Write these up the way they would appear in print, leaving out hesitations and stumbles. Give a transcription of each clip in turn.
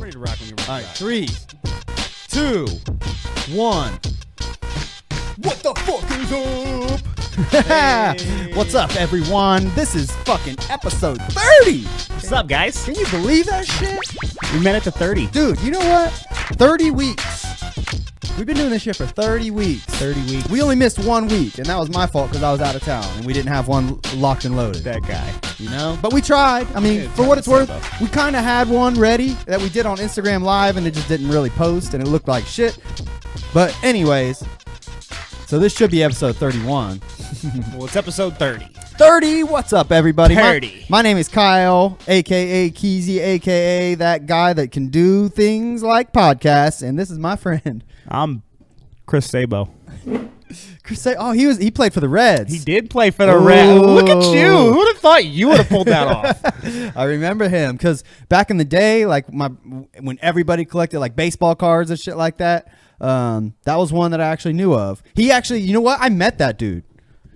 ready to rock when you're ready. All right, 3, 2, 1. What the fuck is up? Hey. What's up, everyone? This is fucking episode 30. What's up, guys? Can you believe that shit? We made it to 30. Dude, you know what? 30 weeks. We've been doing this shit for 30 weeks. 30 weeks. We only missed 1 week, and that was my fault because I was out of town, and we didn't have one locked and loaded. That guy. You know? But we tried. I mean, for what it's worth, we kind of had one ready that we did on Instagram Live, and it just didn't really post, and it looked like shit. But anyways, so this should be episode 31. Well, it's episode 30. 30. What's up, everybody? 30. My name is Kyle, a.k.a. Keezy, a.k.a. that guy that can do things like podcasts, and this is my friend. I'm Chris Sabo. He played for the Reds. He did play for the Reds. Look at you. Who would have thought you would have pulled that off? I remember him because back in the day, like when everybody collected like baseball cards and shit like that, that was one that I actually knew of. He actually, you know what? I met that dude.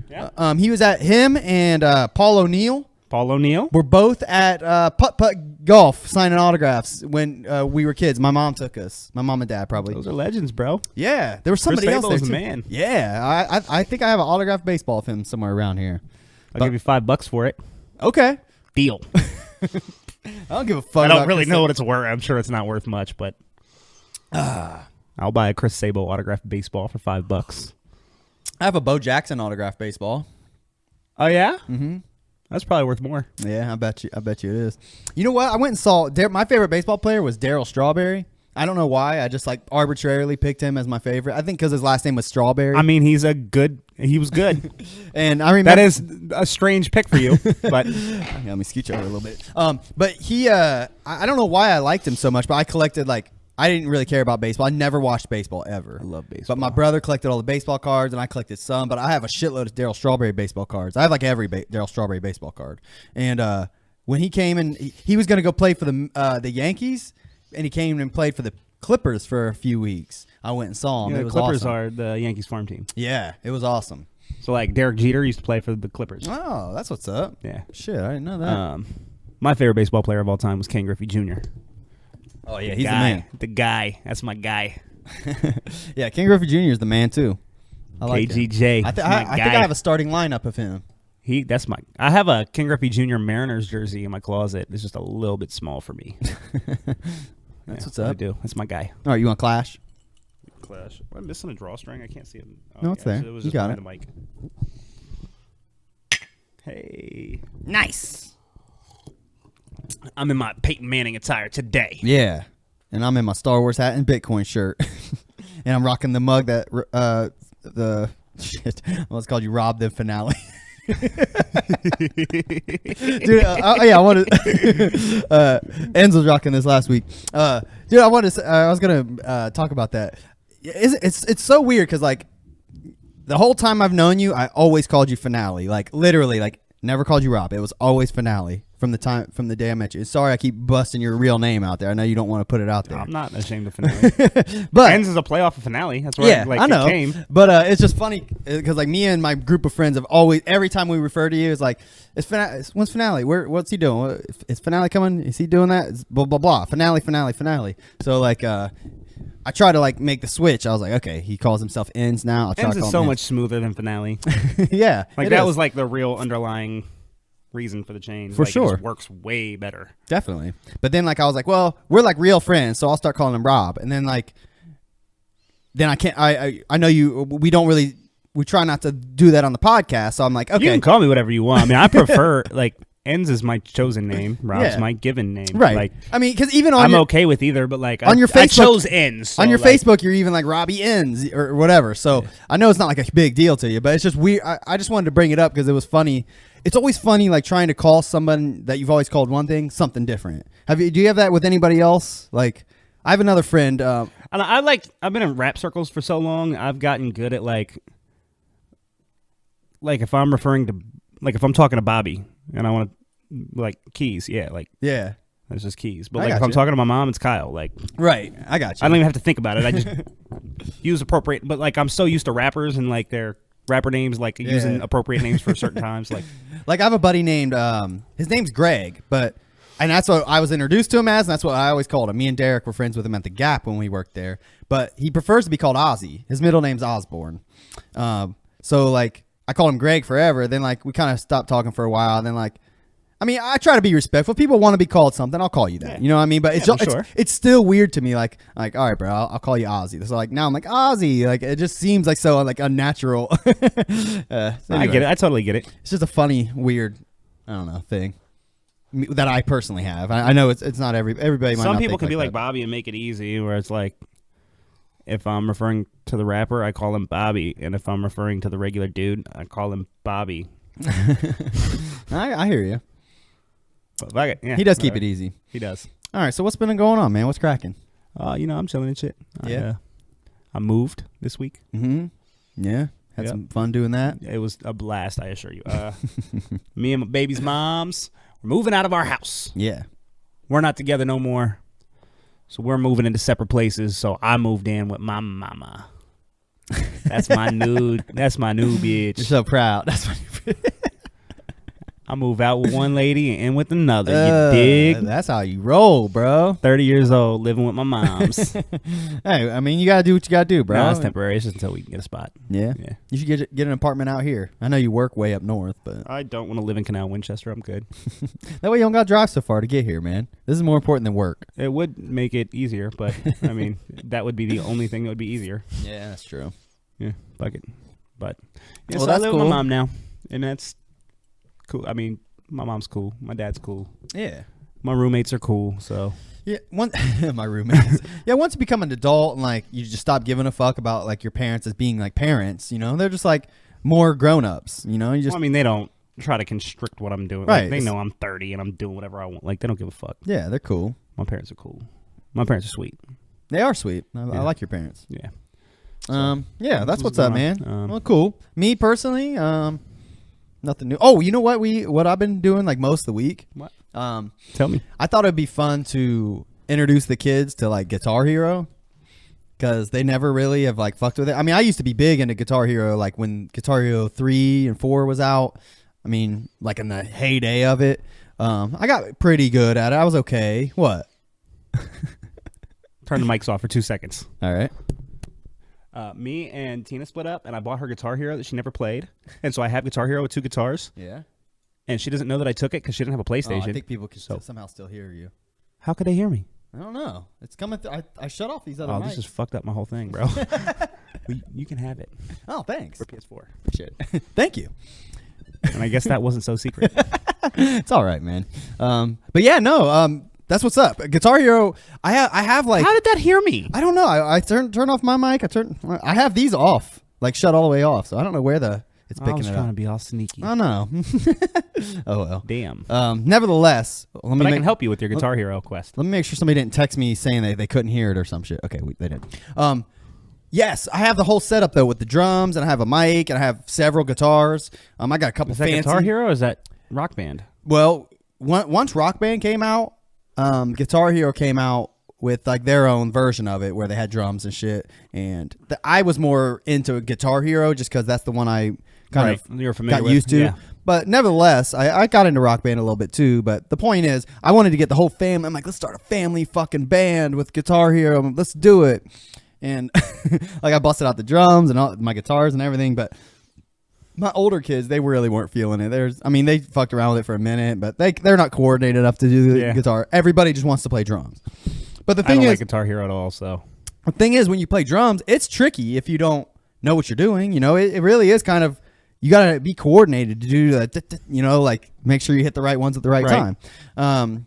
Yeah. He was at him and Paul O'Neill. Paul O'Neill? We're both at putt golf signing autographs when we were kids. My mom took us. My mom and dad probably. Those are legends, bro. Yeah. There was somebody else there too. Man. Yeah. I think I have an autographed baseball of him somewhere around here. I'll give you $5 for it. Okay. Deal. I don't give a fuck. I don't really know what it's worth. I'm sure it's not worth much, but I'll buy a Chris Sabo autographed baseball for $5. I have a Bo Jackson autographed baseball. Oh, yeah? Mm-hmm. That's probably worth more. Yeah, I bet you it is. You know what? I went and saw my favorite baseball player was Darryl Strawberry. I don't know why. I just like arbitrarily picked him as my favorite. I think because his last name was Strawberry. I mean, he was good. And I remember that is a strange pick for you, but let me scooch over a little bit. But he, I don't know why I liked him so much, but I collected I didn't really care about baseball. I never watched baseball ever. I love baseball. But my brother collected all the baseball cards, and I collected some. But I have a shitload of Darryl Strawberry baseball cards. I have like every Darryl Strawberry baseball card. And when he came and he was going to go play for the Yankees, and he came and played for the Clippers for a few weeks. I went and saw him. Yeah, it was Clippers awesome. are the Yankees farm team. Yeah, it was awesome. So like Derek Jeter used to play for the Clippers. Oh, that's what's up. Yeah. Shit, I didn't know that. My favorite baseball player of all time was Ken Griffey Jr. Oh, yeah, he's the man. The guy. That's my guy. Yeah, Ken Griffey Jr. is the man, too. I like KGJ. I think I have a starting lineup of him. I have a Ken Griffey Jr. Mariners jersey in my closet. It's just a little bit small for me. That's what's up. I do. That's my guy. All right, you want Clash? Clash. Am I missing a drawstring? I can't see it. Oh, no, it's there. It was you just got it. The mic. Hey. Nice. I'm in my Peyton Manning attire today. Yeah. And I'm in my Star Wars hat and Bitcoin shirt. And I'm rocking the mug that I almost called you Rob the Finale. Dude, I wanted Enz was rocking this last week. Dude, I was gonna talk about that. It's so weird because like the whole time I've known you, I always called you Finale. Like literally, like never called you Rob. It was always Finale from the day I met you. Sorry, I keep busting your real name out there. I know you don't want to put it out there. I'm not ashamed of Finale. But Enz is a playoff of Finale. That's where I know. it came. But it's just funny because like me and my group of friends have always, every time we refer to you, it's like, when's Finale? What's he doing? Is Finale coming? Is he doing that? It's blah, blah, blah. Finale. So like, I try to like make the switch. I was like, okay, he calls himself Enz now. I'll try Enz is so much smoother than Finale. Yeah. Like that was like the real underlying reason for the change. For like, sure. It just works way better. Definitely. But then like I was like, well, we're like real friends, so I'll start calling him Rob. And then like I can't I know we try not to do that on the podcast. So I'm like, okay. You can call me whatever you want. I mean, I prefer like Enz is my chosen name. Rob's my given name. Right. Like, I mean, because even on I'm okay with either, but like on your Facebook, I chose Enz. So on your like, Facebook, you're even like Robbie Enz or whatever. So I know it's not like a big deal to you, but it's just weird. I just wanted to bring it up because it was funny. It's always funny, like trying to call someone that you've always called one thing something different. Do you have that with anybody else? Like, I have another friend. I've been in rap circles for so long. I've gotten good at like if I'm referring to if I'm talking to Bobby and I want to like Keys, yeah. It's just Keys. But like if I'm talking to my mom, it's Kyle. Like right, I got you. I don't even have to think about it. I just use appropriate. But like I'm so used to rappers and like their rapper names, like using appropriate names for certain times. Like I have a buddy named his name's Greg, but And that's what I was introduced to him as, and that's what I always called him. Me and Derek were friends with him at the Gap when we worked there. But he prefers to be called Ozzy. His middle name's Osborne. So, like, I called him Greg forever. Then, like, we kind of stopped talking for a while. And then, like, I mean, I try to be respectful. If people want to be called something, I'll call you that. Yeah. You know what I mean? But sure. it's still weird to me. Like all right, bro, I'll call you Ozzy. So, like, now I'm like, Ozzy. Like, it just seems like so, like, unnatural. I get it. I totally get it. It's just a funny, weird, I don't know, thing that I personally have. I know it's not everybody. Might Some not people think can be like that. Bobby and make it easy, where it's like, if I'm referring to the rapper, I call him Bobby, and if I'm referring to the regular dude, I call him Bobby. I hear you. But fuck it. Yeah, He does keep whatever. it easy. He does. All right, so what's been going on, man? What's cracking? I'm chilling and shit. Yeah. I moved this week. Mm-hmm. Yeah, had Yep. some fun doing that. It was a blast, I assure you. Me and my baby's moms, we're moving out of our house. Yeah. We're not together no more. So we're moving into separate places. So I moved in with my mama. That's my new bitch. You're so proud. That's what I move out with one lady and in with another. You dig? That's how you roll, bro. 30 years old, living with my moms. Hey, I mean, you gotta do what you gotta do, bro. No, it's temporary. It's just until we can get a spot. Yeah. Yeah. You should get an apartment out here. I know you work way up north, but I don't want to live in Canal Winchester. I'm good. that way you don't gotta drive so far to get here, man. This is more important than work. It would make it easier, but I mean, that would be the only thing that would be easier. Yeah, that's true. Yeah, fuck it. But yeah, Well, so I that's live with cool. my mom now, and that's cool. I mean, my mom's cool. My dad's cool. Yeah. My roommates are cool. So Yeah, my roommates. Yeah, once you become an adult and like you just stop giving a fuck about like your parents as being like parents, you know, they're just like more grown ups, you know. You just well, I mean, they don't try to constrict what I'm doing. Right. Like, they know I'm 30 and I'm doing whatever I want. Like, they don't give a fuck. yeah, they're cool. My parents are cool. My parents are sweet. They are sweet. I Yeah. like your parents. Yeah. Yeah, that's what's what's up, going man. on. Well, cool. Me personally, nothing new. Oh, you know what I've been doing like most of the week? What? Tell me. I thought it'd be fun to introduce the kids to like Guitar Hero because they never really have like fucked with it. I mean, I used to be big into Guitar Hero, like when Guitar Hero 3 and 4 was out. I mean, like in the heyday of it. I got pretty good at it. I was okay. What? Turn the mics off for 2 seconds. All right. Me and Tina split up, and I bought her Guitar Hero that she never played. And so I have Guitar Hero with 2 guitars, Yeah. and she doesn't know that I took it because she didn't have a PlayStation. I think people can somehow still hear you. How could they hear me? I don't know. It's coming. I shut off these other Oh, mics. this just fucked up my whole thing, bro. You can have it Oh, thanks. for PS4. Shit. Thank you. And I guess that wasn't so secret. It's all right, man. But yeah, no. That's what's up. Guitar Hero. I have like. How did that hear me? I don't know. I turn off my mic. I have these off, like shut all the way off. So I don't know where it's I picking was it trying up. to be all sneaky. I don't know. Oh well. Damn. Nevertheless, But I can help you with your Guitar Hero quest. Let me make sure somebody didn't text me saying they couldn't hear it or some shit. Okay, they didn't. Yes, I have the whole setup though with the drums, and I have a mic, and I have several guitars. I got a couple Is that fancy. Guitar Hero or is that Rock Band? Well, once Rock Band came out, Guitar Hero came out with like their own version of it where they had drums and shit. And I was more into Guitar Hero just because that's the one I kind of You're familiar got with. used to. Yeah. But nevertheless, I got into Rock Band a little bit too. But the point is, I wanted to get the whole family. I'm like, let's start a family fucking band with Guitar Hero. Let's do it. And like I busted out the drums and all my guitars and everything. But my older kids, they really weren't feeling it. They fucked around with it for a minute, but they're not coordinated enough to do the guitar. Everybody just wants to play drums. But the I thing don't is, like Guitar Hero at all, so. the thing is, when you play drums, it's tricky if you don't know what you're doing. You know, it really is kind of, you got to be coordinated to do that, you know, like make sure you hit the right ones at the right time.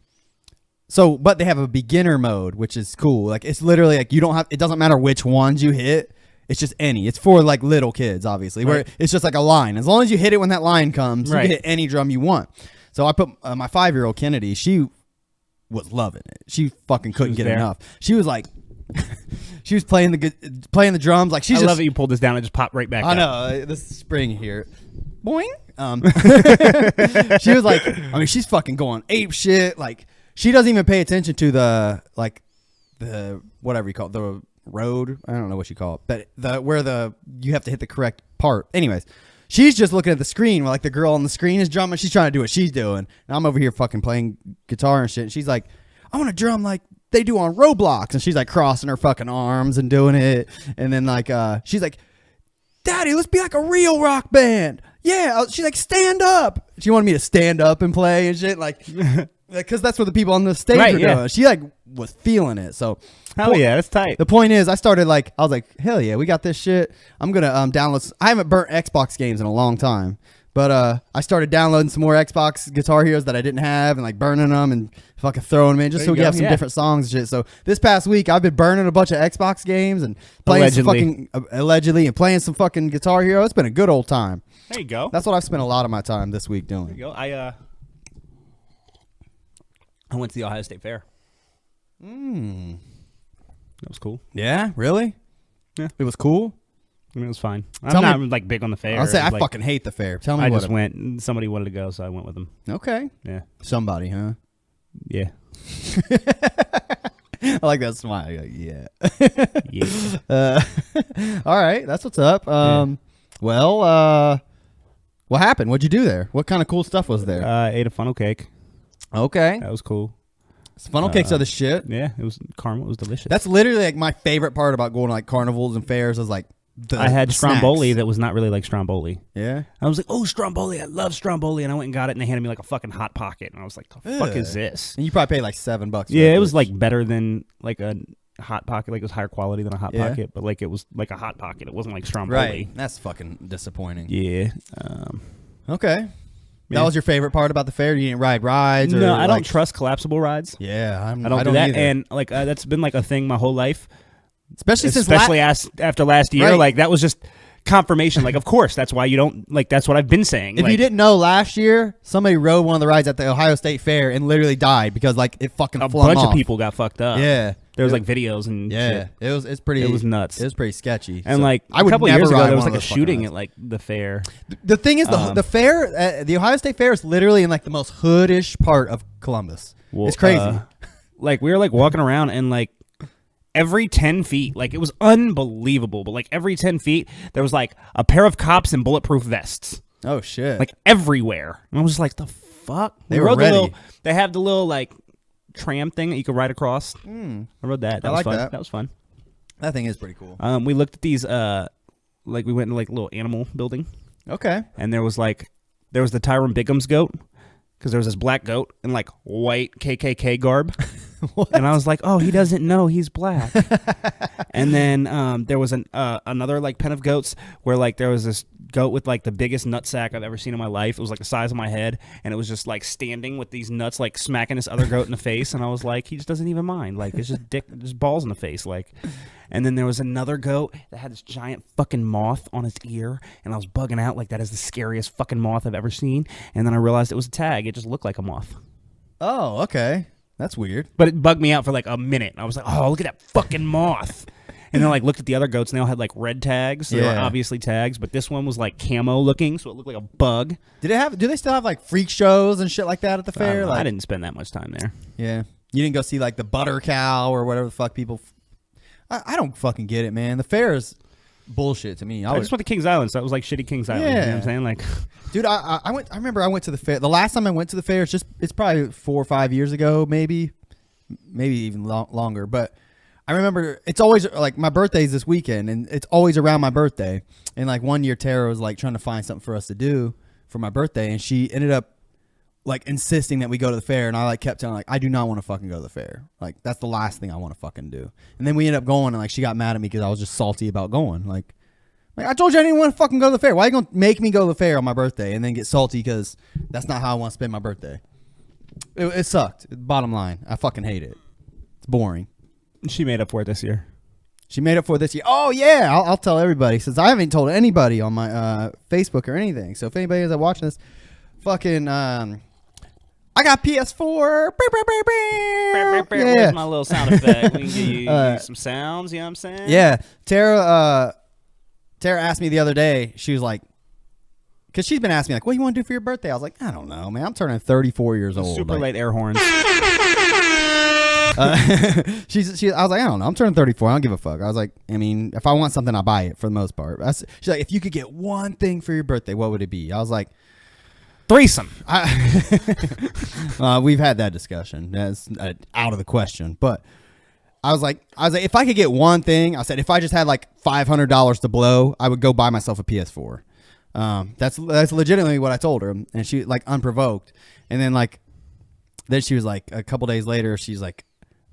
So, but they have a beginner mode, which is cool. Like it's literally like it doesn't matter which ones you hit. It's just any. It's for like little kids, obviously, where it's just like a line. As long as you hit it when that line comes, you can hit any drum you want. So I put my 5-year-old Kennedy. She was loving it. She fucking couldn't get enough. She was like, she was playing the drums like she's. I love that you pulled this down and just popped right back. I know this spring here, boing. She was like, I mean, she's fucking going ape shit. Like she doesn't even pay attention to the whatever you call it, the road. I don't know what you call it, but where you have to hit the correct part. Anyways, she's just looking at the screen. Like the girl on the screen is drumming. She's trying to do what she's doing. And I'm over here fucking playing guitar and shit. And she's like, I want to drum like they do on Roblox. And she's like crossing her fucking arms and doing it. And then like she's like, Daddy, let's be like a real rock band. Yeah. She's like, stand up. She wanted me to stand up and play and shit. Like, because that's what the people on the stage were doing. She like was feeling it. So hell yeah, that's tight. The point is, I started like, I was like, hell yeah, we got this shit. I'm gonna download. I haven't burnt Xbox games in a long time, but I started downloading some more Xbox Guitar Heroes that I didn't have and like burning them and fucking throwing them in just so we can have some different songs and shit. So this past week, I've been burning a bunch of Xbox games and playing some fucking allegedly and playing some fucking Guitar Hero. It's been a good old time. There you go. That's what I've spent a lot of my time this week doing. There you go. I went to the Ohio State Fair. That was cool. Yeah, really? Yeah, it was cool. I mean, it was fine. I'm not like big on the fair. I'll say I fucking hate the fair. Tell me. I just went. Somebody wanted to go, so I went with them. Okay. Yeah. Somebody, huh? Yeah. I like that smile. Like, yeah. Yeah. All right, that's what's up. Well, what happened? What'd you do there? What kind of cool stuff was there? Ate a funnel cake. Okay. That was cool. Funnel cakes are the shit. Yeah, it was caramel. It was delicious. That's literally like my favorite part about going to like carnivals and fairs is like I had Stromboli that was not really like Stromboli. Yeah. I was like, oh, Stromboli. I love Stromboli. And I went and got it, and they handed me like a fucking Hot Pocket. And I was like, the fuck is this? And you probably paid like $7. Yeah, it was like better than like a Hot Pocket. Like it was higher quality than a Hot Pocket, but like it was like a Hot Pocket. It wasn't like Stromboli. Right. That's fucking disappointing. Yeah. Okay. That was your favorite part about the fair? You didn't ride rides? Or no, I don't trust collapsible rides. Yeah, I don't do that. Either. And like that's been like a thing my whole life. Especially after last year. Right. Like that was just confirmation. Like, of course, that's why you don't like. That's what I've been saying. If you didn't know, last year somebody rode one of the rides at the Ohio State Fair and literally died because like it fucking flung off. A bunch of people got fucked up. Yeah. There was like videos and shit. It was nuts. It was pretty sketchy. And like a couple years ago, there was like a shooting at like the fair. The thing is, the fair, the Ohio State Fair is literally in like the most hoodish part of Columbus. Well, it's crazy. Like we were like walking around and like every 10 feet, like it was unbelievable. But like every 10 feet, there was like a pair of cops in bulletproof vests. Oh shit! Like everywhere. And I was like, the fuck? They were ready. They have the little like tram thing that you could ride across. I rode that. That was fun. That was fun. That thing is pretty cool. We looked at these like we went into like a little animal building. Okay. And there was the Tyrone Bigum's goat because there was this black goat in like white KKK garb. And I was like, oh, he doesn't know he's black. And then there was another like pen of goats where like there was this goat with like the biggest nutsack I've ever seen in my life. It was like the size of my head, and it was just like standing with these nuts like smacking this other goat in the face. And I was like, he just doesn't even mind. Like it's just balls in the face. Like, and then there was another goat that had this giant fucking moth on its ear, and I was bugging out like that is the scariest fucking moth I've ever seen. And then I realized it was a tag. It just looked like a moth. Oh, okay. That's weird. But it bugged me out for like a minute. I was like, oh, look at that fucking moth. And then I like looked at the other goats, and they all had like red tags. So they were obviously tags, but this one was like camo looking, so it looked like a bug. Do they still have like freak shows and shit like that at the fair? I didn't spend that much time there. Yeah. You didn't go see like the butter cow or whatever the fuck people. I don't fucking get it, man. The fair is bullshit to me. I just went to Kings Island, so that was like shitty Kings Island. You know what I'm saying? Like, dude, I remember I went to the fair. The last time I went to the fair, it's probably 4 or 5 years ago, maybe even longer. But I remember it's always like my birthday's this weekend, and it's always around my birthday. And like one year, Tara was like trying to find something for us to do for my birthday, and she ended up like insisting that we go to the fair, and I like kept telling her, like, I do not want to fucking go to the fair. Like that's the last thing I want to fucking do. And then we ended up going, and like she got mad at me because I was just salty about going. Like I told you I didn't want to fucking go to the fair. Why are you gonna make me go to the fair on my birthday and then get salty because that's not how I want to spend my birthday? It sucked. Bottom line, I fucking hate it. It's boring. She made up for it this year. Oh yeah, I'll tell everybody since I haven't told anybody on my Facebook or anything. So if anybody is watching this, fucking I got PS4. Yeah. Where's my little sound effect? We can give you some sounds. You know what I'm saying? Yeah. Tara asked me the other day. She was like, because she's been asking me like, what do you want to do for your birthday? I was like, I don't know, man. I'm turning 34 years old. Super late air horns. I was like, I don't know. I'm turning 34. I don't give a fuck. I was like, I mean, if I want something, I buy it for the most part. She's like, if you could get one thing for your birthday, what would it be? I was like, threesome. We've had that discussion. That's out of the question. But I was like, if I could get one thing, I said, if I just had like $500 to blow, I would go buy myself a PS4. That's legitimately what I told her, and she like unprovoked. And then she was like, a couple days later, she's like,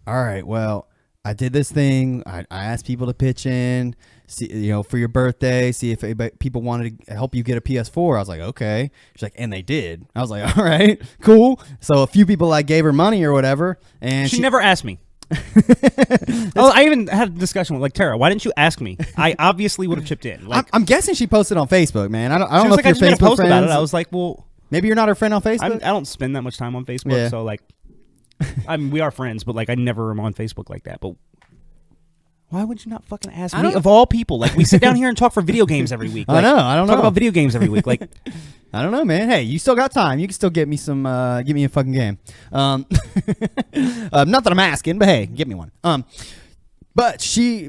all right, well, I did this thing. I asked people to pitch in, see, for your birthday, see if people wanted to help you get a PS4. I was like, okay. She's like, and they did. I was like, all right, cool. So a few people gave her money or whatever, and she never asked me. I even had a discussion with Tara. Why didn't you ask me? I obviously would have chipped in. I'm guessing she posted on Facebook, man. I don't know if you're Facebook post friends. about it. I was like, well, maybe you're not her friend on Facebook. I don't spend that much time on Facebook, so I mean, we are friends, but I never am on Facebook like that. But why would you not fucking ask me of all people? We sit down here and talk for video games every week. I know. I don't know. Talk about video games every week. I don't know, man. Hey, you still got time. You can still get me give me a fucking game. Not that I'm asking, but hey, get me one. But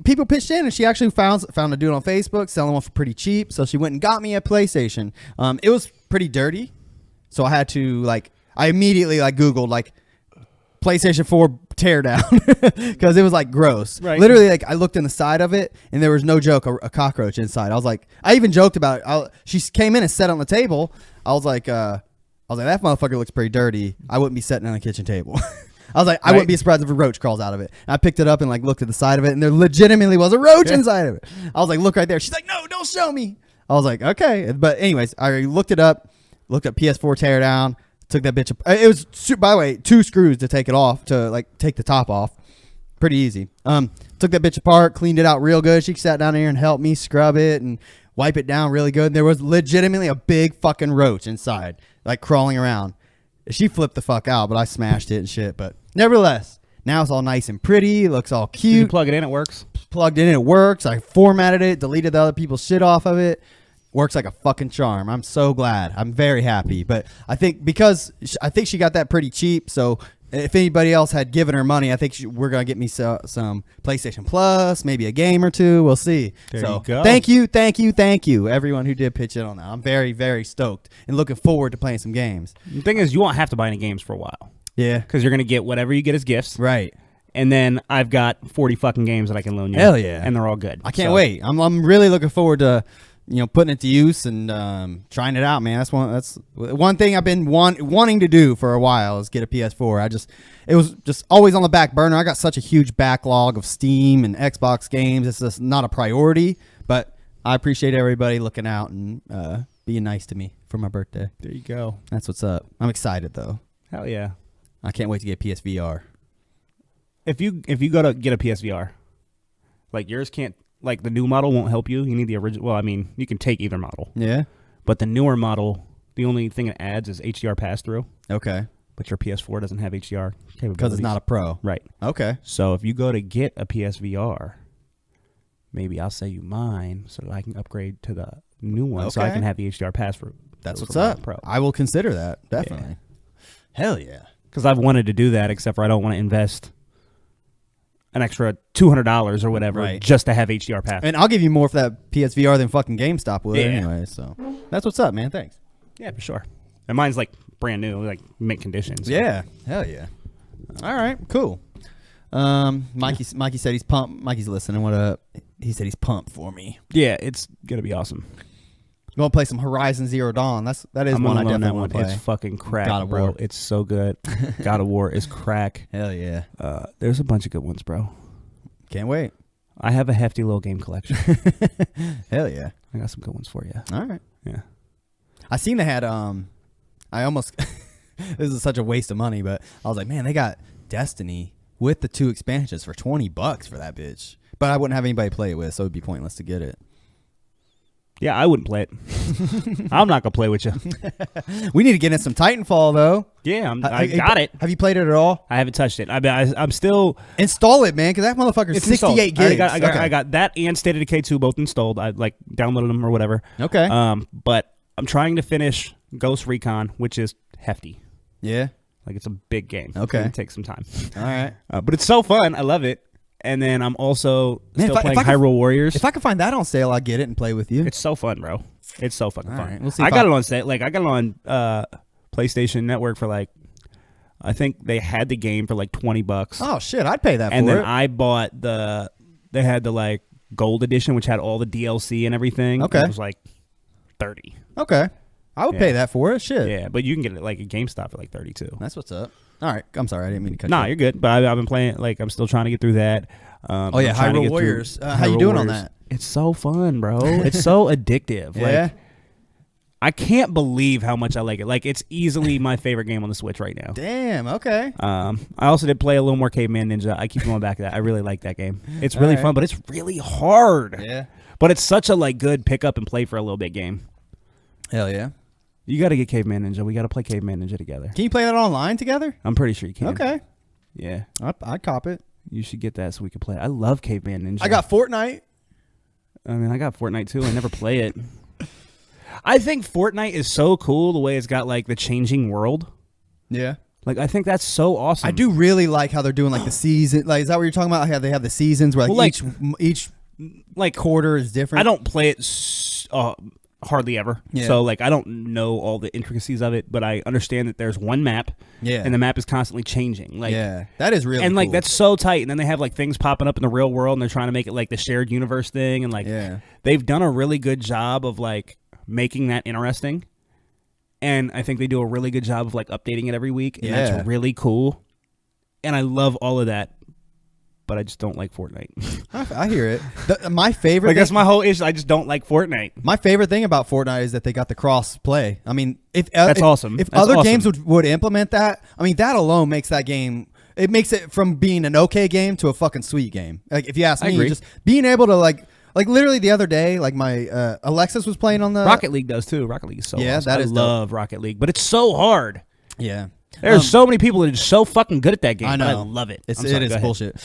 people pitched in, and she actually found a dude on Facebook selling one for pretty cheap. So she went and got me a PlayStation. It was pretty dirty, so I had to I immediately Googled PlayStation 4 teardown because it was gross. Right. Literally, I looked in the side of it, and there was no joke a cockroach inside. I was like, I even joked about it. She came in and sat on the table. I was like, that motherfucker looks pretty dirty. I wouldn't be sitting on a kitchen table. I was like, I wouldn't be surprised if a roach crawls out of it. And I picked it up and looked at the side of it, and there legitimately was a roach inside of it. I was like, look right there. She's like, no, don't show me. I was like, okay. But anyways, I looked it up, looked up PS4 teardown. Took that bitch. It was, by the way, 2 screws to take it off, to take the top off. Pretty easy. Took that bitch apart, cleaned it out real good. She sat down here and helped me scrub it and wipe it down really good. There was legitimately a big fucking roach inside, crawling around. She flipped the fuck out, but I smashed it and shit. But nevertheless, now it's all nice and pretty. It looks all cute. You plug it in, it works. Plugged in, it works. I formatted it, deleted the other people's shit off of it. Works like a fucking charm. I'm so glad. I'm very happy. But I think she got that pretty cheap. So if anybody else had given her money, I think we're going to get me some PlayStation Plus, maybe a game or two. We'll see. There you go. Thank you, everyone who did pitch in on that. I'm very, very stoked and looking forward to playing some games. The thing is, you won't have to buy any games for a while. Yeah. Because you're going to get whatever you get as gifts. Right. And then I've got 40 fucking games that I can loan you. Hell yeah. And they're all good. I can't wait. I'm really looking forward to putting it to use and trying it out, man. That's one thing I've been wanting to do for a while is get a PS4. It was just always on the back burner. I got such a huge backlog of Steam and Xbox games. It's just not a priority, but I appreciate everybody looking out and being nice to me for my birthday. There you go. That's what's up. I'm excited though. Hell yeah. I can't wait to get PSVR. If you go to get a PSVR, yours can't. The new model won't help you. You need the original. Well, I mean, you can take either model. Yeah. But the newer model, the only thing it adds is HDR pass-through. Okay. But your PS4 doesn't have HDR capabilities. Because it's not a Pro. Right. Okay. So if you go to get a PSVR, maybe I'll sell you mine so that I can upgrade to the new one so I can have the HDR pass-through. That's what's up. Pro. I will consider that. Definitely. Yeah. Hell yeah. Because I've wanted to do that, except for I don't want to invest an extra $200 or whatever just to have HDR pass. And I'll give you more for that PSVR than fucking GameStop would anyway. So that's what's up, man. Thanks. Yeah, for sure. And mine's brand new, mint conditions. So. Yeah. Hell yeah. All right. Cool. Mikey said he's pumped. Mikey's listening. What up? He said he's pumped for me. Yeah, it's gonna be awesome. You want to play some Horizon Zero Dawn? That is one I definitely want to play. It's fucking crack, God of War. bro. It's so good. God of War is crack. Hell yeah. There's a bunch of good ones, bro. Can't wait. I have a hefty little game collection. Hell yeah. I got some good ones for you. All right. Yeah. I seen they had I almost this is such a waste of money, but I was like, man, they got Destiny with the 2 expansions for $20 for that bitch. But I wouldn't have anybody play it with, so it'd be pointless to get it. Yeah, I wouldn't play it. I'm not gonna play with you. We need to get in some Titanfall though. Yeah, I got it. Have you played it at all? I haven't touched it. I'm still install it, man, because that motherfucker's 68 gigs. I got that and State of Decay 2 both installed. I downloaded them or whatever. Okay. But I'm trying to finish Ghost Recon, which is hefty. Yeah. Like it's a big game. Okay. It takes some time. All right. But it's so fun. I love it. And then I'm also still playing Hyrule Warriors. If I could find that on sale, I'd get it and play with you. It's so fun, bro. It's so fucking fun. Right. We'll see I got it on sale. Like I got it on PlayStation Network for like, I think they had the game for like $20. Oh shit, I'd pay that and for it. then I bought they had the like gold edition, which had all the DLC and everything. Okay. It was like $30. Okay. I would pay that for it. Shit. Yeah, but you can get it like at GameStop for like $32. That's what's up. All right. I'm sorry. I didn't mean to cut you. Nah, you're good. But I've been playing, like, I'm still trying to get through that. Oh, yeah. Hyrule Warriors. How you doing on that? It's so fun, bro. It's so addictive. Yeah. Like, I can't believe how much I like it. Like, it's easily my favorite game on the Switch right now. Damn. Okay. I also did play a little more Caveman Ninja. I keep going back to that. I really like that game. It's really fun, but it's really hard. Yeah. But it's such a, like, good pick up and play for a little bit game. Hell yeah. You got to get Caveman Ninja. We got to play Caveman Ninja together. Can you play that online together? I'm pretty sure you can. Okay. Yeah. I'd cop it. You should get that so we can play it. I love Caveman Ninja. I got Fortnite. I mean, I got Fortnite too. I never play it. I think Fortnite is so cool the way it's got like the changing world. Yeah. Like I think that's so awesome. I do really like how they're doing like the season. Like, is that what you're talking about? How they have the seasons where like, each like quarter is different. I don't play it hardly ever. Yeah. So like I don't know all the intricacies of it, but I understand that there's one map. Yeah. And the map is constantly changing. Like yeah. That is really and like cool. that's so tight. And then they have like things popping up in the real world and they're trying to make it like the shared universe thing. And like they've done a really good job of like making that interesting. And I think they do a really good job of like updating it every week. And that's really cool. And I love all of that. But I just don't like Fortnite. I hear it. My favorite like that's my whole issue. I just don't like Fortnite. My favorite thing about Fortnite is that they got the cross play. I mean, that's awesome. If that's other awesome. games would implement that, I mean, that alone makes that game. It makes it from being an okay game to a fucking sweet game. Like if you ask me, just being able to like literally the other day, like my Alexis was playing on the Rocket League does too. Rocket League is so awesome. That is love dope. Rocket League, but it's so hard. Yeah. There's so many people that are so fucking good at that game. I know. But I love it. It is bullshit.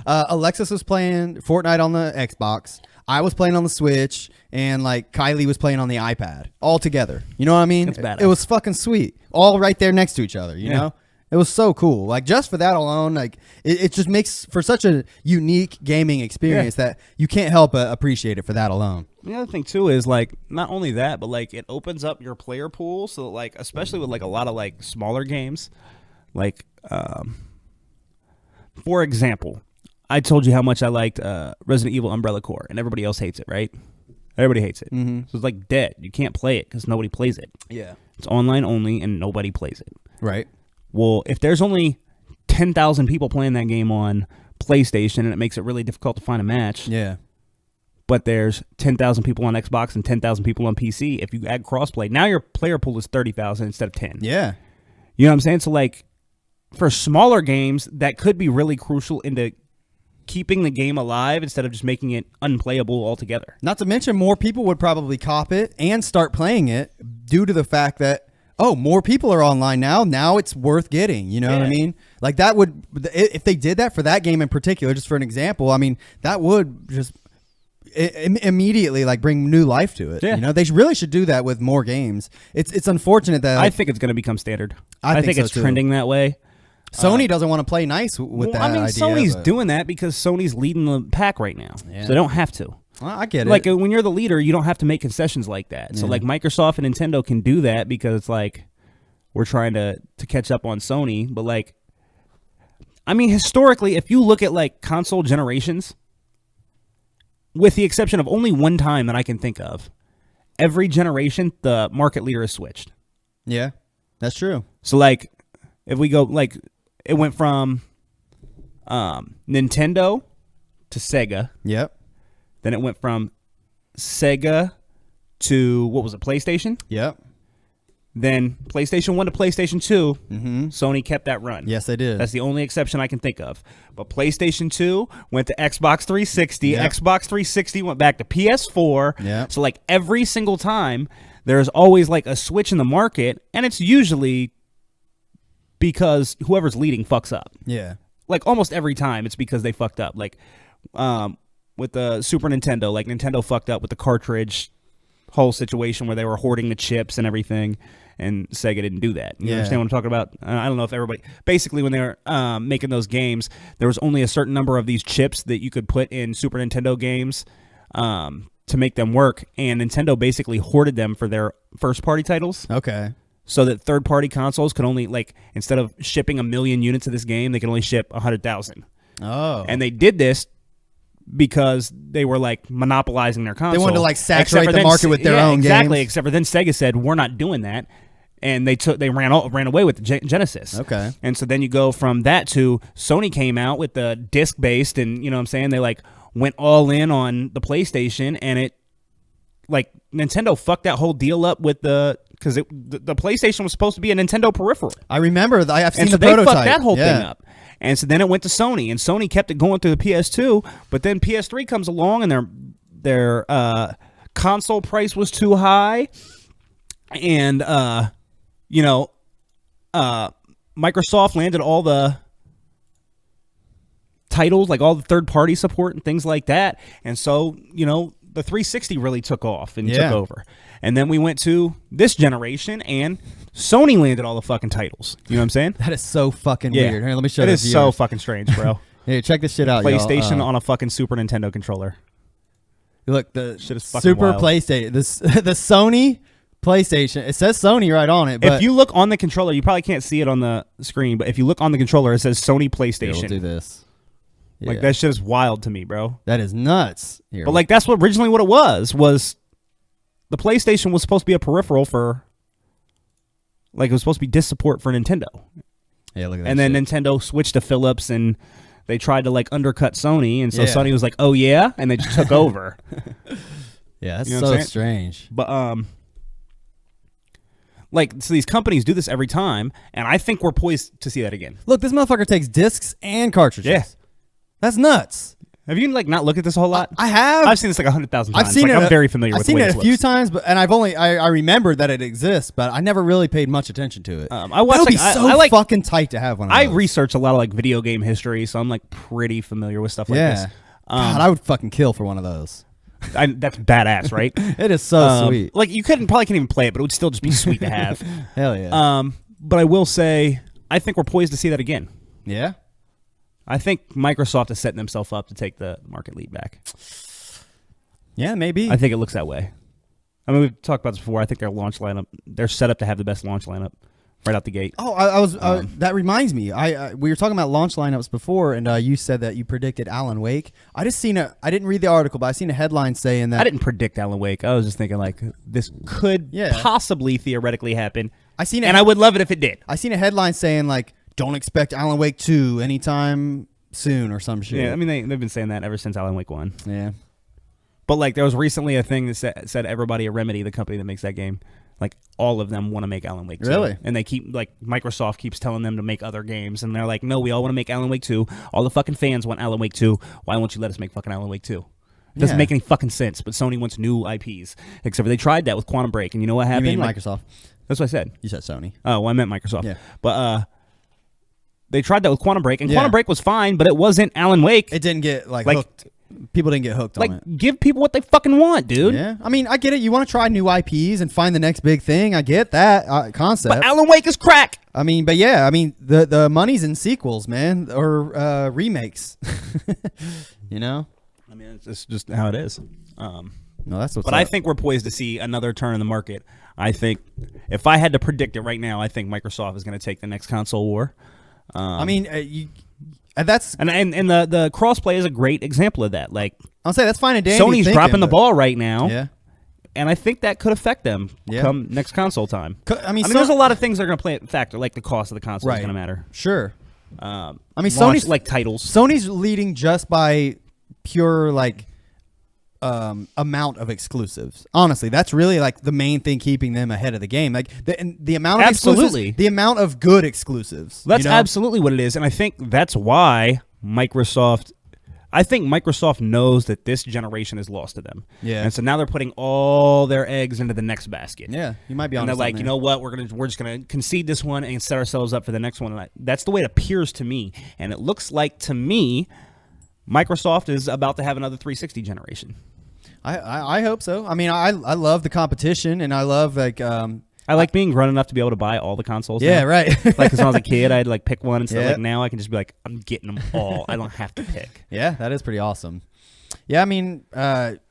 Alexis was playing Fortnite on the Xbox. I was playing on the Switch, and like Kylie was playing on the iPad. All together. You know what I mean? It's badass. It was fucking sweet. All right there next to each other. You know? It was so cool. Like just for that alone, like it just makes for such a unique gaming experience that you can't help but appreciate it for that alone. The other thing too is like not only that, but like it opens up your player pool. So like especially with like a lot of like smaller games, like for example, I told you how much I liked Resident Evil Umbrella Corps, and everybody else hates it, right? Everybody hates it. Mm-hmm. So it's like dead. You can't play it because nobody plays it. Yeah, it's online only, and nobody plays it. Right. Well, if there's only 10,000 people playing that game on PlayStation, and it makes it really difficult to find a match. Yeah. But there's 10,000 people on Xbox and 10,000 people on PC. If you add crossplay, now your player pool is 30,000 instead of 10. Yeah. You know what I'm saying? So, like, for smaller games, that could be really crucial into keeping the game alive instead of just making it unplayable altogether. Not to mention, more people would probably cop it and start playing it due to the fact that, oh, more people are online now. Now it's worth getting. You know what I mean? Like, that would, if they did that for that game in particular, just for an example, I mean, that would just immediately like bring new life to it. You know, they really should do that with more games. It's unfortunate that I think it's going to become standard. I think so it's too. trending that way. Sony doesn't want to play nice with that. I mean, idea, Sony's doing that because Sony's leading the pack right now, so they don't have to. Well, I get it. Like when you're the leader, you don't have to make concessions like that. So like Microsoft and Nintendo can do that because it's like we're trying to catch up on Sony. But like, I mean, historically, if you look at like console generations, with the exception of only one time that I can think of, every generation the market leader has switched. Yeah, that's true. So like, if we go like, it went from Nintendo to Sega. Yep. Then it went from Sega to, what was it, PlayStation? Yep. Then PlayStation 1 to PlayStation 2, mm-hmm. Sony kept that run. Yes, they did. That's the only exception I can think of. But PlayStation 2 went to Xbox 360. Yep. Xbox 360 went back to PS4. Yep. So like every single time, there's always like a switch in the market, and it's usually because whoever's leading fucks up. Yeah. Like almost every time, it's because they fucked up. Like with the Super Nintendo, like Nintendo fucked up with the cartridge whole situation where they were hoarding the chips and everything. and Sega didn't do that. You Yeah. understand what I'm talking about? I don't know if everybody. Basically, when they were making those games, there was only a certain number of these chips that you could put in Super Nintendo games to make them work, and Nintendo basically hoarded them for their first-party titles. Okay. So that third-party consoles could only, like, instead of shipping 1 million units of this game, they could only ship 100,000. Oh. And they did this because they were, like, monopolizing their console. They wanted to, like, saturate the market with their own exactly, games. except for then Sega said, we're not doing that. And they ran away with the Genesis. Okay. And so then you go from that to Sony came out with the disc-based, and, you know what I'm saying, they, like, went all in on the PlayStation, and it, like, Nintendo fucked that whole deal up with because the PlayStation was supposed to be a Nintendo peripheral. I remember. I've seen And so the they prototype. fucked that whole thing up. And so then it went to Sony, and Sony kept it going through the PS2, but then PS3 comes along, and their console price was too high, and, Microsoft landed all the titles, like all the third-party support and things like that, and so, the 360 really took off and took over. And then we went to this generation, and Sony landed all the fucking titles. You know what I'm saying? That is so fucking weird. Here, let me show you. It is so fucking strange, bro. Hey, check this shit out, PlayStation y'all. on a fucking Super Nintendo controller. Look, the Shit is fucking Super wild. PlayStation. The Sony PlayStation. It says Sony right on it. But If you look on the controller, you probably can't see it on the screen, but if you look on the controller, it says Sony PlayStation. Here, we'll do this. Like, that shit is wild to me, bro. That is nuts. Here, But, like, that's what originally what it was the PlayStation was supposed to be a peripheral for, like, it was supposed to be disc support for Nintendo. yeah, look at that. And then shit. Nintendo switched to Philips, and they tried to, like, undercut Sony, and so Sony was like, oh, yeah? And they just took over. Yeah, that's You know what I'm so saying? strange. But, like, so these companies do this every time, and I think we're poised to see that again. Look, this motherfucker takes discs and cartridges. Yeah. That's nuts. Have you, like, not looked at this a whole lot? I have. I've seen this like 100,000 times. I've seen like, it. I'm very familiar with I've seen the way it this a few looks. times, and I remembered that it exists, but I never really paid much attention to it. I watched, That would be like, so I like, fucking tight to have one. Of I those. research a lot of, like, video game history, so I'm, like, pretty familiar with stuff like this. God, I would fucking kill for one of those. That's badass, right? It is so sweet. Like, you probably can't even play it, but it would still just be sweet to have. Hell yeah. But I will say, I think we're poised to see that again. Yeah. I think Microsoft is setting themselves up to take the market lead back. Yeah, maybe. I think it looks that way. I mean, we've talked about this before. I think their launch lineup, they're set up to have the best launch lineup right out the gate. Oh, I was. That reminds me. We were talking about launch lineups before, and you said that you predicted Alan Wake. I didn't read the article, but I seen a headline saying that. I didn't predict Alan Wake. I was just thinking, like, this could possibly theoretically happen. I would love it if it did. I seen a headline saying, like, don't expect Alan Wake 2 anytime soon or some shit. Yeah, I mean, they've been saying that ever since Alan Wake 1. Yeah. But, like, there was recently a thing that said everybody at Remedy, the company that makes that game, like, all of them want to make Alan Wake 2. Really? And they keep, like, Microsoft keeps telling them to make other games, and they're like, no, we all want to make Alan Wake 2. All the fucking fans want Alan Wake 2. Why won't you let us make fucking Alan Wake 2? It doesn't make any fucking sense, but Sony wants new IPs. Except for they tried that with Quantum Break, and you know what happened? You mean Microsoft? That's what I said. You said Sony. Oh, well, I meant Microsoft. Yeah. But they tried that with Quantum Break, and Quantum Break was fine, but it wasn't Alan Wake. It didn't get hooked. People didn't get hooked on it. Give people what they fucking want, dude. Yeah, I mean, I get it. You want to try new IPs and find the next big thing. I get that concept. But Alan Wake is crack. I mean, but yeah, I mean, the money's in sequels, man, or remakes. You know. I mean, it's just how it is. No, that's what's But up. I think we're poised to see another turn in the market. I think if I had to predict it right now, I think Microsoft is going to take the next console war. I mean, that's and the crossplay is a great example of that. Like, I'll say that's fine and dandy. Sony's dropping the ball right now. Yeah. And I think that could affect them come next console time. I mean, there's a lot of things that are going to play a factor, like the cost of the console is going to matter. Sure. I mean, Launch, Sony's like titles. Sony's leading just by pure like amount of exclusives. Honestly, that's really like the main thing keeping them ahead of the game. Like the amount of exclusives, the amount of good exclusives. That's absolutely what it is, and I think that's why Microsoft knows that this generation is lost to them. Yeah. And so now they're putting all their eggs into the next basket. Yeah, you might be on. And they're like, you know what? We're just gonna concede this one and set ourselves up for the next one. And that's the way it appears to me, and it looks like to me, Microsoft is about to have another 360 generation. I hope so. I mean, I love the competition, and I love like I like being grown enough to be able to buy all the consoles. Yeah, now. right. Like, because when I was a kid, I'd like pick one, and so Yeah. like now I can just be like, I'm getting them all. I don't have to pick. Yeah, that is pretty awesome. Yeah, I mean,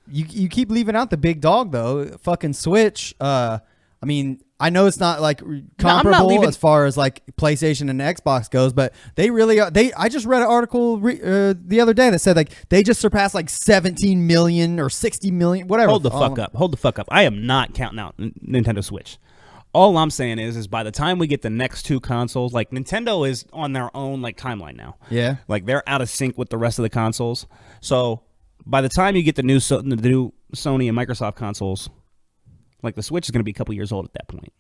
you keep leaving out the big dog though. Fucking Switch. I mean, I know it's not like comparable as far as like PlayStation and Xbox goes, but they really are. I just read an article the other day that said like they just surpassed like 17 million or 60 million, whatever. Hold the fuck up. Hold the fuck up. I am not counting out Nintendo Switch. All I'm saying is by the time we get the next two consoles, like Nintendo is on their own like timeline now. Yeah. Like they're out of sync with the rest of the consoles. So by the time you get the new Sony and Microsoft consoles, like the Switch is going to be a couple years old at that point.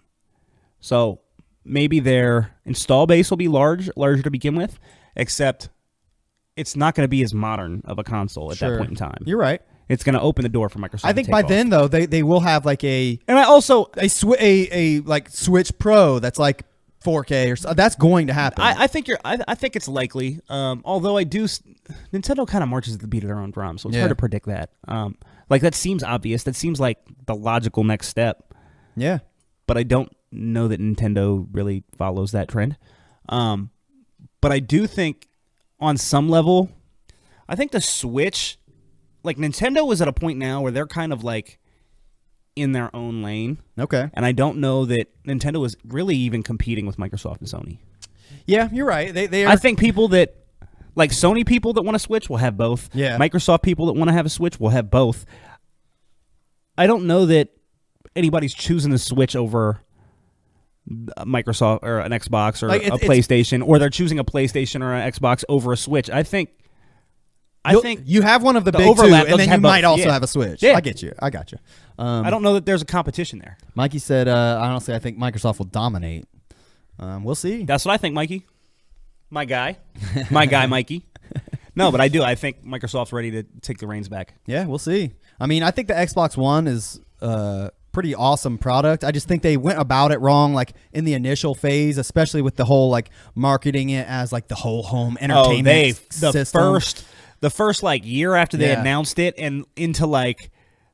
So maybe their install base will be larger to begin with, except it's not going to be as modern of a console at that point in time. You're right. It's going to open the door for Microsoft. I think by then though they will have like a like Switch Pro that's like 4K or so. That's going to happen. I think it's likely. Although Nintendo kind of marches at the beat of their own drum, so it's hard to predict that. Like that seems obvious. That seems like the logical next step. Yeah. But I don't know that Nintendo really follows that trend. But I do think on some level, I think the Switch, like Nintendo is at a point now where they're kind of like in their own lane. Okay. And I don't know that Nintendo is really even competing with Microsoft and Sony. Yeah, you're right. They are. I think people that, like Sony people that want to Switch will have both. Yeah. Microsoft people that want to have a Switch will have both. I don't know that anybody's choosing the Switch over Microsoft or an Xbox or like a PlayStation, or they're choosing a PlayStation or an Xbox over a Switch. I think you have one of the big overlap, two, and then you might also yeah. have a Switch. Yeah. I get you. I got you. I don't know that there's a competition there. Mikey said, honestly, I think Microsoft will dominate. We'll see. That's what I think, Mikey. My guy, Mikey. No, but I do. I think Microsoft's ready to take the reins back. Yeah, we'll see. I mean, I think the Xbox One is pretty awesome product. I just think they went about it wrong, like in the initial phase, especially with the whole like marketing it as like the whole home entertainment system. The first like year after they announced it, and into like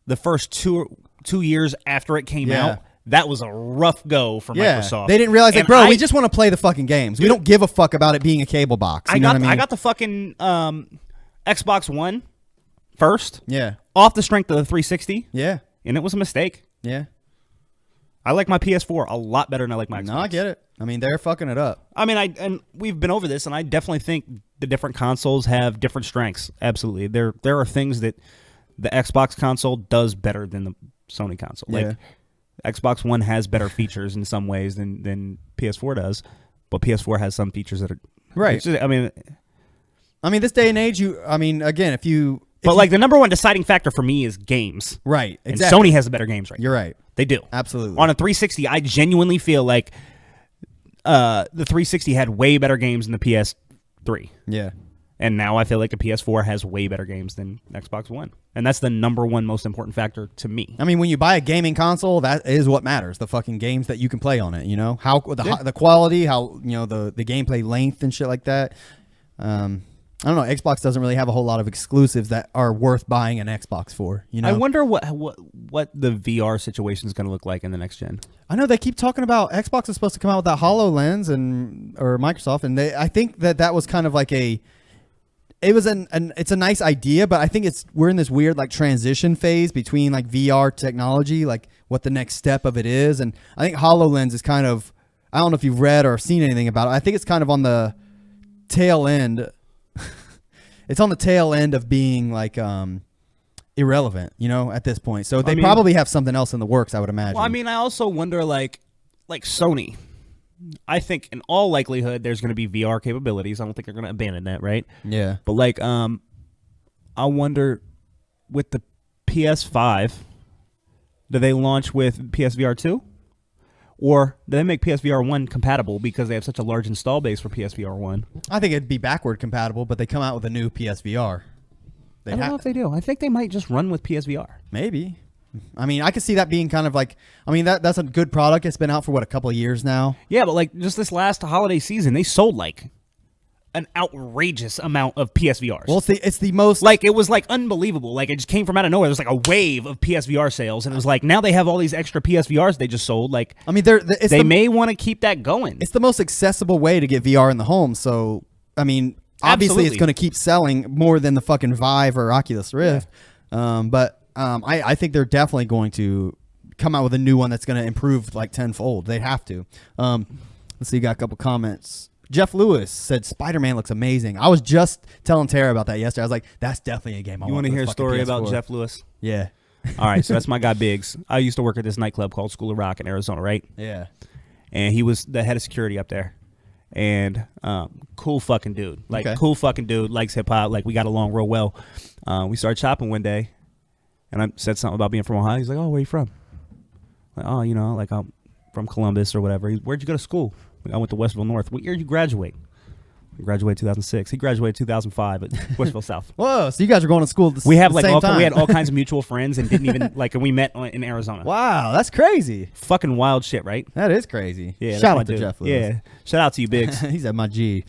the first two years after it came out, that was a rough go for Microsoft. They didn't realize, like, bro, we just want to play the fucking games. We don't give a fuck about it being a cable box. You know what I mean? I got the fucking Xbox One first. Yeah. Off the strength of the 360. Yeah. And it was a mistake. Yeah. I like my PS4 a lot better than I like my Xbox. No, I get it. I mean, they're fucking it up. I mean, and we've been over this, and I definitely think the different consoles have different strengths. Absolutely. There are things that the Xbox console does better than the Sony console. Yeah. Like, Xbox One has better features in some ways than PS4 does, but PS4 has some features that are... Right. Just, I mean, this day and age, again, but like the number one deciding factor for me is games. Right, exactly. And Sony has the better games right now. You're right. They do. Absolutely. On a 360, I genuinely feel like the 360 had way better games than the PS3. Yeah. And now I feel like the PS4 has way better games than Xbox One. And that's the number one most important factor to me. I mean, when you buy a gaming console, that is what matters. The fucking games that you can play on it, you know? How the quality, how, you know, the gameplay length and shit like that. I don't know. Xbox doesn't really have a whole lot of exclusives that are worth buying an Xbox for, you know? I wonder what the VR situation is going to look like in the next gen. I know they keep talking about Xbox is supposed to come out with that HoloLens or Microsoft, and I think that was kind of like it's a nice idea, but I think we're in this weird like transition phase between like VR technology, like what the next step of it is, and I think HoloLens is kind of, I don't know if you've read or seen anything about it. I think it's kind of on the tail end. It's on the tail end of being like irrelevant, you know, at this point. So they probably have something else in the works, I would imagine. Well, I mean, I also wonder like Sony. I think in all likelihood there's going to be VR capabilities. I don't think they're going to abandon that, right? Yeah. But like I wonder with the PS5, do they launch with PSVR 2? Or do they make PSVR 1 compatible because they have such a large install base for PSVR 1? I think it'd be backward compatible, but they come out with a new PSVR. I don't know if they do. I think they might just run with PSVR. Maybe. I mean, I could see that being kind of like, I mean, that's a good product. It's been out for, a couple of years now? Yeah, but like just this last holiday season, they sold like an outrageous amount of PSVRs. Well, it's the most like it was like unbelievable. Like it just came from out of nowhere. There's like a wave of PSVR sales, and it was like now they have all these extra PSVRs they just sold. Like I mean, they may want to keep that going. It's the most accessible way to get VR in the home. So I mean, obviously it's going to keep selling more than the fucking Vive or Oculus Rift. Yeah. I think they're definitely going to come out with a new one that's going to improve like tenfold. They have to. Let's see, you got a couple comments. Jeff Lewis said Spider-Man looks amazing. I was just telling Tara about that yesterday. I was like, that's definitely a game I want. You want to hear a story PS4. about Jeff Lewis? Yeah. All right, so that's my guy Biggs. I used to work at this nightclub called School of Rock in Arizona, right? Yeah. And he was the head of security up there. And cool fucking dude. Like, cool fucking dude, likes hip-hop. Like, we got along real well. We started shopping one day, and I said something about being from Ohio. He's like, oh, where you from? Like, oh, you know, like I'm from Columbus or whatever. Where'd you go to school? I went to Westville North. What year did you graduate? I graduated 2006. He graduated 2005 at Westville South. Whoa! So you guys are going to school at the we have like same time. We had all kinds of mutual friends and didn't even like. And we met in Arizona. Wow, that's crazy. Fucking wild shit, right? That is crazy. Yeah. Shout out to Jeff Lewis. Yeah. Shout out to you, Biggs. He said my G.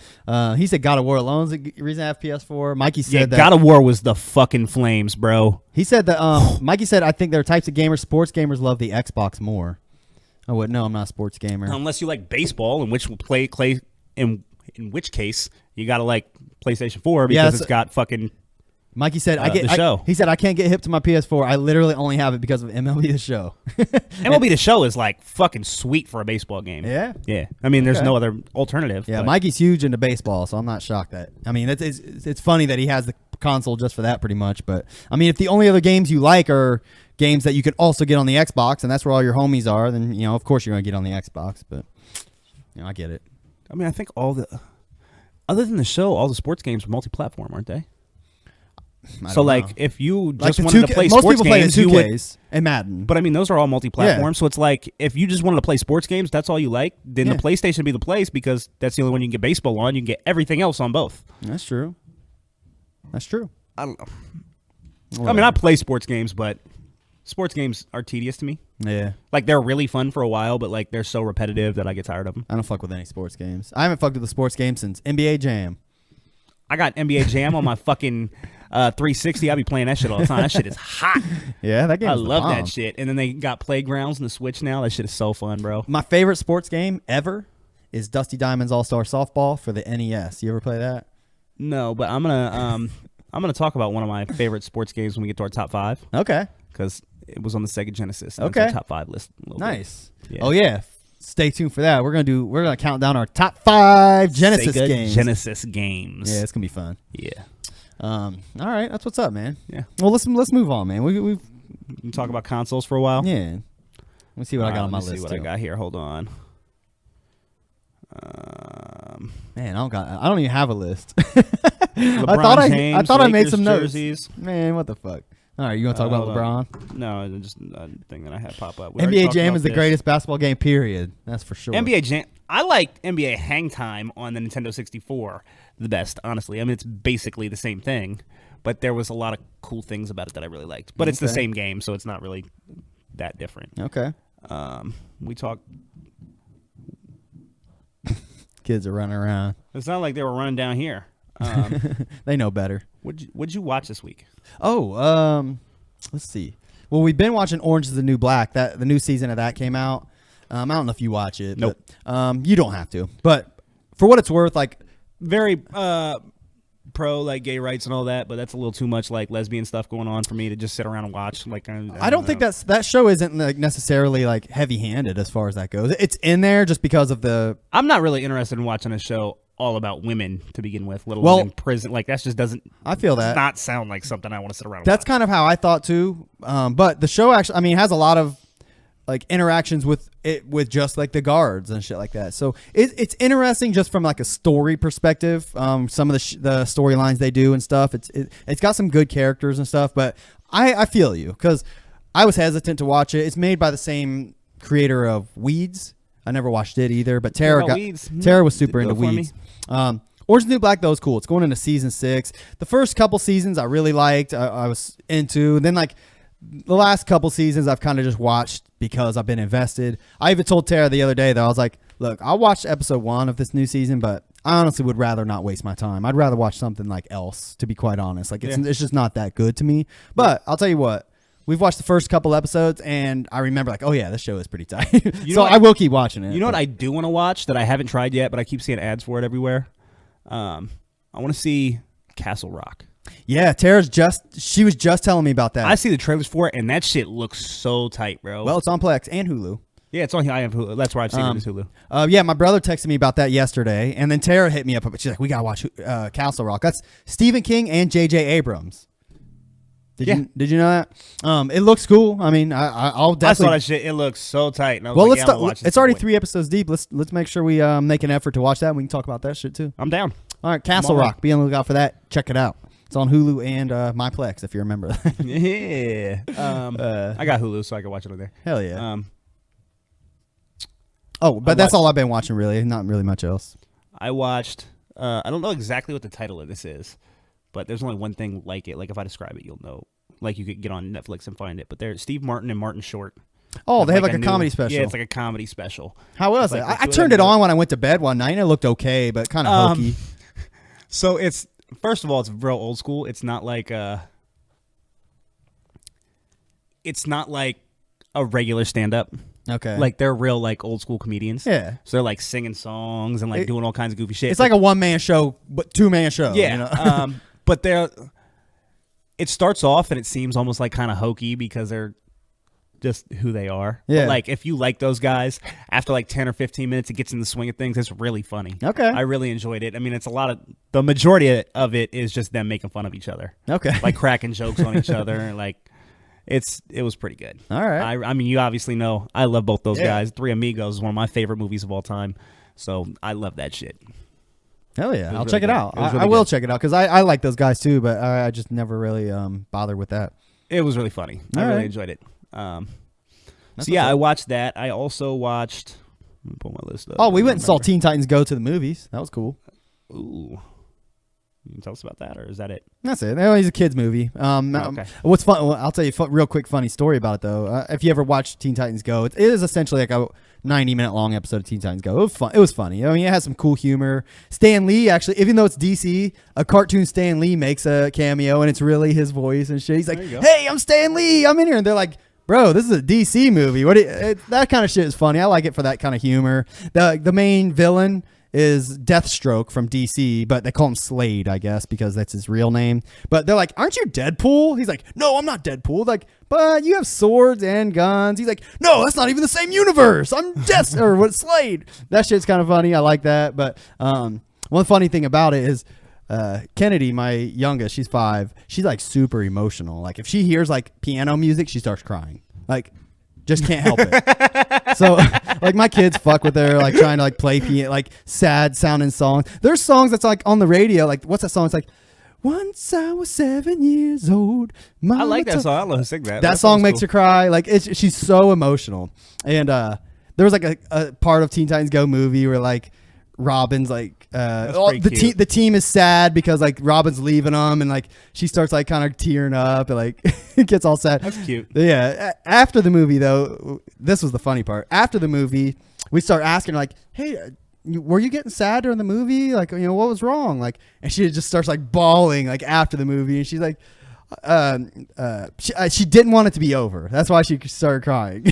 He said God of War alone's the reason I have PS4. Mikey said that God of War was the fucking flames, bro. He said that. Mikey said I think there are types of gamers. Sports gamers love the Xbox more. Oh, what? No, I'm not a sports gamer. Unless you like baseball, in which in which case you gotta like PlayStation 4 because it's got fucking. Mikey said I get the show. He said I can't get hip to my PS4. I literally only have it because of MLB The Show. MLB The Show is like fucking sweet for a baseball game. Yeah, yeah. I mean, there's no other alternative. Yeah, Mikey's huge into baseball, so I'm not shocked that. I mean, it's funny that he has the console just for that, pretty much. But I mean, if the only other games you like are games that you can also get on the Xbox, and that's where all your homies are, then you know, of course, you're gonna get on the Xbox. But you know, I get it. I mean, I think other than the show, all the sports games are multi-platform, aren't they? So, like, if you just wanted to play sports games, you would. And Madden. But, I mean, those are all multi-platform. Yeah. So, it's like, if you just wanted to play sports games, that's all you like, then the PlayStation would be the place because that's the only one you can get baseball on. You can get everything else on both. That's true. That's true. I don't know. Whatever. I mean, I play sports games, but sports games are tedious to me. Yeah. Like, they're really fun for a while, but, like, they're so repetitive that I get tired of them. I don't fuck with any sports games. I haven't fucked with a sports game since NBA Jam. I got NBA Jam on my fucking 360. I be playing that shit all the time. That shit is hot. Yeah, that game. I love that shit. And then they got Playgrounds on the Switch now. That shit is so fun, bro. My favorite sports game ever is Dusty Diamond's All-Star Softball for the NES. You ever play that? No, but I'm gonna talk about one of my favorite sports games when we get to our top 5. Okay. Because it was on the Sega Genesis. And okay. It's our top 5 list. Nice. Yeah. Oh yeah. Stay tuned for that. We're gonna count down our top 5 Genesis Sega games. Genesis games. Yeah, it's gonna be fun. Yeah. All right, that's what's up, man. Yeah. Well, let's move on, man. We can talk about consoles for a while. Yeah. Let me see what I got on my list. See what I got here. Hold on. Man, I don't even have a list. LeBron I thought I made some notes. Jerseys. Man, what the fuck? All right, you gonna talk about LeBron? No, just a thing that I had pop up. NBA Jam is the greatest basketball game, period. That's for sure. NBA Jam. I like NBA Hang Time on the Nintendo 64 the best, honestly. I mean, it's basically the same thing, but there was a lot of cool things about it that I really liked. But it's the same game, so it's not really that different. Okay. We talked. Kids are running around. It's not like they were running down here. They know better. What'd you watch this week? Oh, let's see. Well, we've been watching Orange is the New Black. The new season of that came out. I don't know if you watch it. Nope. But, you don't have to. But for what it's worth, like very pro like gay rights and all that, but that's a little too much like lesbian stuff going on for me to just sit around and watch. Like I don't think that show isn't like necessarily like heavy-handed as far as that goes. It's in there just because of the. I'm not really interested in watching a show all about women to begin with, let alone in prison. Like that just doesn't. I feel that does not sound like something I want to sit around. That's watch. Kind of how I thought too. But the show actually, I mean, has a lot of like interactions with just like the guards and shit like that. So it's interesting just from like a story perspective. Some of the storylines they do and stuff. It's got some good characters and stuff. But I feel you because I was hesitant to watch it. It's made by the same creator of Weeds. I never watched it either, but Tara was super into Weeds. Orange is the New Black though is cool. It's going into season 6. The first couple seasons I really liked. I was into, and then like the last couple seasons I've kind of just watched because I've been invested. I even told Tara the other day that I was like, look, I watched episode 1 of this new season, but I honestly would rather not waste my time. I'd rather watch something like else, to be quite honest. Like it's just not that good to me. But I'll tell you what. We've watched the first couple episodes, and I remember like, oh yeah, this show is pretty tight. So I will keep watching it. You know what I do want to watch that I haven't tried yet, but I keep seeing ads for it everywhere? I want to see Castle Rock. Yeah, she was just telling me about that. I see the trailers for it, and that shit looks so tight, bro. Well, it's on Plex and Hulu. Yeah, it's on. I have Hulu. That's where I've seen it is Hulu. Yeah, my brother texted me about that yesterday, and then Tara hit me up. She's like, "We gotta watch Castle Rock." That's Stephen King and J.J. Abrams. Did you know that? It looks cool. I mean, I'll definitely. I saw that shit. It looks so tight. And I was let's it's already 3 episodes deep. Let's make sure we make an effort to watch that. And we can talk about that shit too. I'm down. All right, Castle Rock. Be on the lookout for that. Check it out. It's on Hulu and MyPlex if you remember that. Yeah. I got Hulu, so I can watch it on there. Hell yeah. But that's all I've been watching. Really, not really much else. I watched. I don't know exactly what the title of this is. But there's only one thing like it. Like if I describe it, you'll know. Like you could get on Netflix and find it. But there's Steve Martin and Martin Short. Oh, they have like a comedy special. Yeah, it's like a comedy special. How was it? I turned it on when I went to bed one night, and it looked okay, but kind of hokey. So it's first of all, it's real old school. It's not like it's not like a regular stand-up. Okay. Like they're real like old school comedians. Yeah. So they're like singing songs and like doing all kinds of goofy shit. It's like a one-man show, but two-man show. Yeah. You know? But it starts off and it seems almost like kind of hokey because they're just who they are. Yeah. But like if you like those guys, after like 10 or 15 minutes, it gets in the swing of things. It's really funny. Okay. I really enjoyed it. I mean, it's the majority of it is just them making fun of each other. Okay. Like cracking jokes on each other. And like it was pretty good. All right. I mean, you obviously know I love both those guys. Three Amigos is one of my favorite movies of all time. So I love that shit. Hell yeah. I'll check it out. I will check it out because I like those guys too, but I just never really bothered with that. It was really funny. I really enjoyed it. So yeah, I watched that. I also watched. Let me pull my list up. Oh, we went and saw Teen Titans Go to the movies. That was cool. Ooh. You can tell us about that, or is that it? That's it. It's a kids movie. Okay. What's fun? Well, I'll tell you a real quick funny story about it though. If you ever watched Teen Titans Go, it is essentially like a 90-minute long episode of Teen Titans Go. It was fun. It was funny. I mean, it has some cool humor. Stan Lee actually, even though it's DC, a cartoon Stan Lee makes a cameo, and it's really his voice and shit. He's like, "Hey, I'm Stan Lee. I'm in here," and they're like, "Bro, this is a DC movie. That kind of shit is funny. I like it for that kind of humor." The main villain is Deathstroke from DC, but they call him Slade, I guess, because that's his real name. But they're like, "Aren't you Deadpool?" He's like, "No, I'm not Deadpool." Like, "But you have swords and guns." He's like, "No, that's not even the same universe. I'm Slade." That shit's kind of funny. I like that. But one funny thing about it is Kennedy, my youngest, she's 5. She's like super emotional. Like if she hears like piano music, she starts crying. Like just can't help it. So like my kids fuck with her, like trying to like play like sad sounding songs. There's songs that's like on the radio. Like what's that song? It's like, "Once I was 7 years old." I like that song. I don't know who sing that. That song makes her cry. Like she's so emotional. And there was like a part of Teen Titans Go movie where like Robin's like the team is sad because like Robin's leaving them, and like she starts like kind of tearing up and like it gets all sad. That's cute. Yeah. After the movie though, this was the funny part. After the movie, we start asking her like, "Hey, were you getting sad during the movie? Like, what was wrong?" Like, and she just starts like bawling like after the movie, and she's like, she didn't want it to be over. That's why she started crying.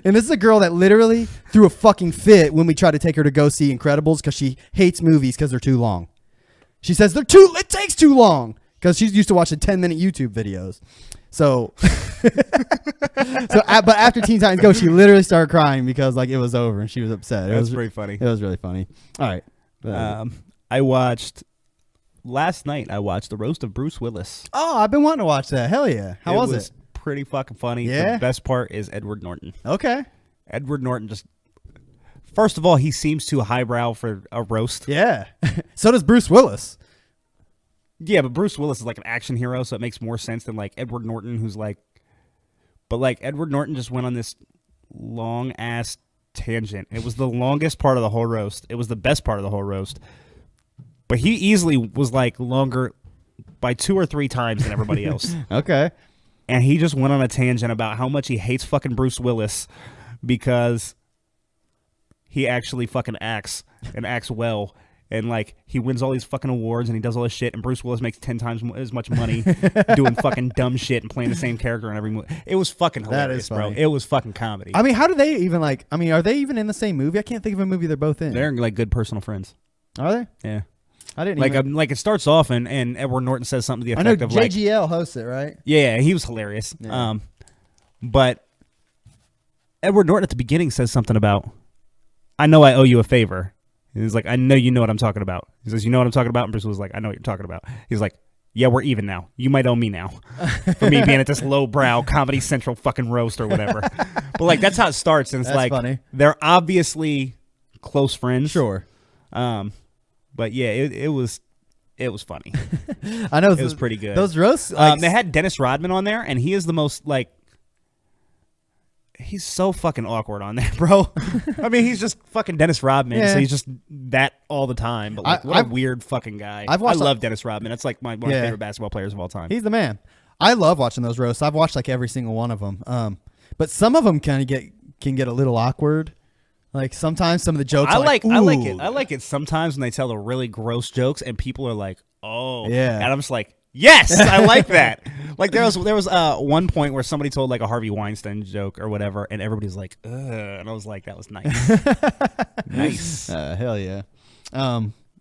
And this is a girl that literally threw a fucking fit when we tried to take her to go see Incredibles because she hates movies because they're too long. She says it takes too long because she's used to watching 10-minute YouTube videos. So, but after Teen Titans Go, she literally started crying because like it was over and she was upset. It was pretty funny. It was really funny. All right. Last night I watched the roast of Bruce Willis. Oh, I've been wanting to watch that. Hell yeah. How was it? Pretty fucking funny. Yeah. The best part is Edward Norton. Okay. Edward Norton first of all, he seems too highbrow for a roast. Yeah. So does Bruce Willis. Yeah, but Bruce Willis is like an action hero, so it makes more sense than like Edward Norton, who's like, but like Edward Norton just went on this long ass tangent. It was the longest part of the whole roast. It was the best part of the whole roast. But he easily was like longer by 2 or 3 times than everybody else. Okay. And he just went on a tangent about how much he hates fucking Bruce Willis because he actually fucking acts and acts well. and like he wins all these fucking awards and he does all this shit, and Bruce Willis makes 10 times as much money doing fucking dumb shit and playing the same character in every movie. It was fucking hilarious, bro. It was fucking comedy. I mean, how do they even like? I mean, are they even in the same movie? I can't think of a movie they're both in. They're like good personal friends. Are they? Yeah. I didn't like even... like it starts off and Edward Norton says something to the effect of like, JGL hosts it, right? Yeah, he was hilarious. Yeah. But Edward Norton at the beginning says something about, I know I owe you a favor. He's like, I know you know what I'm talking about. He says, you know what I'm talking about? And Bruce was like, I know what you're talking about. He's like, yeah, we're even now. You might owe me now for me being at this lowbrow Comedy Central fucking roast or whatever. But like that's how it starts, and it's like funny. They're obviously close friends. Sure. But yeah, it was funny. I know it was pretty good. Those roasts. Like, they had Dennis Rodman on there, and he is the most like. He's so fucking awkward on there, bro. I mean, he's just fucking Dennis Rodman, so he's just that all the time. But like, what a weird fucking guy. I love Dennis Rodman. That's like one of my favorite basketball players of all time. He's the man. I love watching those roasts. I've watched like every single one of them. But some of them can get a little awkward. Like sometimes some of the jokes. I like it sometimes when they tell the really gross jokes and people are like, oh yeah, and I'm just like, yes, I like that. Like there was one point where somebody told like a Harvey Weinstein joke or whatever, and everybody's like, ugh, and I was like, that was nice. Nice. Hell yeah.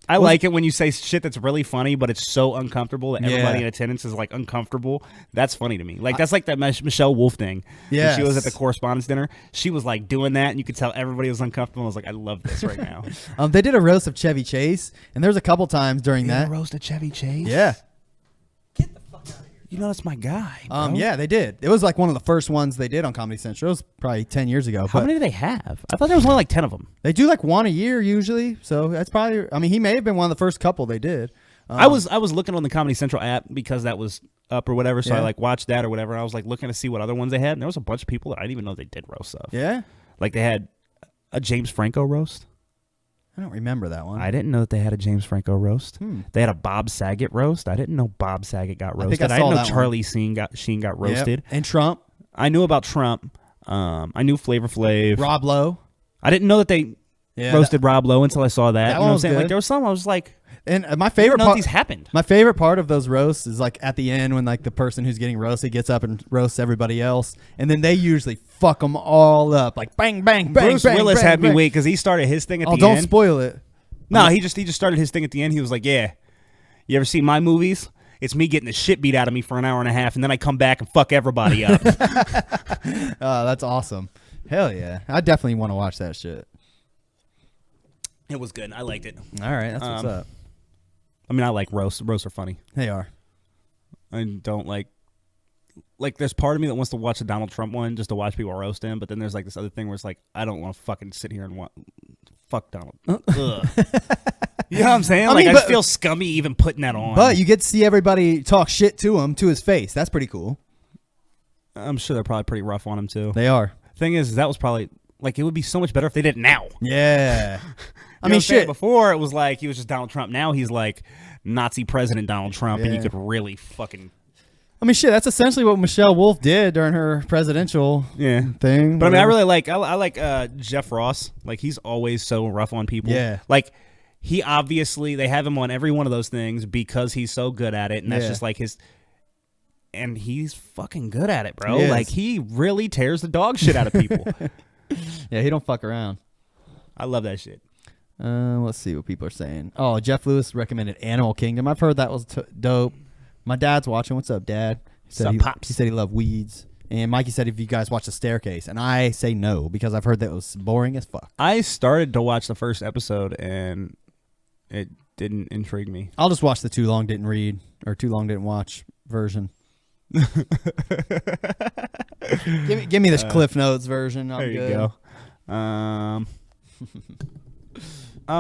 I like it when you say shit that's really funny, but it's so uncomfortable that everybody in attendance is like uncomfortable. That's funny to me. Like that's like that Michelle Wolf thing. Yeah, when she was at the correspondence dinner. She was like doing that, and you could tell everybody was uncomfortable. I was like, I love this right now. They did a roast of Chevy Chase, and there was a couple times during that. A roast of Chevy Chase. Yeah. Get the fuck out of here. You know that's my guy. Bro. Yeah, they did. It was like one of the first ones they did on Comedy Central. It was probably 10 years ago. How many do they have? I thought there was only like 10 of them. They do like one a year usually, so that's probably. I mean, he may have been one of the first couple they did. I was looking on the Comedy Central app because that was up or whatever, so I like watched that or whatever. And I was like looking to see what other ones they had, and there was a bunch of people that I didn't even know they did roast stuff. Yeah, like they had a James Franco roast. I don't remember that one. I didn't know that they had a James Franco roast. They had a Bob Saget roast. I didn't know Bob Saget got roasted. I didn't know Charlie Sheen got roasted. And Trump. I knew about Trump. I knew Flavor Flav. Rob Lowe. I didn't know that they roasted Rob Lowe until I saw that. That you know what I'm saying? good. Like there was some I was like, and my favorite part, part these happened. My favorite part of those roasts is like at the end when like the person who's getting roasted gets up and roasts everybody else, and then they usually fuck them all up like bang bang bang. Bruce bang, Willis bang, had bang. me wait because he started his thing at the end. Don't spoil it. No, he just started his thing at the end. He was like, yeah, you ever see my movies? It's me getting the shit beat out of me for an hour and a half, and then I come back and fuck everybody up. Oh, that's awesome. Hell yeah. I definitely want to watch that shit. It was good. I liked it. All right, that's what's up. I mean, I like roasts. Roasts are funny. They are. I don't like there's part of me that wants to watch the Donald Trump one just to watch people roast him, but then there's like this other thing where it's like, I don't want to fucking sit here and fuck Donald. Ugh. You know what I'm saying? I just feel scummy even putting that on. But you get to see everybody talk shit to him, to his face. That's pretty cool. I'm sure they're probably pretty rough on him, too. They are. Thing is, that was probably, like, it would be so much better if they did it now. Yeah. I mean, shit. Before, it was like, he was just Donald Trump. Now he's like Nazi President Donald Trump, and you could really fucking... I mean, shit, that's essentially what Michelle Wolf did during her presidential thing. But I mean, I really like, I like Jeff Ross. Like, he's always so rough on people. Yeah. Like, he obviously, they have him on every one of those things because he's so good at it, and that's just like his... And he's fucking good at it, bro. Like, he really tears the dog shit out of people. Yeah, he don't fuck around. I love that shit. Let's see what people are saying. Oh, Jeff Lewis recommended Animal Kingdom. I've heard that was dope. My dad's watching. What's up, Dad? He said Pops? He said he loved weeds. And Mikey said if you guys watch The Staircase. And I say no because I've heard that it was boring as fuck. I started to watch the first episode, and it didn't intrigue me. I'll just watch the Too Long Didn't Read or Too Long Didn't Watch version. give me this Cliff Notes version. I'm there you good. go.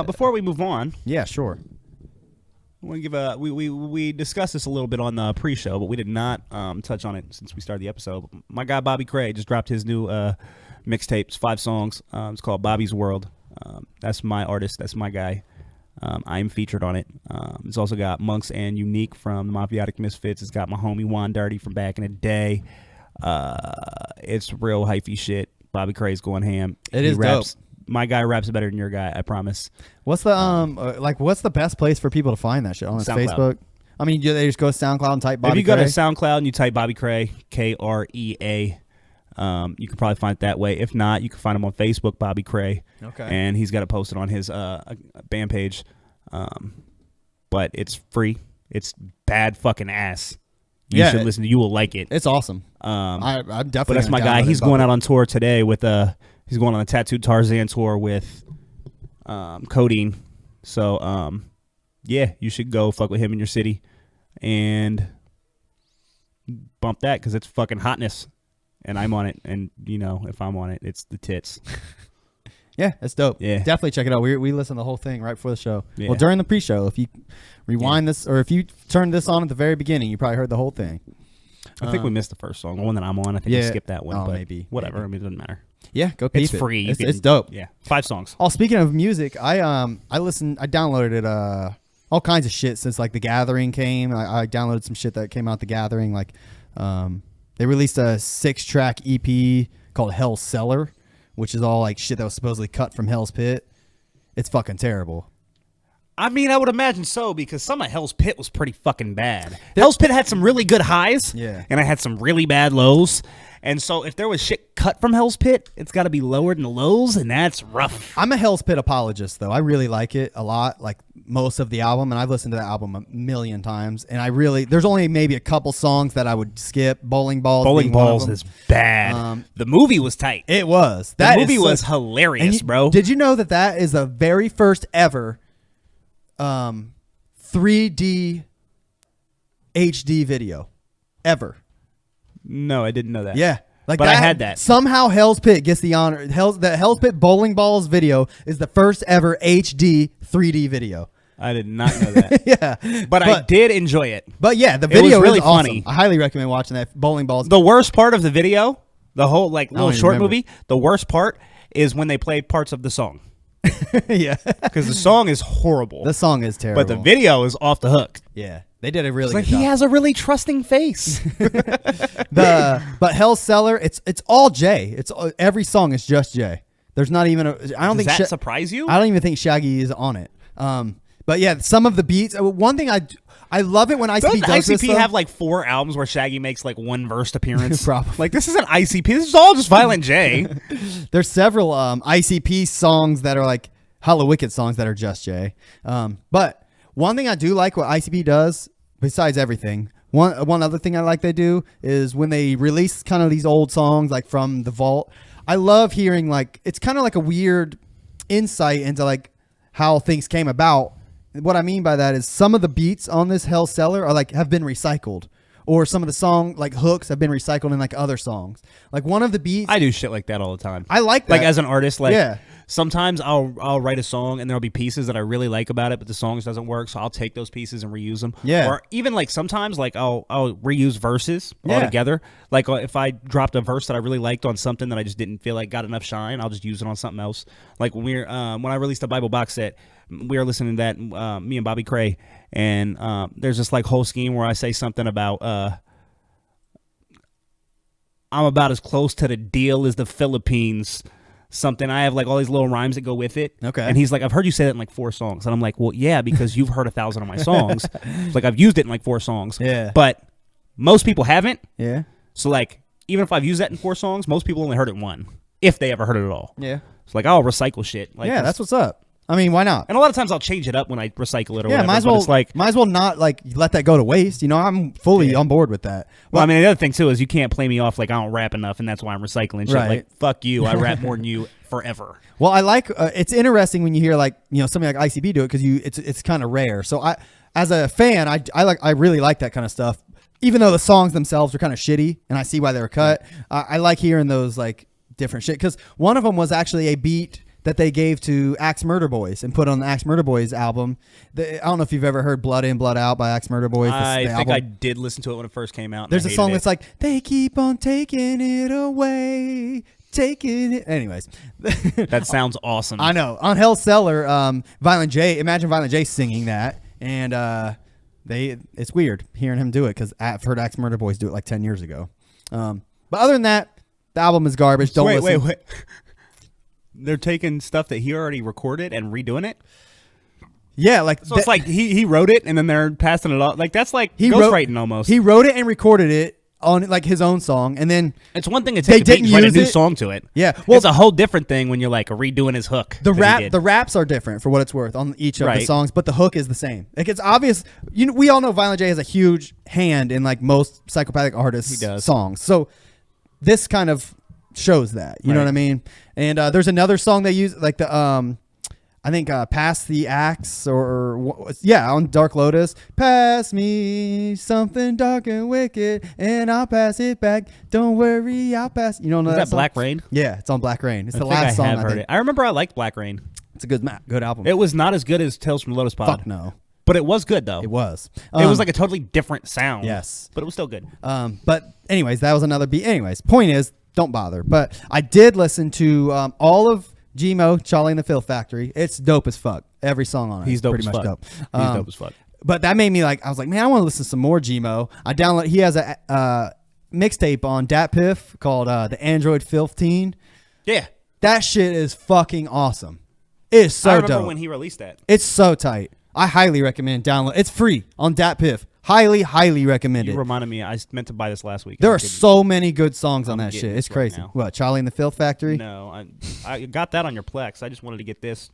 Before we move on, yeah, sure. I want to give we discussed this a little bit on the pre-show, but we did not touch on it since we started the episode. My guy Bobby Krea just dropped his new mixtapes, 5 songs. It's called Bobby's World. That's my artist. That's my guy. I'm featured on it. It's also got Monks and Unique from the Mafiotic Misfits. It's got my homie Juan Dirty from back in the day. It's real hyphy shit. Bobby Crea's going ham. He raps dope. my guy raps better than your guy. I promise. What's the what's the best place for people to find that shit on Facebook? I mean, they just go to SoundCloud and type Bobby Krea? If you go to SoundCloud and you type Bobby Krea, Krea, you can probably find it that way. If not, you can find him on Facebook, Bobby Krea. Okay. And he's got it posted on his band page. But it's free. It's bad fucking ass. You should listen to. You will like it. It's awesome. I'm definitely. But that's my guy. He's going out on tour today with he's going on a Tattooed Tarzan tour with Codeine. So yeah, you should go fuck with him in your city and bump that because it's fucking hotness. And I'm on it, and you know if I'm on it, it's the tits. Yeah, that's dope. Yeah, definitely check it out. We listened to the whole thing right before the show. Yeah. Well, during the pre-show, if you rewind this, or if you turn this on at the very beginning, you probably heard the whole thing. I think we missed the first song, the one that I'm on. I think we skipped that one. Oh, but maybe. Whatever. Maybe. I mean, it doesn't matter. Yeah, go peep it's it. Free. It's dope. Yeah, 5 songs. Oh, speaking of music, I downloaded all kinds of shit since like The Gathering came. I downloaded some shit that came out The Gathering. Like, they released a 6-track EP called Hell's Cellar, which is all like shit that was supposedly cut from Hell's Pit. It's fucking terrible. I mean, I would imagine so because some of Hell's Pit was pretty fucking bad. Hell's Pit had some really good highs, and I had some really bad lows. And so if there was shit cut from Hell's Pit, it's got to be lower than the lows, and that's rough. I'm a Hell's Pit apologist, though. I really like it a lot, like most of the album, and I've listened to that album a million times. And there's only maybe a couple songs that I would skip. Bowling Balls is bad. The movie was tight. It was. The movie was hilarious, bro. Did you know that is the very first ever 3D HD video ever? No, I didn't know that. Yeah. But I had that. Somehow Hell's Pit gets the honor. The Hell's Pit Bowling Balls video is the first ever HD 3D video. I did not know that. Yeah. But I did enjoy it. But yeah, the video was really is awesome. funny. I highly recommend watching that Bowling Balls. The worst part of the video, the whole like little short remember. movie, the worst part is when they play parts of the song. Yeah. Because the song is horrible. The song is terrible. But the video is off the hook. Yeah. They did a really good job. He has a really trusting face. But Hell's Cellar, it's all Jay. Every song is just Jay. There's not even Does that surprise you? I don't even think Shaggy is on it. But yeah, some of the beats. One thing I love it when ICP does this. ICP have like 4 albums where Shaggy makes like 1 verse appearance. Probably. Like this isn't ICP. This is all just Violent J. There's several ICP songs that are like Hollow Wicked songs that are just Jay. But one thing I do like what ICP does, besides everything, one other thing I like they do is when they release kind of these old songs like from the vault. I love hearing like it's kind of like a weird insight into like how things came about. What I mean by that is some of the beats on this Hell's Cellar are like have been recycled, or some of the song like hooks have been recycled in like other songs. Like one of the beats, I do shit like that all the time. I like that. Like as an artist, like yeah. Sometimes I'll write a song and there'll be pieces that I really like about it, but the song doesn't work, so I'll take those pieces and reuse them. Yeah. Or even like sometimes like I'll reuse verses altogether. Like if I dropped a verse that I really liked on something that I just didn't feel like got enough shine, I'll just use it on something else. Like when I released the Bible box set, we were listening to that, me and Bobby Krea, and there's this like whole scheme where I say something about I'm about as close to the deal as the Philippines. Something. I have like all these little rhymes that go with it. Okay. And he's like, I've heard you say that in like 4 songs. And I'm like, well, yeah, because you've heard 1,000 of my songs. Like I've used it in like 4 songs. Yeah. But most people haven't. Yeah. So like, even if I've used that in 4 songs, most people only heard it in 1, if they ever heard it at all. Yeah. So like, I'll recycle shit. Like, yeah, that's what's up. I mean, why not? And a lot of times I'll change it up when I recycle it or whatever. Might as well. It's like, might as well not like let that go to waste. You know, I'm fully on board with that. Well, I mean, the other thing too is you can't play me off like I don't rap enough, and that's why I'm recycling shit. Right. Like, fuck you, I rap more than you forever. Well, I like it's interesting when you hear like something like ICB do it because it's kind of rare. So I, as a fan, I really like that kind of stuff. Even though the songs themselves are kind of shitty, and I see why they were cut. I like hearing those like different shit because one of them was actually a beat that they gave to Axe Murder Boys and put on the Axe Murder Boys album. I don't know if you've ever heard Blood In, Blood Out by Axe Murder Boys. I think I did listen to it when it first came out. There's a song that's like, they keep on taking it away, taking it. Anyways. That sounds awesome. I know. On Hell's Cellar, Violent J singing that. And it's weird hearing him do it because I've heard Axe Murder Boys do it like 10 years ago. But other than that, the album is garbage. Don't listen. Wait. they're taking stuff that he already recorded and redoing it. Yeah, like so it's like he wrote it and then they're passing it off. Like that's like ghostwriting almost. He wrote it and recorded it on like his own song, and then it's one thing to take the beat and write a new song to it. Yeah, well, it's a whole different thing when you're like redoing his hook. The raps are different for what it's worth on each of the songs, but the hook is the same. Like it's obvious. We all know Violent J has a huge hand in like most psychopathic artists' songs. So this kind of shows that. You know what I mean? And there's another song they use, like the I think Pass the Axe on Dark Lotus. Pass me something dark and wicked and I'll pass it back. Don't worry, I'll pass. You don't know that song? Black Rain? Yeah, it's on Black Rain. It's the last song. I have heard it. I remember I liked Black Rain. It's a good album. It was not as good as Tales from the Lotus Pod. Fuck no. But it was good though. It was. It was like a totally different sound. Yes. But it was still good. But anyways, that was another beat. Anyways, point is, don't bother. But I did listen to all of Gmo, Charlie and the Filth Factory. It's dope as fuck. Every song on it. He's dope pretty as much fuck. Dope. He's dope as fuck. But that made me like, I was like, man, I want to listen to some more Gmo. He has a mixtape on Dat Piff called the Android Filfteen. Yeah. That shit is fucking awesome. It is so dope. I remember when he released that. It's so tight. I highly recommend download. It's free on Dat Piff. Highly, highly recommend it. You reminded me. I meant to buy this last week. There are so many good songs on that shit. It's crazy. Right what, Charlie and the Filth Factory? No, I got that on your Plex. I just wanted to get this.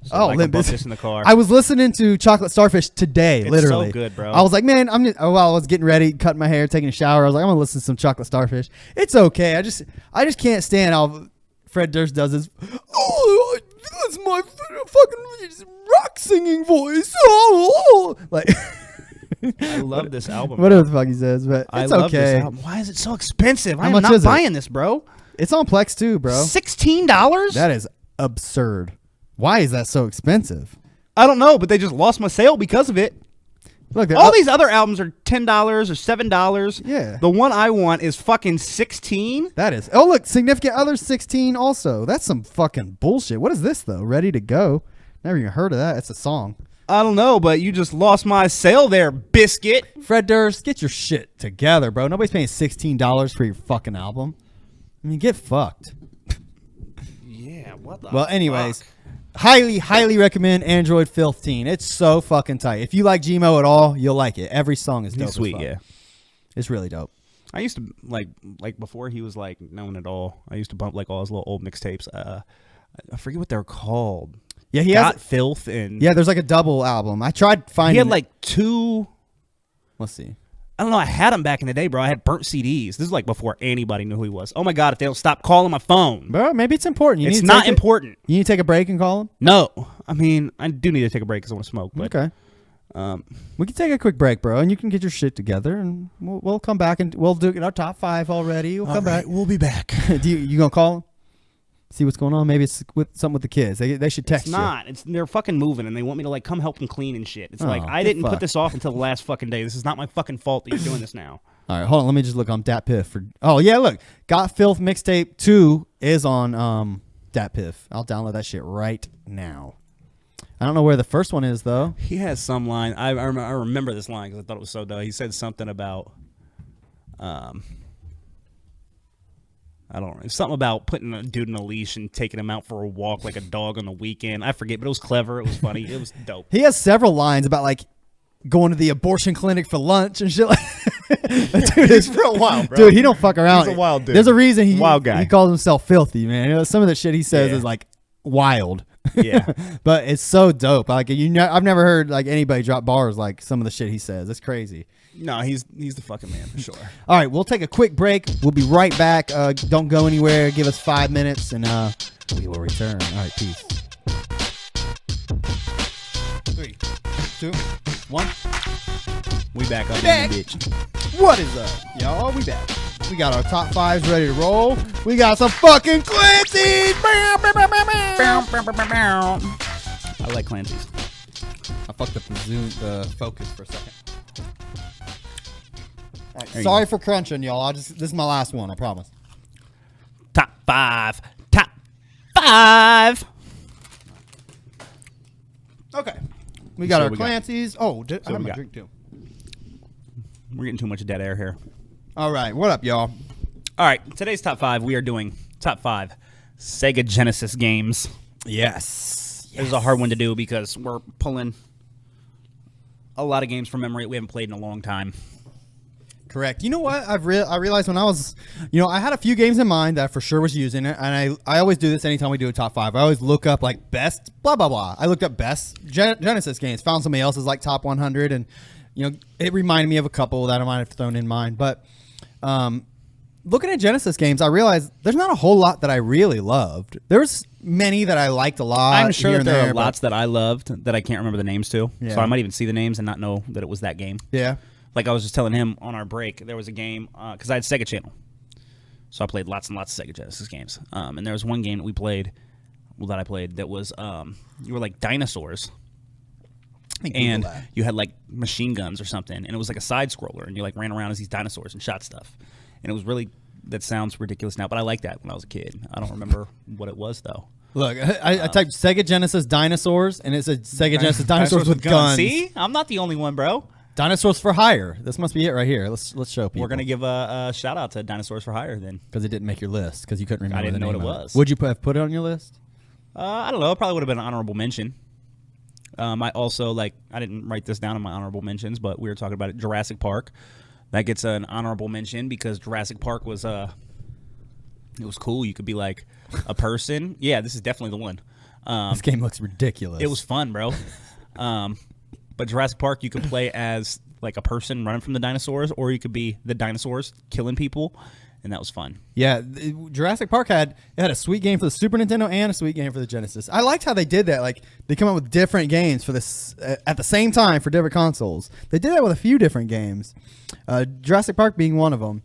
So I can bump this in the car. I was listening to Chocolate Starfish today, it's literally. So good, bro. I was like, man, I was getting ready, cutting my hair, taking a shower. I was like, I'm gonna listen to some Chocolate Starfish. It's okay. I just can't stand how Fred Durst does this. Oh, that's my fucking rock singing voice. Oh, like. I love this album. Whatever the fuck he says, but it's I love okay. This album. Why is it so expensive? How much I'm not is buying this, bro. It's on Plex too, bro. $16? That is absurd. Why is that so expensive? I don't know, but they just lost my sale because of it. Look, all these other albums are $10 or $7. Yeah. The one I want is fucking $16. That is. Oh, look, Significant Other 16 also. That's some fucking bullshit. What is this though? Ready to Go. Never even heard of that. It's a song. I don't know, but you just lost my sale there, biscuit. Fred Durst, get your shit together, bro. Nobody's paying $16 for your fucking album. I mean, get fucked. Yeah, what the Well, anyways, highly, highly recommend Android Filfteen. It's so fucking tight. If you like Gmo at all, you'll like it. Every song is dope. He's sweet, as fuck. yeah. It's really dope. I used to like before he was like known at all. I used to bump like all his little old mixtapes. I forget what they're called. Yeah, he Got has Filth and there's like a double album. I tried finding. He had like two. Let's see. I don't know. I had him back in the day, bro. I had burnt CDs. This is like before anybody knew who he was. Oh my god! If they don't stop calling my phone, bro, maybe it's important. It's not important. You need to take a break and call him. No, I mean I do need to take a break because I want to smoke. But, okay. We can take a quick break, bro, and you can get your shit together, and we'll come back and we'll do our top 5 already. We'll come back. We'll be back. You gonna call him? See what's going on? Maybe it's something with the kids. They should text you. It's not. They're fucking moving, and they want me to like come help them clean and shit. It's like I didn't put this off until the last fucking day. This is not my fucking fault that you're doing this now. All right, hold on. Let me just look on Dat Piff for. Oh yeah, look, Got Filth Mixtape 2 is on Dat Piff. I'll download that shit right now. I don't know where the first one is though. He has some line. I remember this line because I thought it was so dope. He said something about I don't know. Something about putting a dude in a leash and taking him out for a walk like a dog on the weekend. I forget, but it was clever. It was funny. It was dope. He has several lines about like going to the abortion clinic for lunch and shit like dude, he's real wild, bro. Dude, he don't fuck around. He's a wild dude. There's a reason wild guy. He calls himself filthy, man. You know, some of the shit he says is like wild. Yeah. But it's so dope. Like I've never heard like anybody drop bars like some of the shit he says. It's crazy. No, he's the fucking man for sure. All right, we'll take a quick break. We'll be right back. Don't go anywhere. Give us 5 minutes, and we will return. All right, peace. 3, 2, 1. We back up in the bitch. What is up, y'all? We back. We got our top 5s ready to roll. We got some fucking Clancy's. I like Clancy's. I fucked up the focus for a second. All right, sorry for crunching, y'all. This is my last one, I promise. Top 5. Top 5. Okay. We got our Clancy's. Oh, I have my drink too. We're getting too much dead air here. All right. What up, y'all? All right. Today's top 5, we are doing top 5 Sega Genesis games. Yes. This is a hard one to do because we're pulling a lot of games from memory that we haven't played in a long time. Correct. You know what? I realized when I was, I had a few games in mind that I for sure was using it, and I always do this anytime we do a top 5. I always look up like best blah blah blah. I looked up best Genesis games, found somebody else's like top 100, and it reminded me of a couple that I might have thrown in mind. But looking at Genesis games, I realized there's not a whole lot that I really loved. There's many that I liked a lot. I'm sure that there are lots that I loved that I can't remember the names to. Yeah. So I might even see the names and not know that it was that game. Yeah. Like I was just telling him on our break, there was a game, because I had Sega Channel. So I played lots and lots of Sega Genesis games. And there was one game that we played, that I played, that was, you were like dinosaurs. And you had like machine guns or something. And it was like a side scroller. And you like ran around as these dinosaurs and shot stuff. And it was really, that sounds ridiculous now, but I liked that when I was a kid. I don't remember what it was, though. Look, I typed Sega Genesis Dinosaurs, and it said Sega Genesis Dinosaurs with guns. See? I'm not the only one, bro. Dinosaurs for Hire. This must be it right here. Let's show people. We're going to give a shout out to Dinosaurs for Hire then. Because it didn't make your list, because you couldn't remember I didn't the know name what it of was. Would you have put it on your list? I don't know. It probably would have been an honorable mention. I also, I didn't write this down in my honorable mentions, but we were talking about it. Jurassic Park. That gets an honorable mention because Jurassic Park was, it was cool. You could be like a person. Yeah, this is definitely the one. This game looks ridiculous. It was fun, bro. But Jurassic Park, you could play as like a person running from the dinosaurs, or you could be the dinosaurs killing people, and that was fun. Yeah, Jurassic Park had a sweet game for the Super Nintendo and a sweet game for the Genesis. I liked how they did that. Like they come up with different games for this at the same time for different consoles. They did that with a few different games. Jurassic Park being one of them.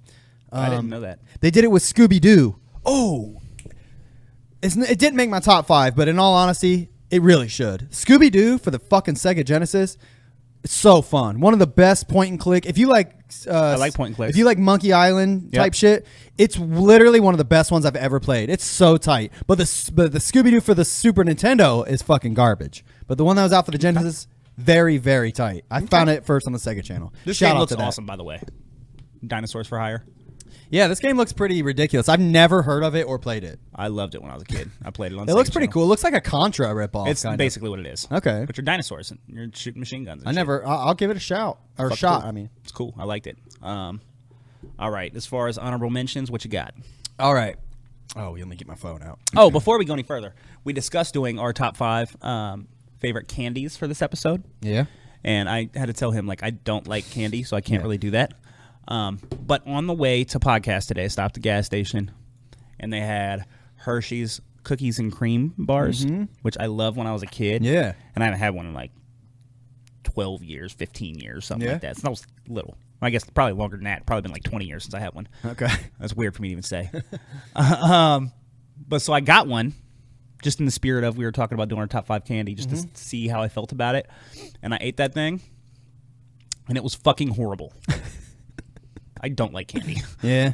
I didn't know that. They did it with Scooby-Doo. Oh, it didn't make my top 5, but in all honesty, it really should. Scooby-Doo for the fucking Sega Genesis. It's so fun. One of the best point and click. If you like, I like point and click. If you like Monkey Island type shit, it's literally one of the best ones I've ever played. It's so tight. But the Scooby-Doo for the Super Nintendo is fucking garbage. But the one that was out for the Genesis, very, very tight. I found it first on the Sega channel. This game looks awesome, by the way. Dinosaurs for Hire. Yeah, this game looks pretty ridiculous. I've never heard of it or played it. I loved it when I was a kid. I played it on It looks pretty cool. It looks like a Contra ripoff. It's basically what it is. Okay. But you're dinosaurs and you're shooting machine guns. I'll give it a shout. Or a shot, cool. I mean. It's cool. I liked it. All right. As far as honorable mentions, what you got? All right. Oh, let me get my phone out. Oh, before we go any further, we discussed doing our top 5 favorite candies for this episode. Yeah. And I had to tell him, I don't like candy, so I can't really do that. But on the way to podcast today, I stopped at the gas station, and they had Hershey's cookies and cream bars, which I loved when I was a kid. Yeah. And I haven't had one in 12 years, 15 years, something like that. Since I was little. I guess probably longer than that. Probably been 20 years since I had one. Okay. That's weird for me to even say. But so I got one, just in the spirit of we were talking about doing our top 5 candy, just to see how I felt about it. And I ate that thing, and it was fucking horrible. I don't like candy. Yeah.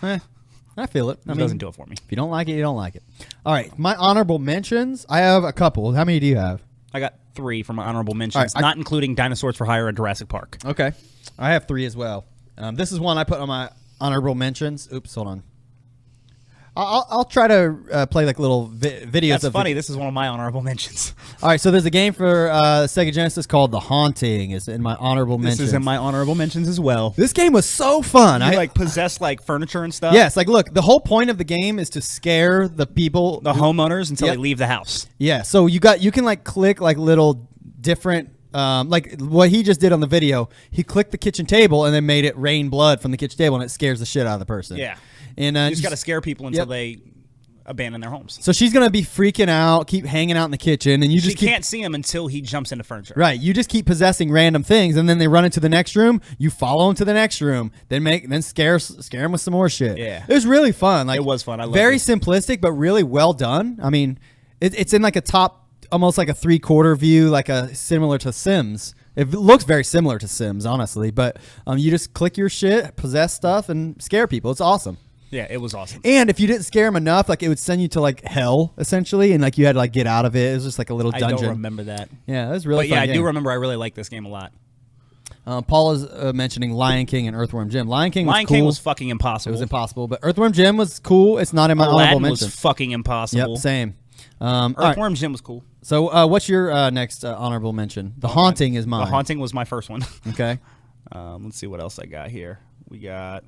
I feel it. It doesn't do it for me. If you don't like it, you don't like it. All right. My honorable mentions, I have a couple. How many do you have? I got 3 from my honorable mentions, not including Dinosaurs for Hire and Jurassic Park. Okay. I have 3 as well. This is one I put on my honorable mentions. Oops, hold on. I'll try to play little videos. That's funny. This is one of my honorable mentions. All right, so there's a game for Sega Genesis called The Haunting. It's in my honorable mentions. This is in my honorable mentions as well. This game was so fun. You possess furniture and stuff? Yes, look, the whole point of the game is to scare the people. The homeowners until they leave the house. Yeah, so you can click little different like what he just did on the video. He clicked the kitchen table and then made it rain blood from the kitchen table, and it scares the shit out of the person. Yeah. And you just got to scare people until they abandon their homes. So she's going to be freaking out, keep hanging out in the kitchen, and she can't see him until he jumps into furniture. Right. You just keep possessing random things, and then they run into the next room. You follow them to the next room, then scare them with some more shit. Yeah. It was really fun. It was fun. I loved very it. simplistic, but really well done. I mean, it's in a top, almost like a 3/4 view, similar to Sims. It looks very similar to Sims, honestly, but you just click your shit, possess stuff, and scare people. It's awesome. Yeah, it was awesome. And if you didn't scare them enough, it would send you to essentially, essentially, and you had to get out of it. It was just a little dungeon. I don't remember that. Yeah, it was really fun. I do remember I really liked this game a lot. Paul is mentioning Lion King and Earthworm Jim. Lion King was cool. King was fucking impossible. It was impossible, but Earthworm Jim was cool. It's not in my honorable mention. was fucking impossible. Yep, same. Earthworm Jim was cool. So what's your next honorable mention? The Haunting is mine. The Haunting was my first one. Okay. Let's see what else I got here. We got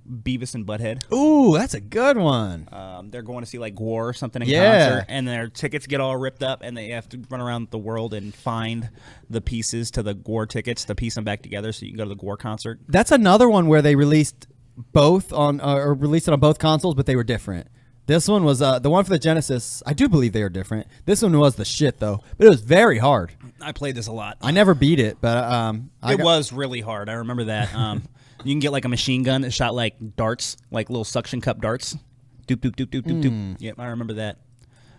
Beavis and Butthead. Ooh, that's a good one. They're going to see like Gwar or something in concert, and their tickets get all ripped up, and they have to run around the world and find the pieces to the Gwar tickets to piece them back together so you can go to the Gwar concert. That's another one where they released both on or released it on both consoles, but they were different. This one was the one for the Genesis. I do believe they were different. This one was the shit though, but it was very hard. I played this a lot. I never beat it, but it was really hard. I remember that. You can get like a machine gun that shot like darts, like little suction cup darts. Doop, doop, doop, doop, doop, doop. Yep, I remember that.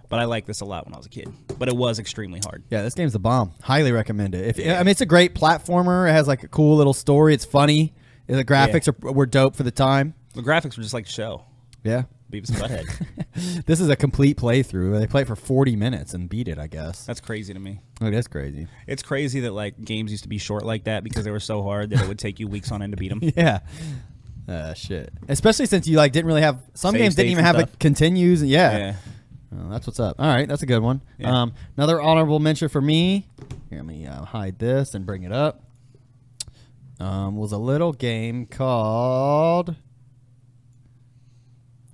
But I liked this a lot when I was a kid. But it was extremely hard. Yeah, this game's the bomb. Highly recommend it. I mean, it's a great platformer. It has like a cool little story. It's funny. The graphics were dope for the time. The graphics were just like show. Yeah. Beavis and Butthead. This is a complete playthrough. They play it for 40 minutes and beat it, I guess. That's crazy to me. It is crazy. It's crazy that like games used to be short like that because they were so hard that it would take you weeks on end to beat them. Yeah. Shit. Especially since you like didn't really have some games didn't even have like continues. Yeah. Oh, that's what's up. All right, that's a good one. Yeah. Another honorable mention for me. Here, let me hide this and bring it up. Was a little game called.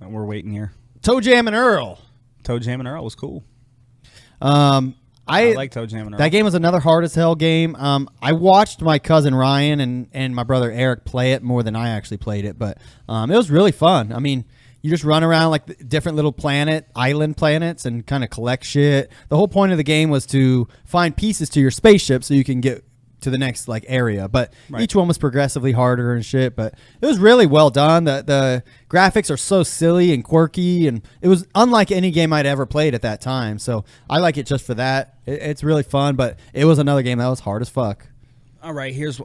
We're waiting here. Toe Jam and Earl. Toe Jam and Earl was cool. I like Toe Jam and Earl. That game was another hard as hell game. I watched my cousin Ryan and my brother Eric play it more than I actually played it, but it was really fun. I mean, you just run around like different little island planets and kind of collect shit. The whole point of the game was to find pieces to your spaceship so you can get to the next like area, but each one was progressively harder and shit, but it was really well done. The graphics are so silly and quirky, and it was unlike any game I'd ever played at that time, so I like it just for that. It's really fun, but it was another game that was hard as fuck. All right, here's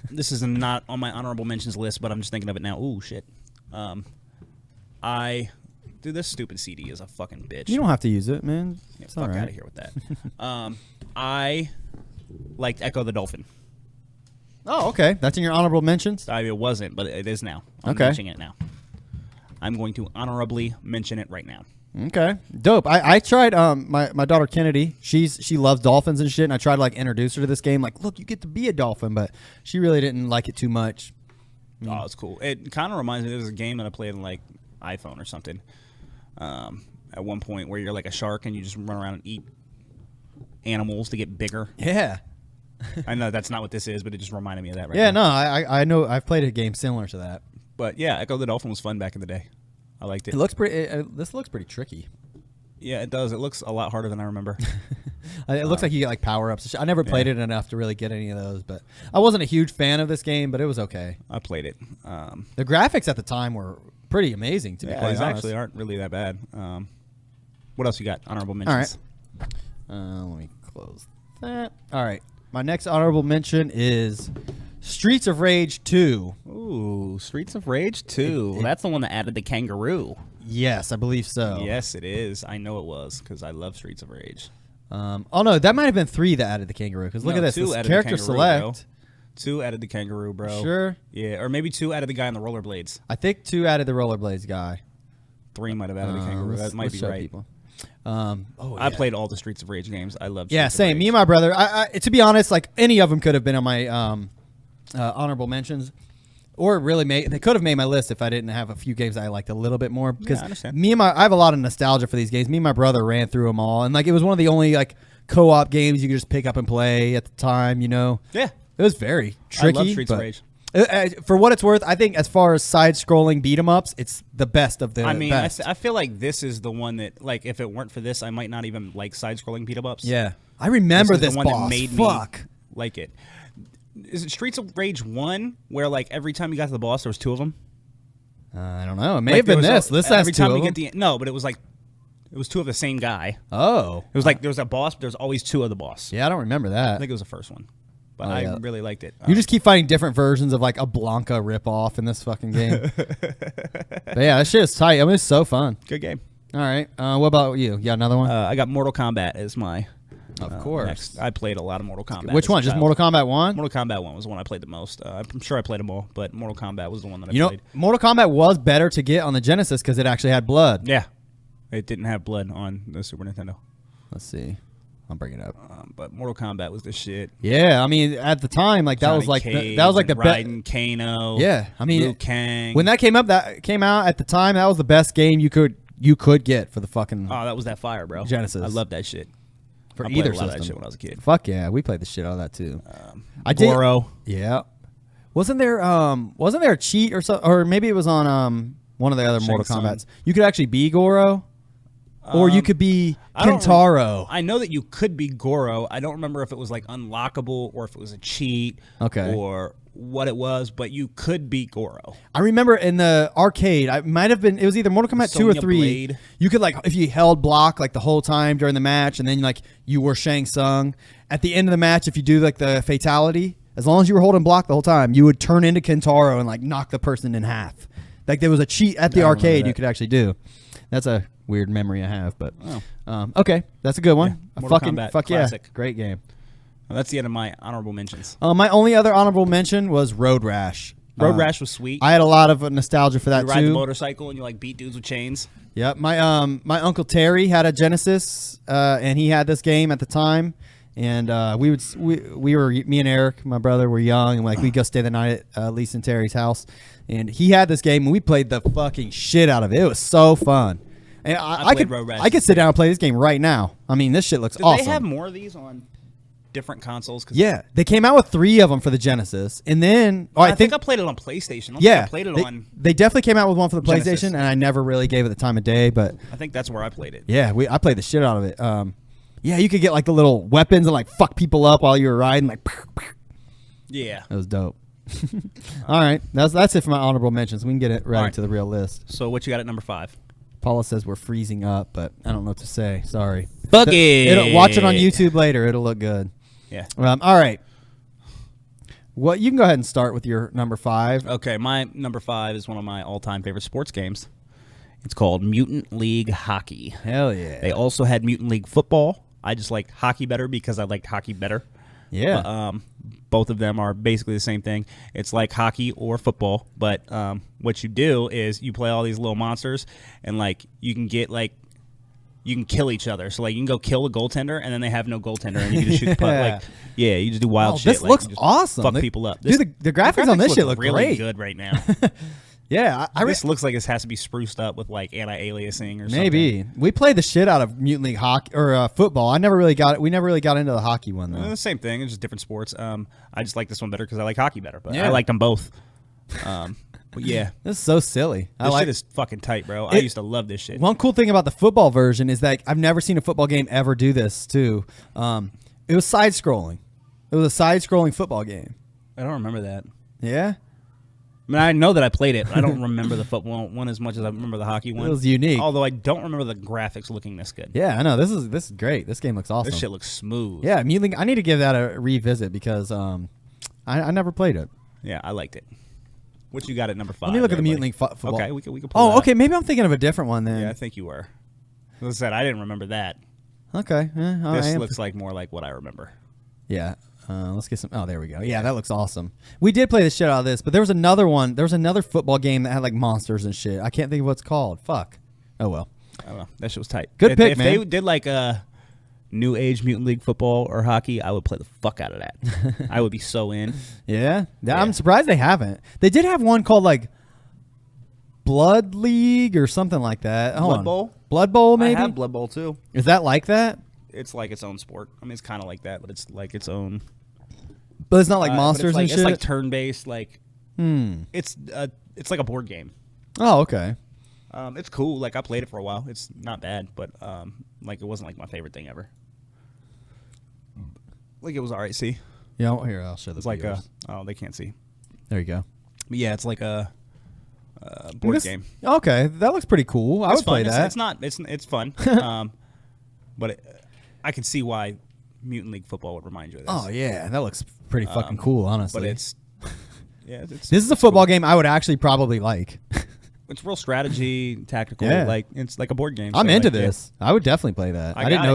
this is not on my honorable mentions list, but I'm just thinking of it now. Ooh, shit. Dude, this stupid CD is a fucking bitch. You don't have to use it, man. Yeah, fuck out of here with that. I liked Echo the Dolphin. Oh, okay. That's in your honorable mentions? It wasn't, but it is now. I'm mentioning it now. I'm going to honorably mention it right now. Okay. Dope. I tried my daughter Kennedy. She loves dolphins and shit, and I tried to like introduce her to this game. Like, look, you get to be a dolphin, but she really didn't like it too much. Oh, it's cool. It kind of reminds me, there's a game that I played on like iPhone or something. At one point where you're like a shark and you just run around and eat animals to get bigger. Yeah. I know that's not what this is, but it just reminded me of that right now. Yeah, no, I know. I've played a game similar to that. But yeah, Echo the Dolphin was fun back in the day. I liked it. It looks pretty. This looks pretty tricky. Yeah, it does. It looks a lot harder than I remember. It looks like you get like power ups. I never played it enough to really get any of those, but I wasn't a huge fan of this game, but it was okay. I played it. The graphics at the time were pretty amazing. To be quite honest, actually aren't really that bad. What else you got? Honorable mentions. All right. Let me close that. All right. My next honorable mention is Streets of Rage 2. Ooh, Streets of Rage 2. That's the one that added the kangaroo. Yes, I believe so. Yes, it is. I know it was because I love Streets of Rage. Oh, no, that might have been 3 that added the kangaroo because look at this. This character select. Bro. 2 added the kangaroo, bro. Sure. Yeah, or maybe 2 added the guy on the rollerblades. I think 2 added the rollerblades guy. 3 might have added the kangaroo. That might be right. People. I played all the Streets of Rage games. I loved. Yeah, same. Me and my brother. To be honest, like any of them could have been on my honorable mentions, or really they could have made my list if I didn't have a few games that I liked a little bit more. Because I have a lot of nostalgia for these games. Me and my brother ran through them all, and like it was one of the only like co-op games you could just pick up and play at the time. You know. Yeah. It was very tricky. I love Streets of Rage. For what it's worth, I think as far as side-scrolling beat-em-ups, it's the best of the best. I feel like this is the one that, like, if it weren't for this, I might not even like side-scrolling beat-em-ups. Yeah. I remember this the one boss. That made me like it. Is it Streets of Rage 1 where, like, every time you got to the boss, there was 2 of them? I don't know. It may have been this. This has 2 of them. No, but it was like, it was 2 of the same guy. Oh. It was like there was a boss, but there's always 2 of the boss. Yeah, I don't remember that. I think it was the first one. But I really liked it. You just keep finding different versions of like a Blanca ripoff in this fucking game. But yeah, that shit is tight. I mean, it's so fun. Good game. All right. What about you? You got another one? I got Mortal Kombat as my Of course. I played a lot of Mortal Kombat. Which one? Just Mortal Kombat 1? Mortal Kombat 1 was the one I played the most. I'm sure I played them all, but Mortal Kombat was the one that I played. Mortal Kombat was better to get on the Genesis because it actually had blood. Yeah. It didn't have blood on the Super Nintendo. Let's see. I'll bring it up. But Mortal Kombat was the shit. Yeah, I mean, at the time, like Johnny that was like Cage, the best. Raiden, Kano. Yeah, I mean, Liu Kang. when that came out at the time, that was the best game you could get for the fucking. Oh, that was that fire, bro. Genesis. I love that shit. For I either played a lot system. of that shit when I was a kid. Fuck yeah, we played the shit out of that too. Goro. Yeah. Wasn't there a cheat or so, or maybe it was on one of the other Mortal Shang Kombats? You could actually be Goro, or you could be Kentaro. I know that you could be Goro. I don't remember if it was like unlockable or if it was a cheat. Okay. Or what it was, but you could be Goro. I remember in the arcade, it was either Mortal Kombat 2 or 3. Blade. You could, like, if you held block like the whole time during the match, and then like you were Shang Tsung, at the end of the match, if you do like the fatality, as long as you were holding block the whole time, you would turn into Kentaro and like knock the person in half. Like there was a cheat at the arcade you could actually do. That's a weird memory I have, but okay, that's a good one. Yeah, Mortal Kombat, fuck classic. Yeah, great game. Well, that's the end of my honorable mentions. My only other honorable mention was Road Rash. Road Rash was sweet. I had a lot of nostalgia for that you too. ride the motorcycle and you like beat dudes with chains. Yep, my uncle Terry had a Genesis, and he had this game at the time. And me and Eric, my brother, were young, and like we go stay the night at Lisa and Terry's house, and he had this game, and we played the fucking shit out of it. It was so fun. And I could sit down and play this game right now. I mean, this shit looks awesome. Did they have more of these on different consoles? Yeah, they came out with 3 of them for the Genesis, and then I think I played it on PlayStation. I don't think I played it on. They definitely came out with one for the PlayStation, Genesis. and I never really gave it the time of day. But I think that's where I played it. Yeah, I played the shit out of it. Yeah, you could get like the little weapons and like fuck people up while you were riding. Like, yeah, that was dope. All right, that's it for my honorable mentions. We can get it right to the real list. So what you got at number 5? Paula says we're freezing up, but I don't know what to say. Sorry. Fuck it. Watch it on YouTube later. It'll look good. Yeah. All right. Well, you can go ahead and start with your number 5. Okay, my number 5 is one of my all-time favorite sports games. It's called Mutant League Hockey. Hell yeah. They also had Mutant League Football. I just liked hockey better because I liked hockey better. Yeah. But, both of them are basically the same thing. It's like hockey or football, but what you do is you play all these little monsters, and like you can kill each other. So like you can go kill a goaltender, and then they have no goaltender, and you can just shoot the puck. Like you just do wild shit. This looks awesome. Fuck people up. Dude, the graphics on this shit look really great. good right now. Yeah, this looks like this has to be spruced up with like anti-aliasing or something. Maybe we played the shit out of Mutant League hockey or football. We never really got into the hockey one though. The same thing. It's just different sports. I just like this one better because I like hockey better. But I liked them both. But yeah, this is so silly. This shit is fucking tight, bro. I used to love this shit. One cool thing about the football version is that I've never seen a football game ever do this too. It was side scrolling. It was a side scrolling football game. I don't remember that. Yeah. I mean, I know that I played it, but I don't remember the football one as much as I remember the hockey one. It was unique. Although I don't remember the graphics looking this good. Yeah, I know. This is great. This game looks awesome. This shit looks smooth. Yeah, I need to give that a revisit because I never played it. Yeah, I liked it. What you got at number 5? Let me look at the Mutant League football. Okay, we can pull that okay. Maybe I'm thinking of a different one then. Yeah, I think you were. As I said, I didn't remember that. Okay. This looks like more like what I remember. Yeah. Let's get some. Oh, there we go. Yeah, that looks awesome. We did play the shit out of this, but there was another one. There was another football game that had like monsters and shit. I can't think of what it's called. Fuck. Oh well. I don't know. That shit was tight. Good pick, if man. If they did like a new age Mutant League football or hockey, I would play the fuck out of that. I would be so in. Yeah. I'm surprised they haven't. They did have one called like Blood League or something like that. Blood Bowl? Blood Bowl, maybe? I have Blood Bowl too. Is that like that? It's like its own sport. I mean, it's kind of like that, but it's like its own. But it's not like monsters and shit? It's like turn-based. Like, It's like a board game. Oh, okay. It's cool. Like, I played it for a while. It's not bad, but like it wasn't like my favorite thing ever. Like, it was alright. See? Yeah, well, here, I'll show the It's like they can't see. There you go. But yeah, it's like a board game. Okay, that looks pretty cool. I would play that. It's fun. But I can see why Mutant League Football would remind you of this. Oh yeah, that looks pretty fucking cool, honestly. But this is a football game I would actually probably like. It's real strategy, tactical. Yeah. Like it's like a board game. I'm so into like, this. I would definitely play that. I didn't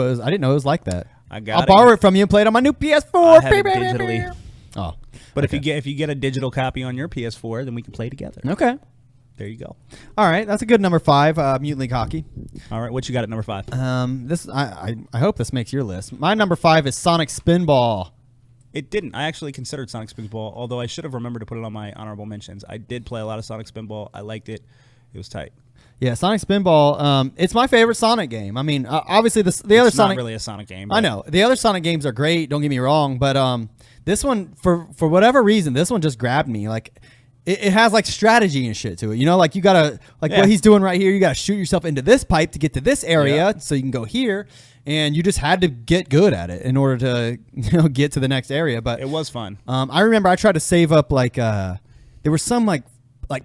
know it was like that. I got I'll borrow it from you and play it on my new PS4. I have it digitally. Oh, But okay. if you get a digital copy on your PS4, then we can play together. Okay. There you go. All right, that's a good number 5. Mutant League Hockey. All right, what you got at number 5? This I hope this makes your list. My number 5 is Sonic Spinball. It didn't. I actually considered Sonic Spinball, although I should have remembered to put it on my honorable mentions. I did play a lot of Sonic Spinball. I liked it. It was tight. Yeah, Sonic Spinball. It's my favorite Sonic game. I mean, obviously the other It's Sonic. not really a Sonic game. I know the other Sonic games are great. Don't get me wrong, but this one for whatever reason, this one just grabbed me. Like, it has like strategy and shit to it. You know, like you gotta what he's doing right here. You gotta shoot yourself into this pipe to get to this area, so you can go here. And you just had to get good at it in order to get to the next area. But it was fun. I remember I tried to save up like there was some like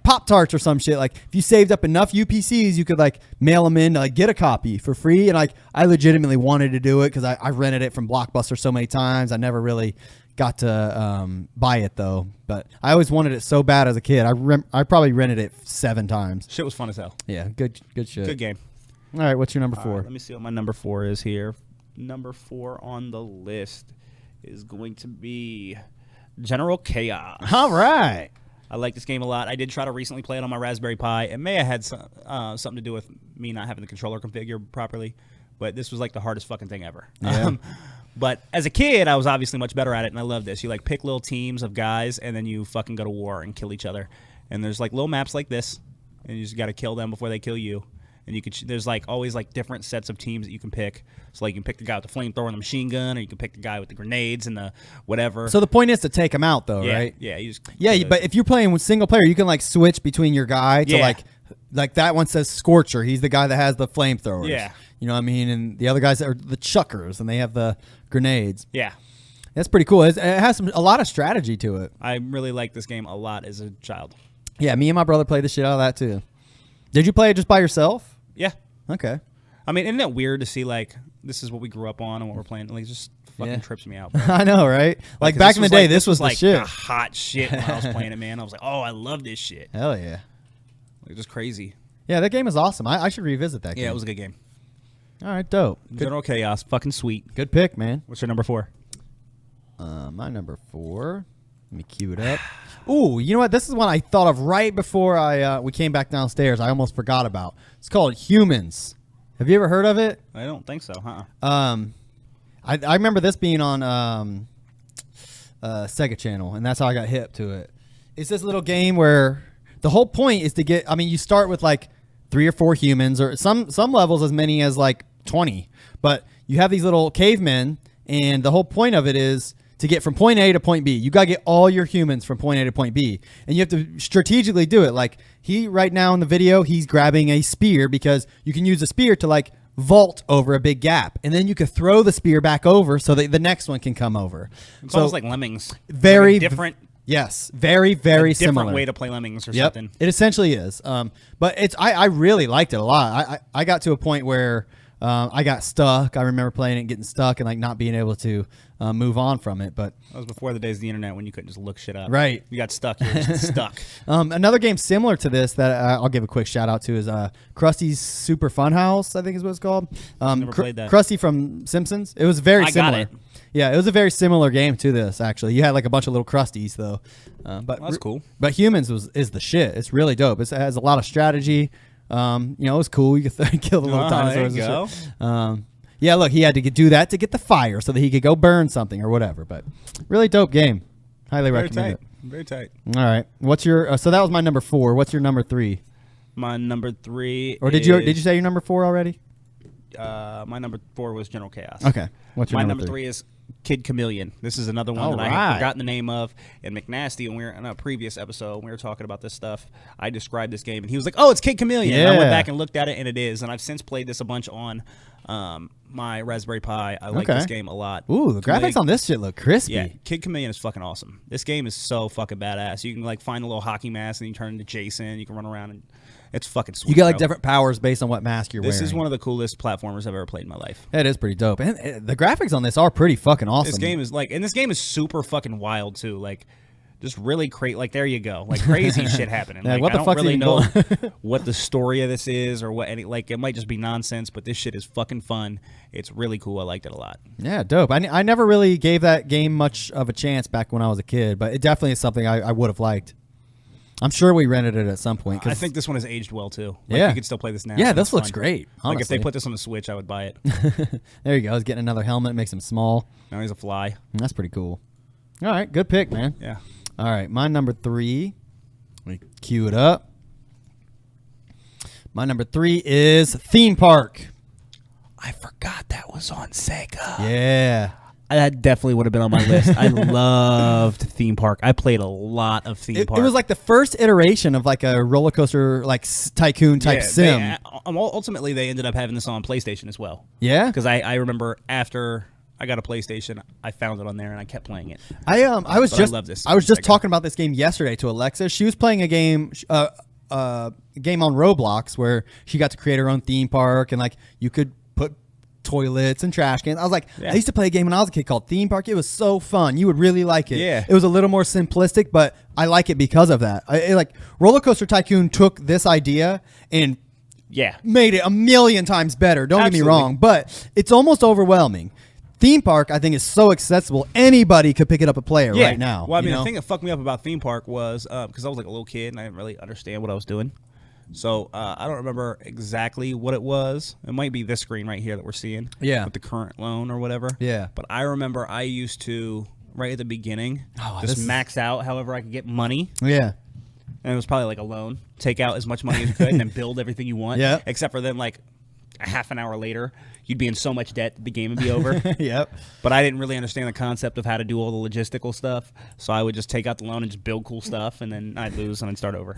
Pop-Tarts or some shit. Like if you saved up enough UPCs, you could like mail them in to like get a copy for free. And like I legitimately wanted to do it because I rented it from Blockbuster so many times. I never really got to buy it though. But I always wanted it so bad as a kid. I probably rented it 7 times. Shit was fun as hell. Yeah, good shit. Good game. All right, what's your number 4? Let me see what my number 4 is here. Number 4 on the list is going to be General Chaos. All right. I like this game a lot. I did try to recently play it on my Raspberry Pi. It may have had something to do with me not having the controller configured properly, but this was like the hardest fucking thing ever. Yeah. But as a kid, I was obviously much better at it, and I love this. You like pick little teams of guys, and then you fucking go to war and kill each other. And there's like little maps like this, and you just got to kill them before they kill you. And you could there's like always like different sets of teams that you can pick. So like you can pick the guy with the flamethrower and the machine gun, or you can pick the guy with the grenades and the whatever. So the point is to take them out, though, right? Yeah, you just but if you're playing with single player, you can like switch between your guy to like that one says Scorcher. He's the guy that has the flamethrowers. Yeah, you know what I mean. And the other guys are the chuckers, and they have the grenades. Yeah, that's pretty cool. It has a lot of strategy to it. I really liked this game a lot as a child. Yeah, me and my brother played the shit out of that too. Did you play it just by yourself? Yeah. Okay. I mean, isn't it weird to see like this is what we grew up on and what we're playing? Like, it just fucking trips me out. Bro. I know, right? Like back in the day, this was the like shit. The hot shit when I was playing it, man. I was like, oh, I love this shit. Hell yeah. Like, just crazy. Yeah, that game is awesome. I should revisit that game. Yeah, it was a good game. All right, dope. General Chaos, fucking sweet. Good pick, man. What's your number 4? My number 4. Let me cue it up. Ooh, you know what? This is one I thought of right before we came back downstairs. I almost forgot about. It's called Humans. Have you ever heard of it? I don't think so, huh? I remember this being on SEGA channel, and that's how I got hip to it. It's this little game where the whole point is to get. I mean, you start with like 3 or 4 humans, or some levels as many as like 20. But you have these little cavemen, and the whole point of it is to get from point A to point B. You got to get all your humans from point A to point B. And you have to strategically do it. Like right now in the video, he's grabbing a spear because you can use a spear to like vault over a big gap. And then you can throw the spear back over so that the next one can come over. It's almost like Lemmings. Very like different. Yes, very, very similar. Different way to play Lemmings or something. It essentially is. But I really liked it a lot. I got to a point where I got stuck. I remember playing it and getting stuck and like not being able to move on from it. But that was before the days of the internet when you couldn't just look shit up. Right. You got stuck. You were just stuck. Another game similar to this that I'll give a quick shout out to is Krusty's Super Fun House, I think is what it's called. Never played that. Krusty from Simpsons. It was very similar. I got it. Yeah, it was a very similar game to this, actually. You had like a bunch of little Krusties, though. But that's cool. But Humans is the shit. It's really dope. It has a lot of strategy. You know, it was cool. You could kill the little dinosaurs. There you go. Yeah, look, he had to do that to get the fire so that he could go burn something or whatever. But really dope game. Highly recommend it. Very tight. All right. What's your? So that was my number 4. What's your number 3? My number 3. Or did you say your number 4 already? My number 4 was General Chaos. Okay. What's your my number 3 is Kid Chameleon. This is another one that I had forgotten the name of. And McNasty, when we were in a previous episode, when we were talking about this stuff, I described this game, and he was like, "Oh, it's Kid Chameleon." Yeah. And I went back and looked at it, and it is. And I've since played this a bunch on my Raspberry Pi. I like this game a lot. Ooh, the graphics on this shit look crispy. Yeah, Kid Chameleon is fucking awesome. This game is so fucking badass. You can like find a little hockey mask, and you turn into Jason. You can run around, and it's fucking sweet. You get like different powers based on what mask you're wearing. This is one of the coolest platformers I've ever played in my life. It is pretty dope, and the graphics on this are pretty fucking awesome. This game is super fucking wild too. Like, just really crazy. Like, there you go. Like, crazy shit happening. Yeah, Like, what the I don't fuck's really even know going- what the story of this is or what any. Like, it might just be nonsense, but this shit is fucking fun. It's really cool. I liked it a lot. Yeah, dope. I never really gave that game much of a chance back when I was a kid, but it definitely is something I would have liked. I'm sure we rented it at some point. 'Cause I think this one has aged well too. Like, Yeah. you could still play this now. Yeah, and this it's looks fun. great. Like, if they Honestly. put this on the Switch, I would buy it. There you go. He's getting another helmet, makes him small. Now he's a fly. That's pretty cool. All right, good pick, man. Yeah. All right, my number 3. Let me cue it up. My number 3 is Theme Park. I forgot that was on Sega. Yeah. That definitely would have been on my list. I loved Theme Park. I played a lot of Theme Park. It was like the first iteration of like a roller coaster, like tycoon type sim. Ultimately, they ended up having this on PlayStation as well. Yeah. Because I remember after I got a PlayStation, I found it on there and I kept playing it. I was But just I love this I was just Sega. talking about this game yesterday to Alexa. She was playing a game game on Roblox where she got to create her own theme park and like you could put toilets and trash cans. I was like, Yeah. I used to play a game when I was a kid called Theme Park. It was so fun. You would really like it. Yeah. It was a little more simplistic, but I like it because of that. Like Roller Coaster Tycoon took this idea and Yeah. made it a million times better. Don't get me Absolutely. wrong, but it's almost overwhelming. Theme Park, I think, is so accessible. Anybody could pick it up and play it right now. Well, I you mean, know? the thing that fucked me up about Theme Park was because I was like a little kid and I didn't really understand what I was doing. So I don't remember exactly what it was. It might be this screen right here that we're seeing. Yeah. With the current loan or whatever. Yeah. But I remember I used to, right at the beginning, Oh, just this is- max out however I could get money. Yeah. And it was probably like a loan. Take out as much money as you could and then build everything you want. Yeah. Except for then like a half an hour later, you'd be in so much debt that the game would be over. Yep. But I didn't really understand the concept of how to do all the logistical stuff. So I would just take out the loan and just build cool stuff, and then I'd lose and I'd start over.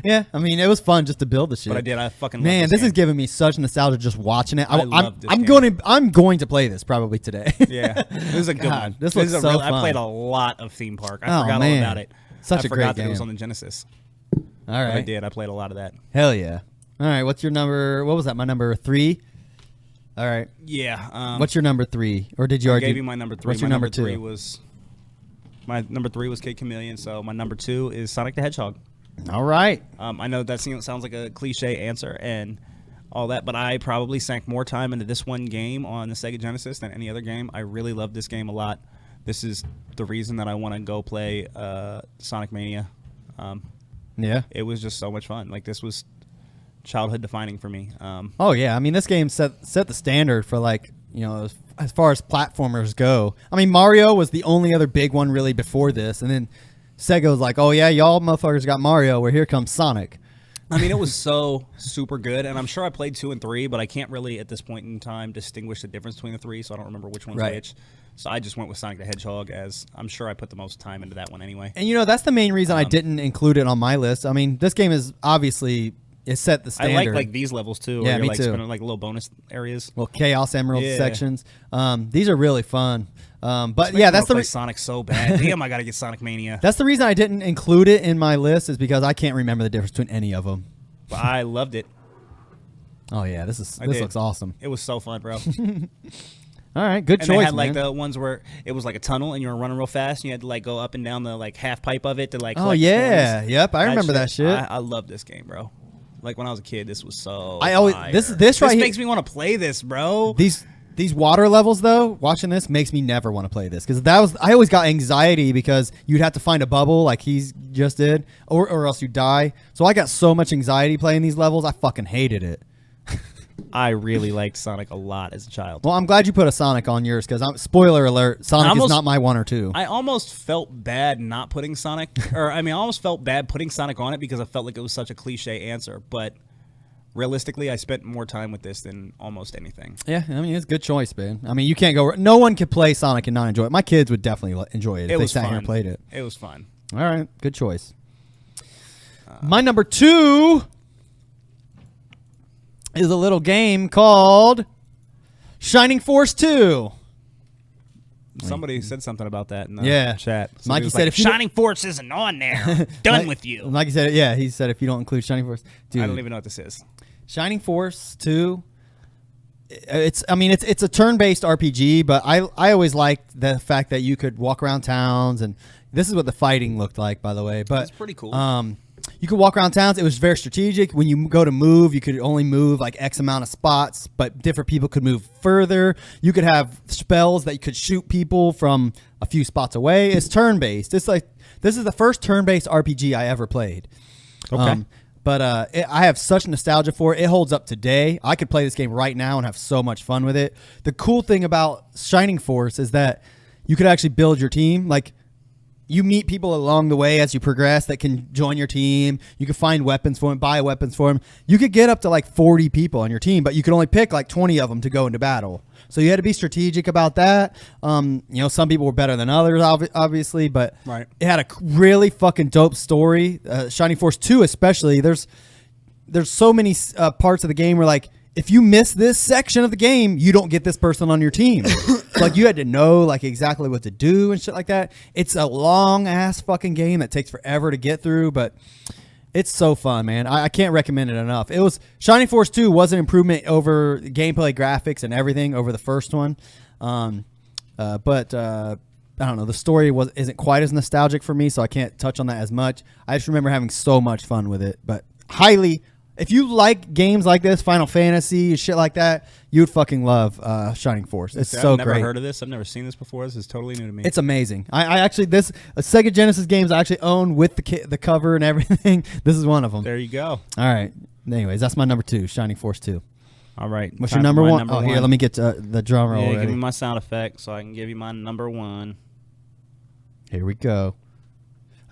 Yeah. I mean, it was fun just to build the shit. But I did. I fucking Man, loved this is game. giving me such nostalgia just watching it. I love this I'm game. going to play this probably today. Yeah, this is a good God, one. this looks is a so real, fun. I played a lot of Theme Park. I Oh, forgot man. all about it. Such I a forgot great that it was game. on the Genesis. All But I right. did. I played a lot of that. Hell yeah. All right. What's your number? What was that? My number 3? All right. Yeah. What's your number 3? Or did you I already? gave you my number 3. What's my your number three 2? was my number 3 was Kid Chameleon. So my number 2 is Sonic the Hedgehog. All right. I know that sounds like a cliche answer and all that, but I probably sank more time into this one game on the Sega Genesis than any other game. I really love this game a lot. This is the reason that I want to go play Sonic Mania. Yeah. It was just so much fun. Like, this was childhood defining for me. Oh yeah. I mean, this game set the standard for like, you know, as far as platformers go. I mean, Mario was the only other big one really before this, and then Sega was like, "Oh yeah, y'all motherfuckers got Mario. Well, here comes Sonic." I mean, it was so super good, and I'm sure I played 2 and 3, but I can't really at this point in time distinguish the difference between the 3, so I don't remember which one's Right. which. So I just went with Sonic the Hedgehog, as I'm sure I put the most time into that one anyway. And you know, that's the main reason I didn't include it on my list. I mean, this game is obviously it set the I standard. like these levels too. Yeah, where you're me like too. spinning like little bonus areas. Well, Chaos Emerald Yeah. sections. These are really fun. But Makes yeah, me that's wanna play the Sonic so bad. Damn, I gotta get Sonic Mania. that's the reason I didn't include it in my list is because I can't remember the difference between any of them. But I loved it. Oh yeah, this did. looks awesome. It was so fun, bro. All right, good And choice, they had like man. the ones where it was like a tunnel and you were running real fast and you had to like go up and down the like half pipe of it to like. Oh collect yeah, coins. yep, I remember that shit. I love this game, bro. Like when I was a kid, this was so. I always- fire. this right here- makes me want to play this, bro. These water levels though, watching this makes me never want to play this because I always got anxiety because you'd have to find a bubble like he's just did, or else you die. So I got so much anxiety playing these levels, I fucking hated it. I really liked Sonic a lot as a child. Well, I'm glad you put a Sonic on yours because spoiler alert, Sonic is not my 1 or 2. I almost felt bad not putting Sonic, or I mean, I almost felt bad putting Sonic on it because I felt like it was such a cliche answer. But realistically, I spent more time with this than almost anything. Yeah, I mean it's a good choice, man. I mean you can't go. No one could play Sonic and not enjoy it. My kids would definitely enjoy it if they was sat fun. here and played it. It was fun. All right, good choice. My number 2 is a little game called Shining Force 2. Somebody said something about that in the Yeah. chat. Somebody Mikey was said like, if you Shining Force isn't on there. Done with you. Like he said, yeah, he said if you don't include Shining Force, dude. I don't even know what this is. Shining Force 2. It's a turn-based RPG, but I always liked the fact that you could walk around towns and This is what the fighting looked like, by the way. But That's pretty cool. You could walk around towns. It was very strategic. When you go to move, you could only move like X amount of spots, but different people could move further. You could have spells that you could shoot people from a few spots away. It's turn-based. This is the first turn-based RPG I ever played. Okay. But I have such nostalgia for it. It holds up today. I could play this game right now and have so much fun with it. The cool thing about Shining Force is that you could actually build your team. Like, you meet people along the way as you progress that can join your team. You can find weapons for them, buy weapons for them. You could get up to like 40 people on your team, but you could only pick like 20 of them to go into battle. So you had to be strategic about that. Some people were better than others, obviously, but it had a really fucking dope story. Shining Force 2 especially, there's so many parts of the game where like, if you miss this section of the game, you don't get this person on your team. Like, you had to know like exactly what to do and shit like that. It's a long ass fucking game that takes forever to get through, but it's so fun, man. I can't recommend it enough. Shining Force 2 was an improvement over gameplay, graphics, and everything over the first one. But I don't know. The story isn't quite as nostalgic for me, so I can't touch on that as much. I just remember having so much fun with it. But if you like games like this, Final Fantasy, shit like that, you'd fucking love Shining Force. It's so great. I've never heard of this. I've never seen this before. This is totally new to me. It's amazing. I actually, Sega Genesis games I actually own with the cover and everything. This is one of them. There you go. All right. Anyways, that's my number 2, Shining Force 2. All right. What's your number 1? Here, let me get the drum roll ready. Give me my sound effect so I can give you my number 1. Here we go.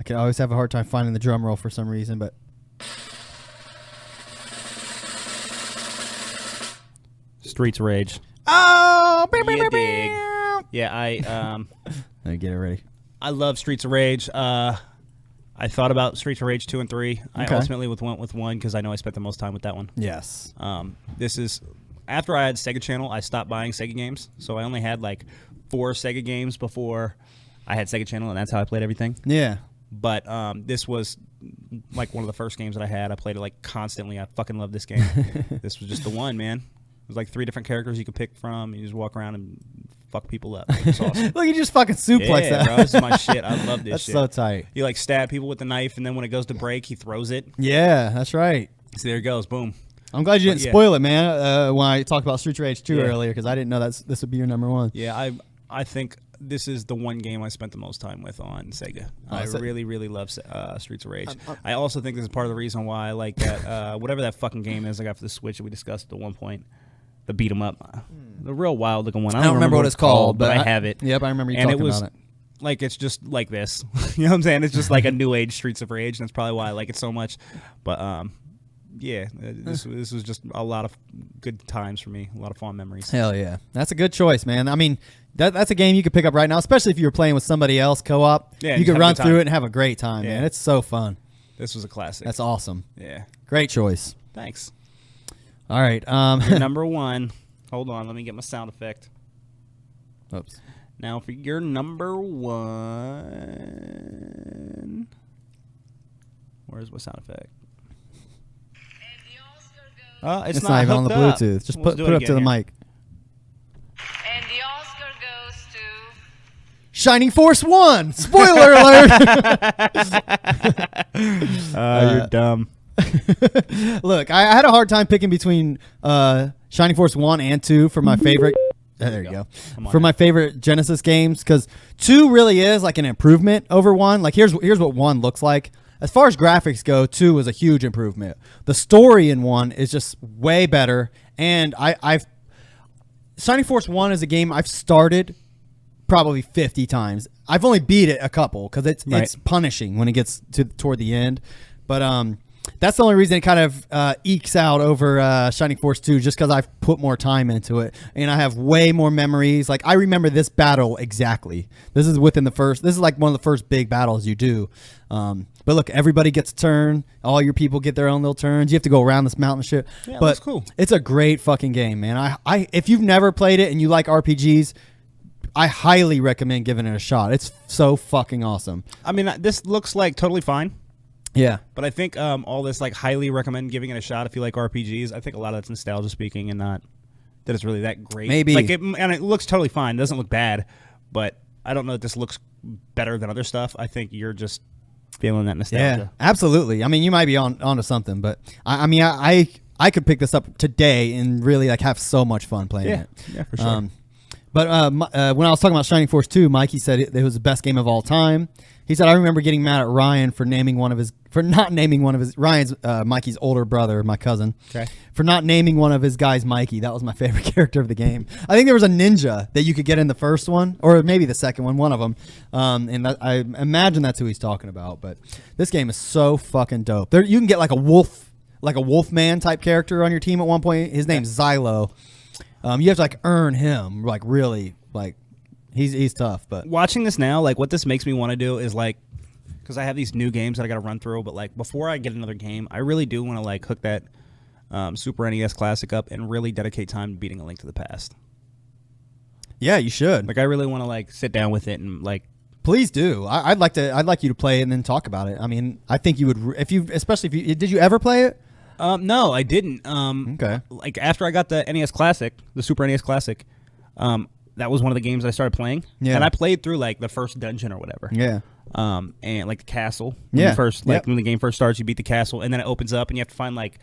I can always have a hard time finding the drum roll for some reason, but... Streets of Rage. Oh, yeah, let me get it ready. I love Streets of Rage. I thought about Streets of Rage 2 and 3. I ultimately went with 1 because I know I spent the most time with that one. Yes. This is after I had Sega Channel, I stopped buying Sega games, so I only had like 4 Sega games before I had Sega Channel, and that's how I played everything. Yeah. But this was like one of the first games that I had. I played it like constantly. I fucking love this game. This was just the one, man. There's like 3 different characters you could pick from. You just walk around and fuck people up. It's awesome. Look, you just fucking suplex that. Bro, this is my shit. I love this shit. That's so tight. You like stab people with the knife, and then when it goes to break, he throws it. Yeah, that's right. So there it goes. Boom. I'm glad you didn't spoil it, man, when I talked about Street Rage 2 earlier, because I didn't know this would be your number 1. Yeah, I think this is the one game I spent the most time with on Sega. I really, really love Streets of Rage. I also think this is part of the reason why I like that, whatever that fucking game is I got for the Switch that we discussed at one point. The beat 'em up, the real wild looking one. I don't remember what it's called, but I have it. Yep, I remember you talking about it. Like, it's just like this. You know what I'm saying? It's just like a new age Streets of Rage, and that's probably why I like it so much. But this was just a lot of good times for me, a lot of fond memories. Hell yeah, that's a good choice, man. I mean, that's a game you could pick up right now, especially if you were playing with somebody else co-op. Yeah, you could run through it and have a great time, man. It's so fun. This was a classic. That's awesome. Yeah, great choice. Thanks. All right. Your number 1. Hold on. Let me get my sound effect. Oops. Now for your number 1. Where's my sound effect? It's not even on the Bluetooth. Just put it up to the mic. And the Oscar goes to Shining Force 1. Spoiler alert. You're dumb. Look, I had a hard time picking between Shining Force 1 and 2 for my favorite. There you go. For my favorite Genesis games, because 2 really is like an improvement over 1. Like, here's what 1 looks like. As far as graphics go, 2 was a huge improvement. The story in 1 is just way better, and Shining Force 1 is a game I've started probably 50 times. I've only beat it a couple because it's punishing when it gets toward the end, but that's the only reason it kind of ekes out over Shining Force 2, just because I've put more time into it, and I have way more memories. Like, I remember this battle exactly. This is like one of the first big battles you do. But look, everybody gets a turn. All your people get their own little turns. You have to go around this mountain shit. Yeah, but that's cool. It's a great fucking game, man. If you've never played it and you like RPGs, I highly recommend giving it a shot. It's so fucking awesome. I mean, this looks like totally fine. Yeah. But I think all this, like, highly recommend giving it a shot if you like RPGs. I think a lot of that's nostalgia speaking and not that it's really that great. Maybe. And it looks totally fine. It doesn't look bad, but I don't know that this looks better than other stuff, I think you're just feeling that nostalgia. Yeah, absolutely. I mean, you might be onto something, but I could pick this up today and really like have so much fun playing it. Yeah, for sure. But when I was talking about Shining Force 2, Mikey said it was the best game of all time. He said, I remember getting mad at Ryan for not naming one of his Ryan's Mikey's older brother, my cousin, for not naming one of his guys Mikey. That was my favorite character of the game. I think there was a ninja that you could get in the first one, or maybe the second one of them. And I imagine that's who he's talking about. But this game is so fucking dope. You can get like a wolfman type character on your team at one point. His name's Xylo. You have to like earn him, like really, like he's tough. But watching this now, like what this makes me want to do is like, because I have these new games that I got to run through, but like before I get another game, I really do want to like hook that Super NES Classic up and really dedicate time to beating A Link to the Past. Yeah, you should. Like I really want to like sit down with it and like. Please do. I'd like you to play it and then talk about it. I mean, I think you would especially if you did you ever play it? No, I didn't. Okay. Like after I got the NES Classic, the Super NES Classic, that was one of the games I started playing. Yeah. And I played through like the first dungeon or whatever. Yeah. And like the castle. Yeah. When the game first starts, you beat the castle, and then it opens up, and you have to find like.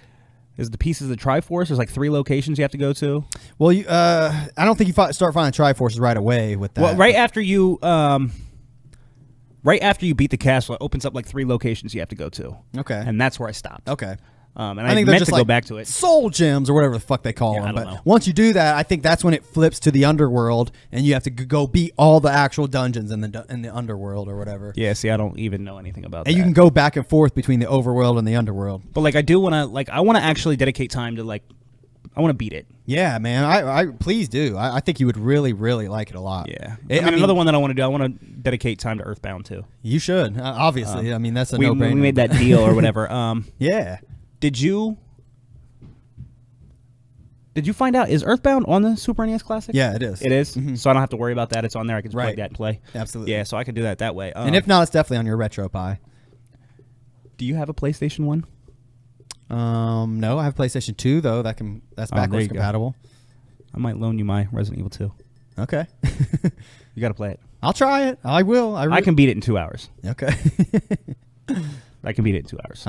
Is the pieces of the Triforce? There's like 3 locations you have to go to. Well, I don't think you start finding Triforces right away with that. Well, right after you beat the castle, it opens up like 3 locations you have to go to. Okay. And that's where I stopped. Okay. And I think meant to go back to it. Soul gems or whatever the fuck they call them. I don't But know. once you do that, I think that's when it flips to the underworld, and you have to go beat all the actual dungeons in the underworld or whatever. Yeah, see, I don't even know anything about that. And you can go back and forth between the overworld and the underworld. But like, I do want to I want to actually dedicate time to like, I want to beat it. Yeah, man. I please do. I think you would really, really like it a lot. Yeah. I mean, another one that I want to do, I want to dedicate time to Earthbound too. You should. Obviously. I mean, that's a no-brainer. We made that deal or whatever. Yeah. Did you find out, is Earthbound on the Super NES Classic? Yeah, it is. It is? Mm-hmm. So I don't have to worry about that. It's on there. I can just plug that and play. Absolutely. Yeah, so I can do that way. And if not, it's definitely on your RetroPie. Do you have a PlayStation 1? No, I have PlayStation 2 though. That's backwards compatible. I might loan you my Resident Evil 2. Okay. You got to play it. I'll try it. I will. I can beat it in 2 hours. Okay. I can beat it in 2 hours.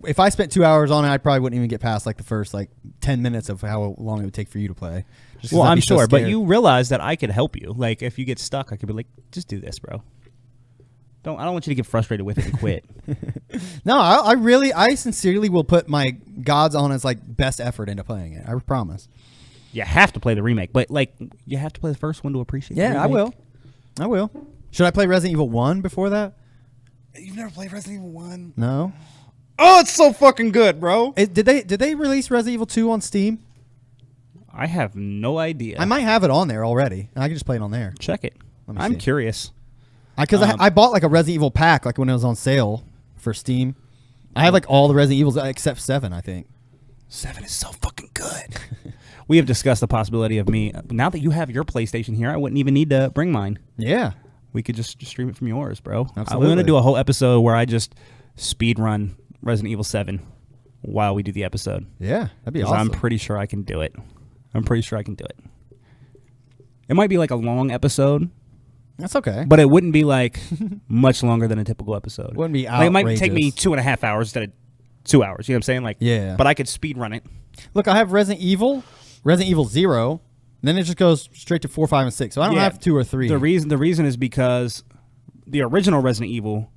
If I spent 2 hours on it, I probably wouldn't even get past like the first 10 minutes of how long it would take for you to play. Well, I'm sure, but you realize that I could help you. Like if you get stuck, I could be like, just do this, bro. I don't want you to get frustrated with it and quit. No, I sincerely will put my God's honest best effort into playing it. I promise. You have to play the remake, but you have to play the first one to appreciate. Yeah, the remake. I will. Should I play Resident Evil 1 before that? You've never played Resident Evil 1? No. Oh, it's so fucking good, bro. Did they release Resident Evil 2 on Steam? I have no idea. I might have it on there already, and I can just play it on there. Check it. I'm curious. Because I bought a Resident Evil pack when it was on sale for Steam. I have all the Resident Evils except 7, I think. 7 is so fucking good. We have discussed the possibility of me, now that you have your PlayStation here, I wouldn't even need to bring mine. Yeah. We could just stream it from yours, bro. Absolutely. I'm going to do a whole episode where I just speed run Resident Evil 7 while we do the episode. Yeah, that'd be awesome. I'm pretty sure I can do it. It might be a long episode. That's okay. But it wouldn't be much longer than a typical episode. It wouldn't be outrageous. It might take me 2.5 hours instead of 2 hours. You know what I'm saying? Yeah. But I could speed run it. Look, I have Resident Evil 0, then it just goes straight to 4, 5, and 6. So I don't have 2 or 3. The reason is because the original Resident Evil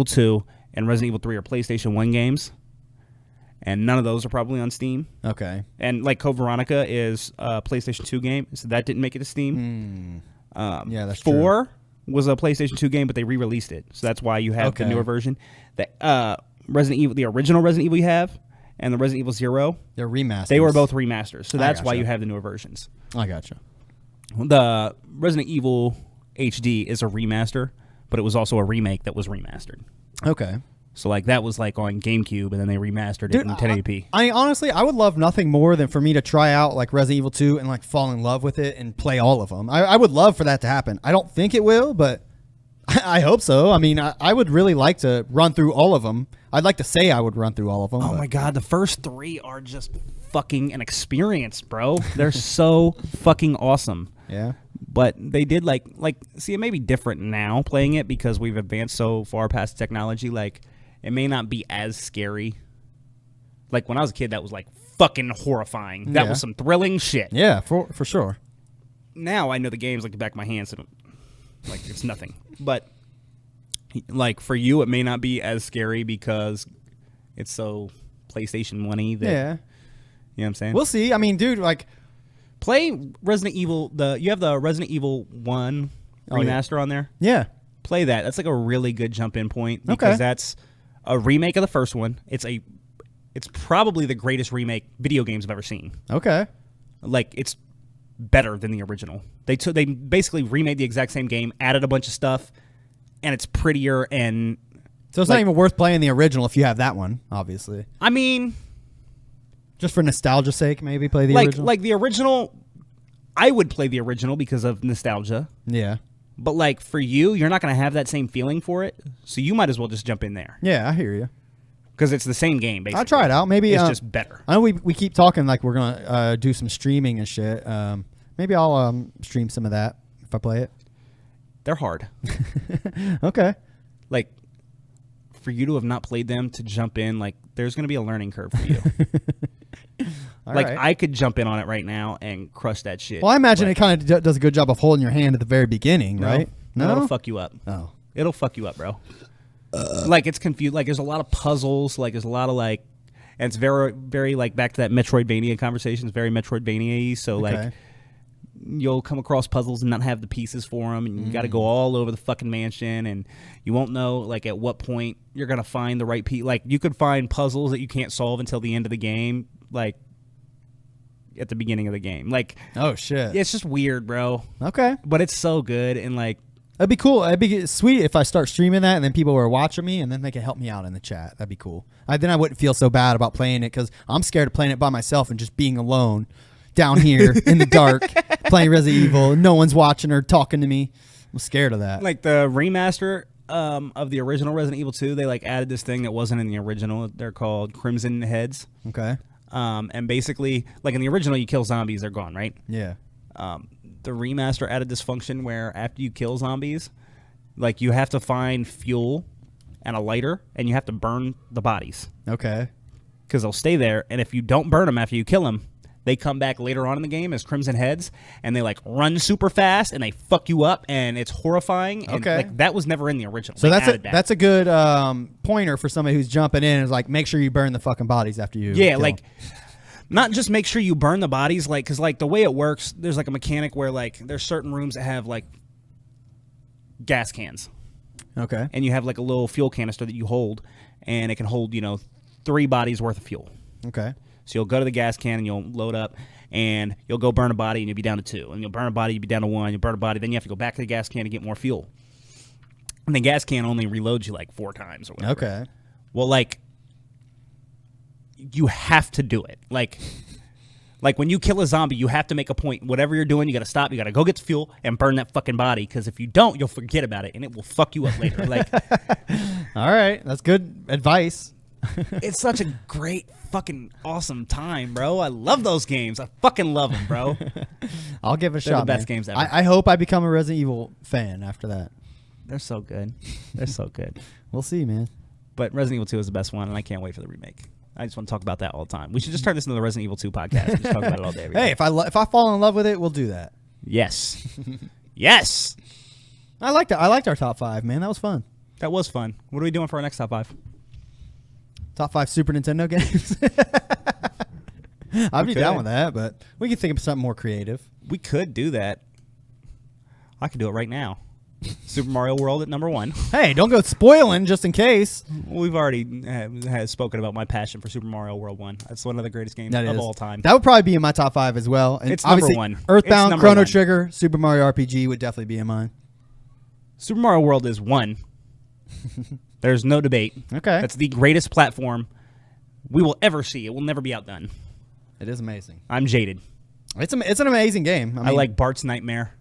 2, and Resident Evil 3 are PlayStation 1 games, and none of those are probably on Steam. Okay. And Code Veronica is a PlayStation 2 game, so that didn't make it to Steam. Yeah, that's 4 true. was a PlayStation 2 game, but they re-released it, so that's why you have the newer version. The Resident Evil, the original Resident Evil you have, and the Resident Evil 0, they're remasters. They were both remasters, so that's why you have the newer versions. I gotcha. The Resident Evil HD is a remaster, but it was also a remake that was remastered. Okay. So that was on GameCube, and then they remastered it in 1080p. Honestly, I would love nothing more than for me to try out Resident Evil 2 and fall in love with it and play all of them. I would love for that to happen. I don't think it will, but I hope so. I mean, I would really like to run through all of them. I'd like to say I would run through all of them. Oh my God, the first 3 are just fucking an experience, bro. They're so fucking awesome. Yeah. But they did see, it may be different now playing it because we've advanced so far past technology. Like, it may not be as scary. Like, when I was a kid, that was like fucking horrifying. That was some thrilling shit. Yeah, for sure. Now I know the game's like the back of my hand, so like it's nothing. But like for you, it may not be as scary because it's so PlayStation 1-y that, Yeah. You know what I'm saying? We'll see. I mean, dude, like, play Resident Evil. You have the Resident Evil 1 remaster on there. Yeah. Play that. That's like a really good jump in point because that's a remake of the first one. It's probably the greatest remake video games I've ever seen. Okay. Like, it's better than the original. They basically remade the exact same game, added a bunch of stuff, and it's prettier. And so it's not even worth playing the original if you have that one, obviously. I mean, just for nostalgia's sake, maybe play the original. Like the original, I would play the original because of nostalgia. Yeah. But like for you, you're not going to have that same feeling for it, so you might as well just jump in there. Yeah, I hear you. Because it's the same game, basically. I'll try it out. Maybe it's just better. I know we keep talking like we're gonna do some streaming and shit. Maybe I'll stream some of that if I play it. They're hard. Okay. Like, for you to have not played them, to jump in, like, there's going to be a learning curve for you. Like, right. I could jump in on it right now and crush that shit. Well, I imagine it kind of does a good job of holding your hand at the very beginning, right? No, it'll fuck you up. Oh. It'll fuck you up, bro. Like, it's confused. Like, there's a lot of puzzles. Like, there's a lot of, like, and it's very, very, like, back to that Metroidvania conversation. It's very Metroidvania-y. So, like, you'll come across puzzles and not have the pieces for them, and you got to go all over the fucking mansion, and you won't know, like, at what point you're going to find the right piece. Like, you could find puzzles that you can't solve until the end of the game, like, at the beginning of the game. Like, oh, shit. It's just weird, bro. Okay. But it's so good, and, like, that'd be cool. It'd be sweet if I start streaming that and then people were watching me and then they can help me out in the chat. That'd be cool. Then I wouldn't feel so bad about playing it because I'm scared of playing it by myself and just being alone down here in the dark playing Resident Evil. No one's watching or talking to me. I'm scared of that. Like the remaster of the original Resident Evil 2, they like added this thing that wasn't in the original. They're called Crimson Heads. Okay. And basically, like in the original, you kill zombies, they're gone, right? Yeah. The remaster added this function where after you kill zombies, like you have to find fuel and a lighter, and you have to burn the bodies. Okay. Because they'll stay there, and if you don't burn them after you kill them, they come back later on in the game as Crimson Heads, and they like run super fast, and they fuck you up, and it's horrifying. And, okay. Like, that was never in the original. So that's a good pointer for somebody who's jumping in. Is like make sure you burn the fucking bodies after you. Yeah, kill like. them. Not just make sure you burn the bodies, like, because, like, the way it works, there's, like, a mechanic where, like, there's certain rooms that have, like, gas cans. Okay. And you have, like, a little fuel canister that you hold, and it can hold, 3 bodies worth of fuel. Okay. So you'll go to the gas can, and you'll load up, and you'll go burn a body, and you'll be down to 2. And you'll burn a body, you'll be down to 1. You'll burn a body, then you have to go back to the gas can to get more fuel. And the gas can only reloads you, like, 4 times or whatever. Okay. Well, like, you have to do it. Like when you kill a zombie, you have to make a point. Whatever you're doing, you got to stop. You got to go get the fuel and burn that fucking body. Because if you don't, you'll forget about it, and it will fuck you up later. Like, all right, that's good advice. It's such a great fucking awesome time, bro. I love those games. I fucking love them, bro. I'll give it a They're shot. The best man. games ever. I hope I become a Resident Evil fan after that. They're so good. They're so good. We'll see, man. But Resident Evil 2 is the best one, and I can't wait for the remake. I just want to talk about that all the time. We should just turn this into the Resident Evil 2 podcast. We just talk about it all day. Every day. Hey, if I fall in love with it, we'll do that. Yes. Yes. I liked our top 5, man. That was fun. That was fun. What are we doing for our next top 5? Top 5 Super Nintendo games. I'd be down with that, but we can think of something more creative. We could do that. I could do it right now. Super Mario World at number 1. Hey, don't go spoiling just in case. We've already has spoken about my passion for Super Mario World 1. That's one of the greatest games of all time. That would probably be in my top 5 as well. And it's number 1. Earthbound, Chrono Trigger, Super Mario RPG would definitely be in mine. Super Mario World is 1. There's no debate. Okay. That's the greatest platform we will ever see. It will never be outdone. It is amazing. I'm jaded. It's an amazing game. I mean, like Bart's Nightmare.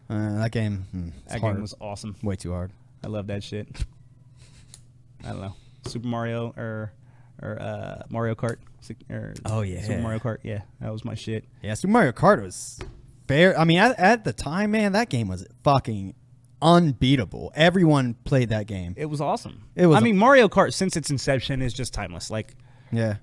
That game. Game was awesome. Way too hard. I love that shit. I don't know. Super Mario or or Mario Kart. Oh, yeah. Super Mario Kart. Yeah, that was my shit. Yeah, Super Mario Kart was fair. I mean, at the time, man, that game was fucking unbeatable. Everyone played that game. It was awesome. It was. I mean, Mario Kart since its inception is just timeless. Like, yeah,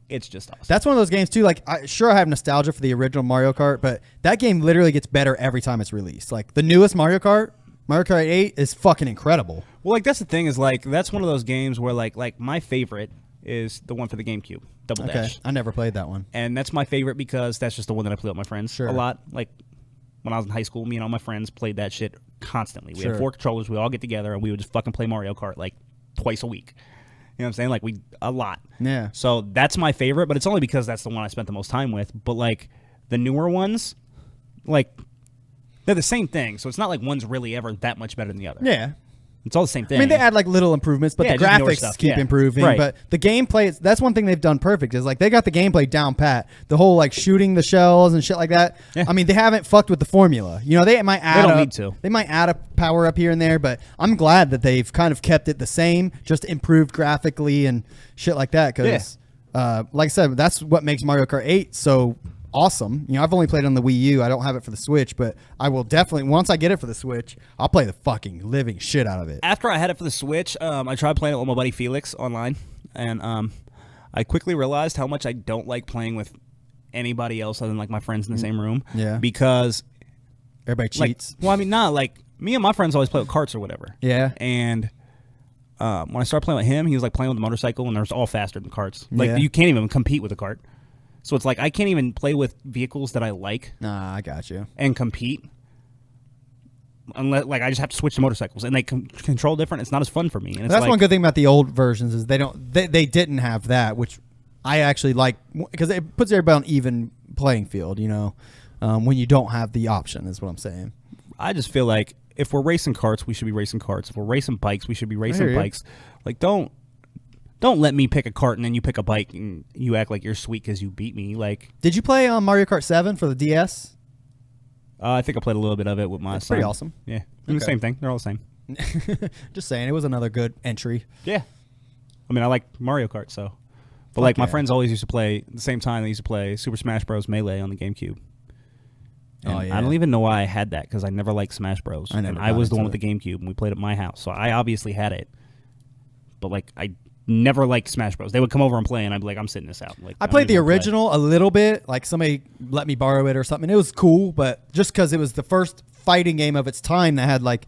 it's just awesome. that's one of those games too. Like, I have nostalgia for the original Mario Kart, but that game literally gets better every time it's released. Like the newest Mario Kart 8, is fucking incredible. Well, like that's the thing is like that's one of those games where like my favorite is the one for the GameCube, Double Dash. I never played that one. And that's my favorite because that's just the one that I play with my friends a lot. Like when I was in high school, me and all my friends played that shit constantly. We had 4 controllers. We all get together and we would just fucking play Mario Kart like twice a week. You know what I'm saying? Like a lot. Yeah. So that's my favorite, but it's only because that's the one I spent the most time with. But like the newer ones, like they're the same thing. So it's not like one's really ever that much better than the other. Yeah. It's all the same thing. I mean, they add like little improvements, but the just newer graphics stuff. keep improving. Right. But the gameplay, that's one thing they've done perfect is like they got the gameplay down pat. The whole like shooting the shells and shit like that. Yeah. I mean, they haven't fucked with the formula. You know, they might add. They don't need to. They might add a power up here and there, but I'm glad that they've kind of kept it the same, just improved graphically and shit like that. Because, like I said, that's what makes Mario Kart 8 so awesome. You know, I've only played it on the Wii U. I don't have it for the Switch, but I will definitely, once I get it for the Switch, I'll play the fucking living shit out of it. After I had it for the Switch, I tried playing it with my buddy Felix online, and I quickly realized how much I don't like playing with anybody else other than like my friends in the same room. Yeah. Because everybody cheats. Well, I mean, like me and my friends always play with carts or whatever. Yeah. And when I started playing with him, he was like playing with the motorcycle, and there's all faster than carts. Like Yeah. you can't even compete with a cart. So it's like I can't even play with vehicles that I like Nah, I got you. and compete. Unless, like, I just have to switch to motorcycles, and they control different. It's not as fun for me. And it's That's like, one good thing about the old versions is they didn't have that, which I actually like because it puts everybody on even playing field. You know, when you don't have the option, is what I'm saying. I just feel like if we're racing carts, we should be racing carts. If we're racing bikes, we should be racing hear you. bikes. Like, don't let me pick a cart and then you pick a bike and you act like you're sweet because you beat me. Like, Did you play Mario Kart 7 for the DS? I think I played a little bit of it with my It's son. pretty awesome. Yeah, the same thing. They're all the same. Just saying, it was another good entry. Yeah, I mean, I like Mario Kart, so. But like my yeah. friends always used to play at the same time. They used to play Super Smash Bros. Melee on the GameCube. And Oh, yeah. I don't even know why I had that because I never liked Smash Bros. I never And I got was the into one with it. the GameCube, and we played at my house, so I obviously had it. But like I never liked Smash Bros. They would come over and play, and I'd be like, I'm sitting this out. Like I don't played the even wanna play. original a little bit. Like somebody let me borrow it or something. It was cool, but just because it was the first fighting game of its time that had like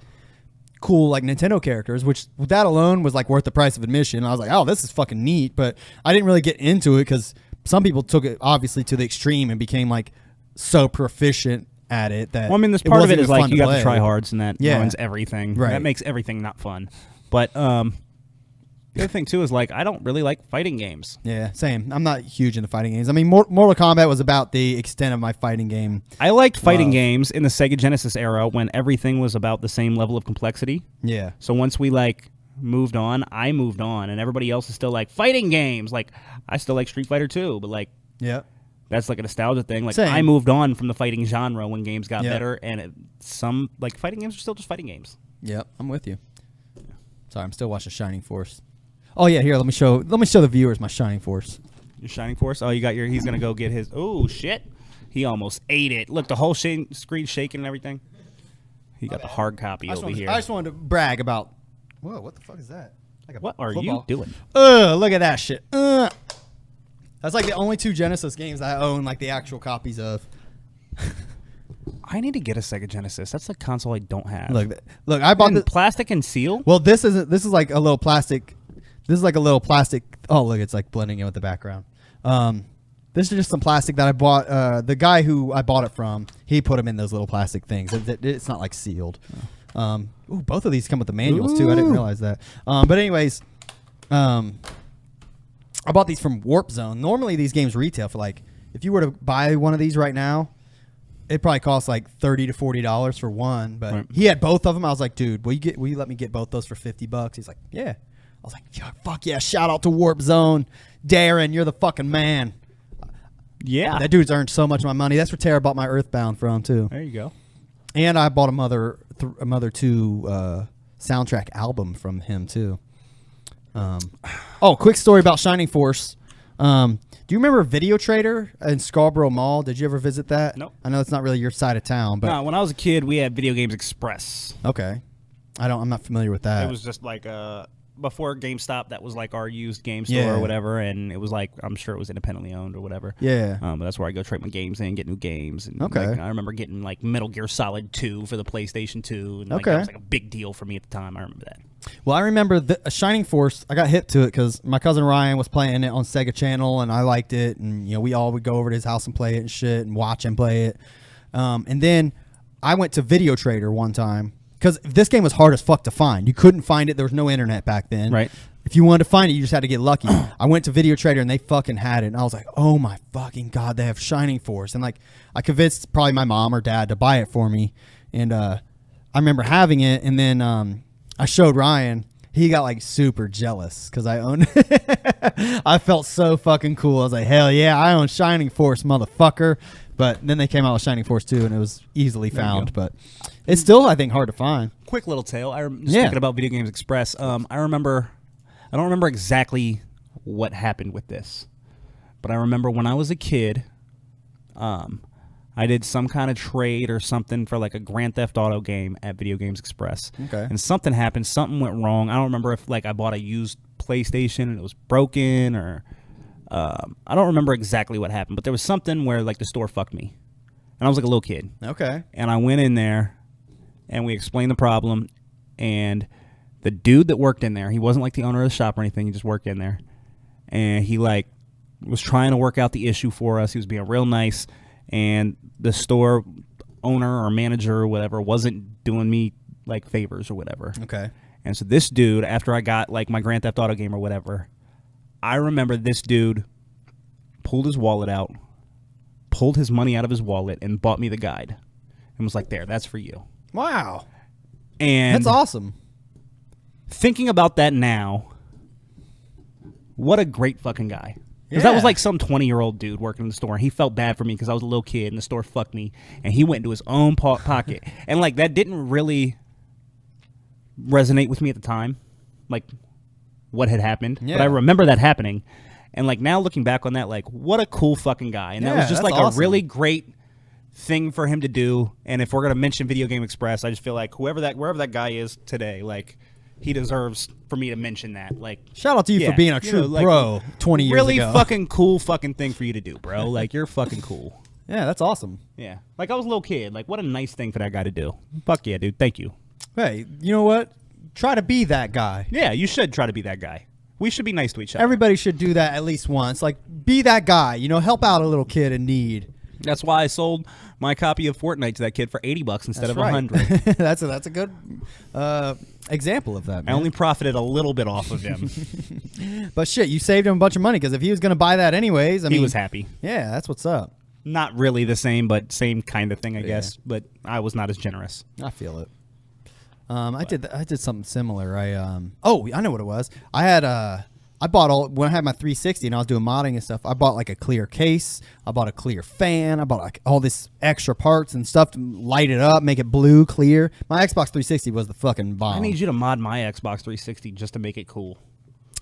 cool like Nintendo characters, which that alone was like worth the price of admission. I was like, oh, this is fucking neat, but I didn't really get into it because some people took it obviously to the extreme and became like so proficient at it that. Well, I mean, this part of wasn't it is even like fun you to got the play. tryhards, and that Yeah. ruins everything. Right. That makes everything not fun. But the other thing too is like I don't really like fighting games. Yeah, same. I'm not huge into fighting games. I mean, Mortal Kombat was about the extent of my fighting game. I liked fighting Love. games in the Sega Genesis era when everything was about the same level of complexity. Yeah. So once we like moved on, I moved on, and everybody else is still like fighting games. Like I still like Street Fighter 2, but like Yeah. that's like a nostalgia thing. Like Same. I moved on from the fighting genre when games got Yeah. better, and some like fighting games are still just fighting games. Yep, I'm with you. Sorry, I'm still watching Shining Force. Oh yeah, here let me show the viewers my Shining Force. Your Shining Force. Oh, you got your. He's gonna go get his. Oh shit! He almost ate it. Look, the whole screen shaking and everything. He got the hard copy over here. I just wanted to brag about. Whoa, what the fuck is that? Like a What are football. you doing? Look at that shit. That's like the only 2 Genesis games I own like the actual copies of. I need to get a Sega Genesis. That's the console I don't have. Look, I bought And the plastic and seal. Well, this is like a little plastic. This is like a little plastic. Oh, look, it's like blending in with the background. This is just some plastic that I bought. The guy who I bought it from, he put them in those little plastic things. It's not like sealed. Ooh, both of these come with the manuals too. I didn't realize that. But anyways, I bought these from Warp Zone. Normally, these games retail for like, if you were to buy one of these right now, it probably costs like $30 to $40 for one. But Right. he had both of them. I was like, dude, will you let me get both those for $50? He's like, yeah. I was like, yeah, fuck yeah! Shout out to Warp Zone, Darren, you're the fucking man. Yeah. That dude's earned so much of my money. That's where Tara bought my Earthbound from too. There you go. And I bought a Mother 2 soundtrack album from him too. Oh, quick story about Shining Force. Do you remember Video Trader in Scarborough Mall? Did you ever visit that? Nope. I know it's not really your side of town, but No, when I was a kid, we had Video Games Express. okay. I'm not familiar with that. It was just like before GameStop, that was like our used game store Yeah. or whatever, and it was like, I'm sure it was independently owned or whatever. Yeah. But that's where I go trade my games in, get new games. And Okay. like, I remember getting like Metal Gear Solid 2 for the PlayStation 2. And like, Okay. that was like a big deal for me at the time. I remember that. Well, I remember Shining Force. I got hip to it because my cousin Ryan was playing it on SEGA Channel, and I liked it. And we all would go over to his house and play it and shit, and watch him play it. And then I went to Video Trader one time because this game was hard as fuck to find. You couldn't find it. There was no internet back then. Right. If you wanted to find it, you just had to get lucky. I went to Video Trader and they fucking had it, and I was like, "Oh my fucking god, they have Shining Force!" And like, I convinced probably my mom or dad to buy it for me, and I remember having it, and then I showed Ryan. He got like super jealous because I owned it. I felt so fucking cool. I was like, "Hell yeah, I own Shining Force, motherfucker!" But then they came out with Shining Force 2, and it was easily found, but it's still, I think, hard to find. Quick little tale. Just thinking about Video Games Express. I don't remember exactly what happened with this, but I remember when I was a kid, I did some kind of trade or something for like a Grand Theft Auto game at Video Games Express. Okay. And something happened. Something went wrong. I don't remember if like I bought a used PlayStation and it was broken, or I don't remember exactly what happened, but there was something where like the store fucked me, and I was like a little kid. Okay. And I went in there, and we explained the problem, and the dude that worked in there, he wasn't like the owner of the shop or anything. He just worked in there, and he like was trying to work out the issue for us. He was being real nice, and the store owner or manager or whatever wasn't doing me like favors or whatever. Okay. And so this dude, after I got like my Grand Theft Auto game or whatever, I remember this dude pulled his wallet out, pulled his money out of his wallet, and bought me the guide, and was like, "There, that's for you." Wow. And That's awesome. thinking about that now, what a great fucking guy. Because that was Yeah. like some 20-year-old dude working in the store, and he felt bad for me because I was a little kid and the store fucked me, and he went into his own pocket. And like that didn't really resonate with me at the time, like what had happened. Yeah. But I remember that happening, and like now looking back on that, like what a cool fucking guy. And that Yeah, was just that's like awesome. a really great thing for him to do. And if we're gonna mention Video Game Express, I just feel like wherever that guy is today, like he deserves for me to mention that. Like, Shout out to you yeah, for being a you true know, like, bro 20 years really ago. fucking cool fucking thing for you to do, bro. Like, you're fucking cool. Yeah, that's awesome. Yeah. Like, I was a little kid. Like, what a nice thing for that guy to do. Fuck yeah, dude. Thank you. Hey, you know what? Try to be that guy. Yeah, you should try to be that guy. We should be nice to each other. Everybody should do that at least once. Like, be that guy. Help out a little kid in need. That's why I sold my copy of Fortnite to that kid for $80 instead of right. $100. that's a good example of that, man. I only profited a little bit off of him. But shit, you saved him a bunch of money because if he was going to buy that anyways, I mean, He was happy. Yeah, that's what's up. Not really the same, but same kind of thing, I guess. But I was not as generous. I feel it. I did something similar. I know what it was. I bought when I had my 360 and I was doing modding and stuff. I bought like a clear case. I bought a clear fan. I bought like all this extra parts and stuff to light it up, make it blue, clear. My Xbox 360 was the fucking bomb. I need you to mod my Xbox 360 just to make it cool.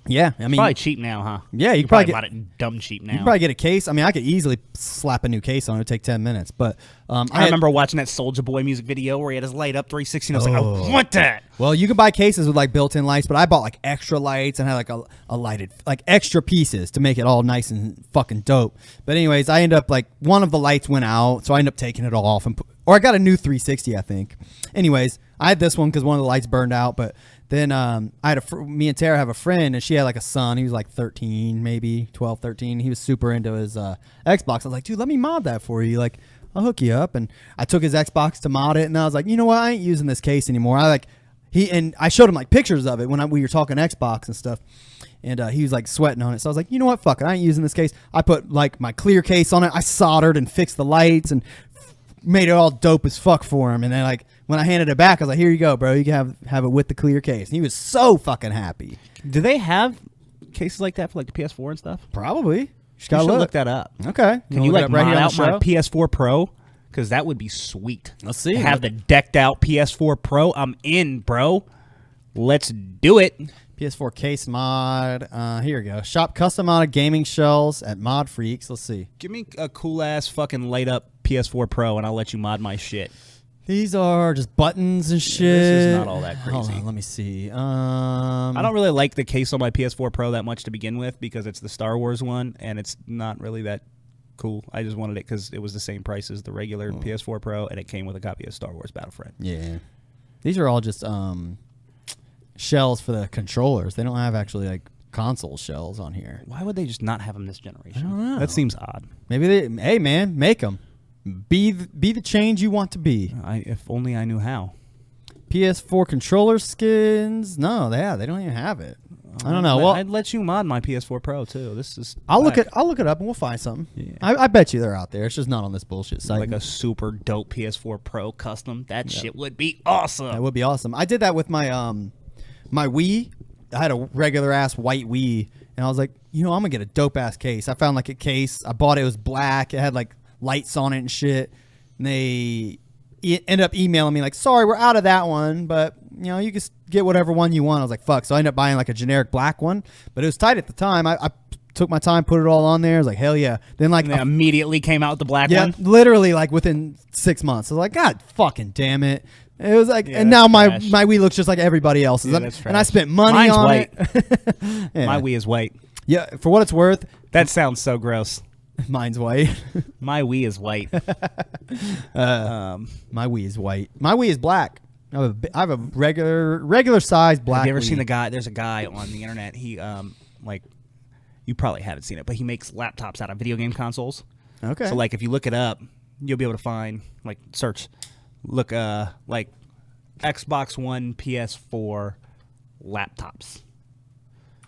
Yeah, I mean, Probably cheap now, huh? Yeah, you could probably mod it dumb cheap now. you can probably get a case. I mean, I could easily slap a new case on it. It'd take 10 minutes. But I remember watching that Soulja Boy music video where he had his light up 360, and I was like, I want that. Well, you can buy cases with like built-in lights, but I bought like extra lights and had like a lighted, like extra pieces to make it all nice and fucking dope. But anyways, I ended up like one of the lights went out, so I ended up taking it all off or I got a new 360, I think. Anyways, I had this one because one of the lights burned out, but then I had me and Tara have a friend, and she had like a son. He was like 13, maybe 12, 13. He was super into his Xbox. I was like, dude, let me mod that for you. Like, I'll hook you up. And I took his Xbox to mod it, and I was like, you know what? I ain't using this case anymore. I showed him like pictures of it when we were talking Xbox and stuff, and he was like sweating on it. So I was like, you know what? Fuck it. I ain't using this case. I put like my clear case on it. I soldered and fixed the lights and made it all dope as fuck for him. And then like when I handed it back, I was like, here you go, bro. You can have it with the clear case. And he was so fucking happy. Do they have cases like that for like the PS4 and stuff? Probably. You should look that up. Okay. Can you like right mod here on out the my show? PS4 Pro? Because that would be sweet. Let's see. Have the decked out PS4 Pro. I'm in, bro. Let's do it. PS4 case mod. Here we go. Shop custom modded gaming shells at Mod Freaks. Let's see. Give me a cool ass fucking light up PS4 Pro, and I'll let you mod my shit. These are just buttons and shit. This is not all that crazy. Hold on, let me see. I don't really like the case on my PS4 Pro that much to begin with because it's the Star Wars one, and it's not really that cool. I just wanted it because it was the same price as the regular PS4 Pro, and it came with a copy of Star Wars Battlefront. Yeah. These are all just shells for the controllers. They don't have actually like console shells on here. Why would they just not have them this generation? I don't know. That seems odd. Maybe they. Hey man, make them. Be the change you want to be. If only I knew how. PS4 controller skins. No, they don't even have it. I don't know. Well, I'd let you mod my PS4 Pro too. This is. I'll look it up and we'll find something. Yeah. I bet you they're out there. It's just not on this bullshit site. Like a super dope PS4 Pro custom. That shit would be awesome. That would be awesome. I did that with my my Wii. I had a regular ass white Wii, and I was like, I'm gonna get a dope ass case. I found like a case. I bought it. It was black. It had like lights on it and shit. And they ended up emailing me like, sorry, we're out of that one, but you can get whatever one you want. I was like, fuck. So I ended up buying like a generic black one, but it was tight at the time. I took my time, put it all on there. I was like, hell yeah. Then like they immediately came out with the black one. Literally like within 6 months. I was like, God fucking damn it. It was like, and now trash. my Wii looks just like everybody else's. Yeah, that's and I trash. spent money Mine's on white. it. Yeah. My Wii is white. Yeah, for what it's worth. That sounds so gross. Mine's white. My Wii is white. My Wii is white. My Wii is black. I have a regular size black. Have you ever Wii. seen the guy? There's a guy on the internet. He like, you probably haven't seen it, but he makes laptops out of video game consoles. Okay. So like, if you look it up, you'll be able to find like search, look like Xbox One, PS4 laptops.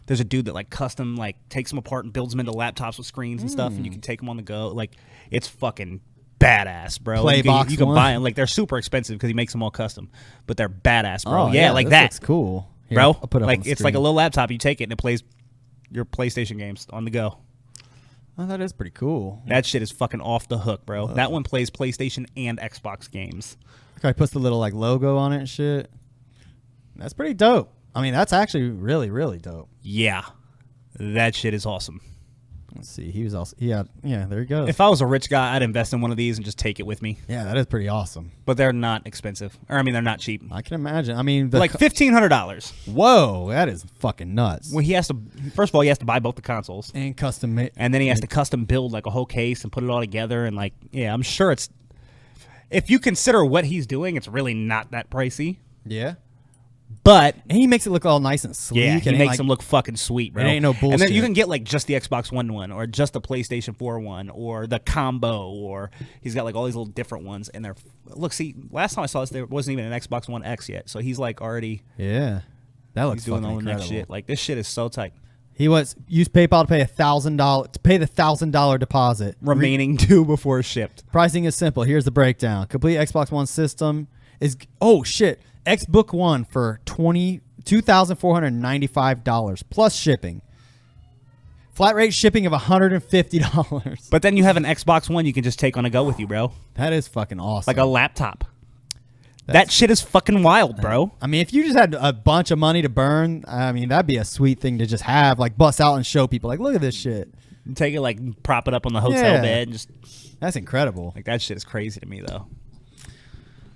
There's a dude that like custom like takes them apart and builds them into laptops with screens and stuff, and you can take them on the go. Like, it's fucking badass, bro. You can buy them. Like, they're super expensive because he makes them all custom, but they're badass, bro. Oh, yeah, like this that. looks cool. Here, Bro. I'll put it up like on the it's screen. like a little laptop. You take it and it plays your PlayStation games on the go. Oh, that is pretty cool. That shit is fucking off the hook, bro. That one plays PlayStation and Xbox games. Okay, puts the little like logo on it and shit. That's pretty dope. I mean, that's actually really, really dope. Yeah, that shit is awesome. Let's see. He was also yeah, there he goes. If I was a rich guy, I'd invest in one of these and just take it with me. Yeah, that is pretty awesome. But they're not expensive. Or I mean, they're not cheap. I can imagine. I mean, Like $1,500. whoa, that is fucking nuts. Well, he has to. First of all, he has to buy both the consoles, And custom made. and then he has to custom build like a whole case and put it all together. And like, yeah, I'm sure it's. If you consider what he's doing, it's really not that pricey. Yeah. But And he makes it look all nice and sleek. yeah, and he makes like, them look fucking sweet, bro. It ain't no And then bullshit. you can get like just the Xbox One or just the PlayStation 4 one, or the combo, or he's got like all these little different ones. And they're look. See, last time I saw this, there wasn't even an Xbox One X yet, so he's like already Yeah. That looks he's doing fucking all the next incredible. shit. Like, this shit is so tight. He used PayPal to pay $1,000 to pay the $1,000 deposit. Remaining due before shipped. Pricing is simple. Here's the breakdown. Complete Xbox One system is Xbook One for $2,495 plus shipping. Flat rate shipping of $150. But then you have an Xbox One you can just take on a go with you, bro. That is fucking awesome. Like a laptop. That shit is fucking wild, bro. I mean, if you just had a bunch of money to burn, I mean, that'd be a sweet thing to just have, like bust out and show people, like, look at this shit. You take it, like, prop it up on the hotel bed. And just That's incredible. like, that shit is crazy to me, though.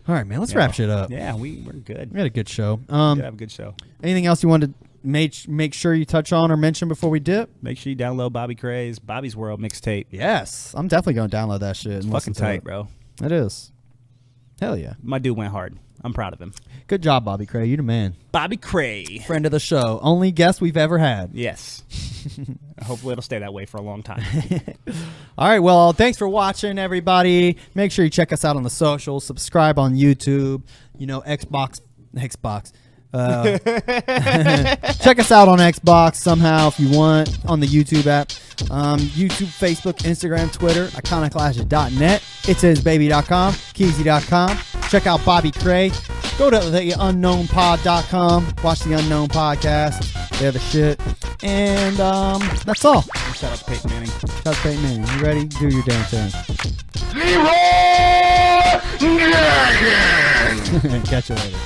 All right, man, let's wrap shit up. Yeah, we're good. We had a good show. We have a good show. Anything else you wanted to make sure you touch on or mention before we dip? Make sure you download Bobby Crea's Bobby's World mixtape. Yes, I'm definitely going to download that shit. It's and fucking listen to tight, it. bro. It is. Hell yeah. My dude went hard. I'm proud of him. Good job, Bobby Krea. You the man. Bobby Crea. Friend of the show. Only guest we've ever had. Yes. Hopefully it'll stay that way for a long time. All right, well, thanks for watching, everybody. Make sure you check us out on the socials. Subscribe on YouTube. You know, Xbox. Check us out on Xbox somehow if you want, on the YouTube app. YouTube, Facebook, Instagram, Twitter, iconiclash.net, itsisbaby.com, keezy.com. Check out Bobby Crea. Go to theunknownpod.com. Watch the Unknown Podcast. They're the shit. And that's all. Shout out to Peyton Manning. Shout out to Peyton Manning. You ready? Do your damn thing. Leroy Dragon! Catch you later.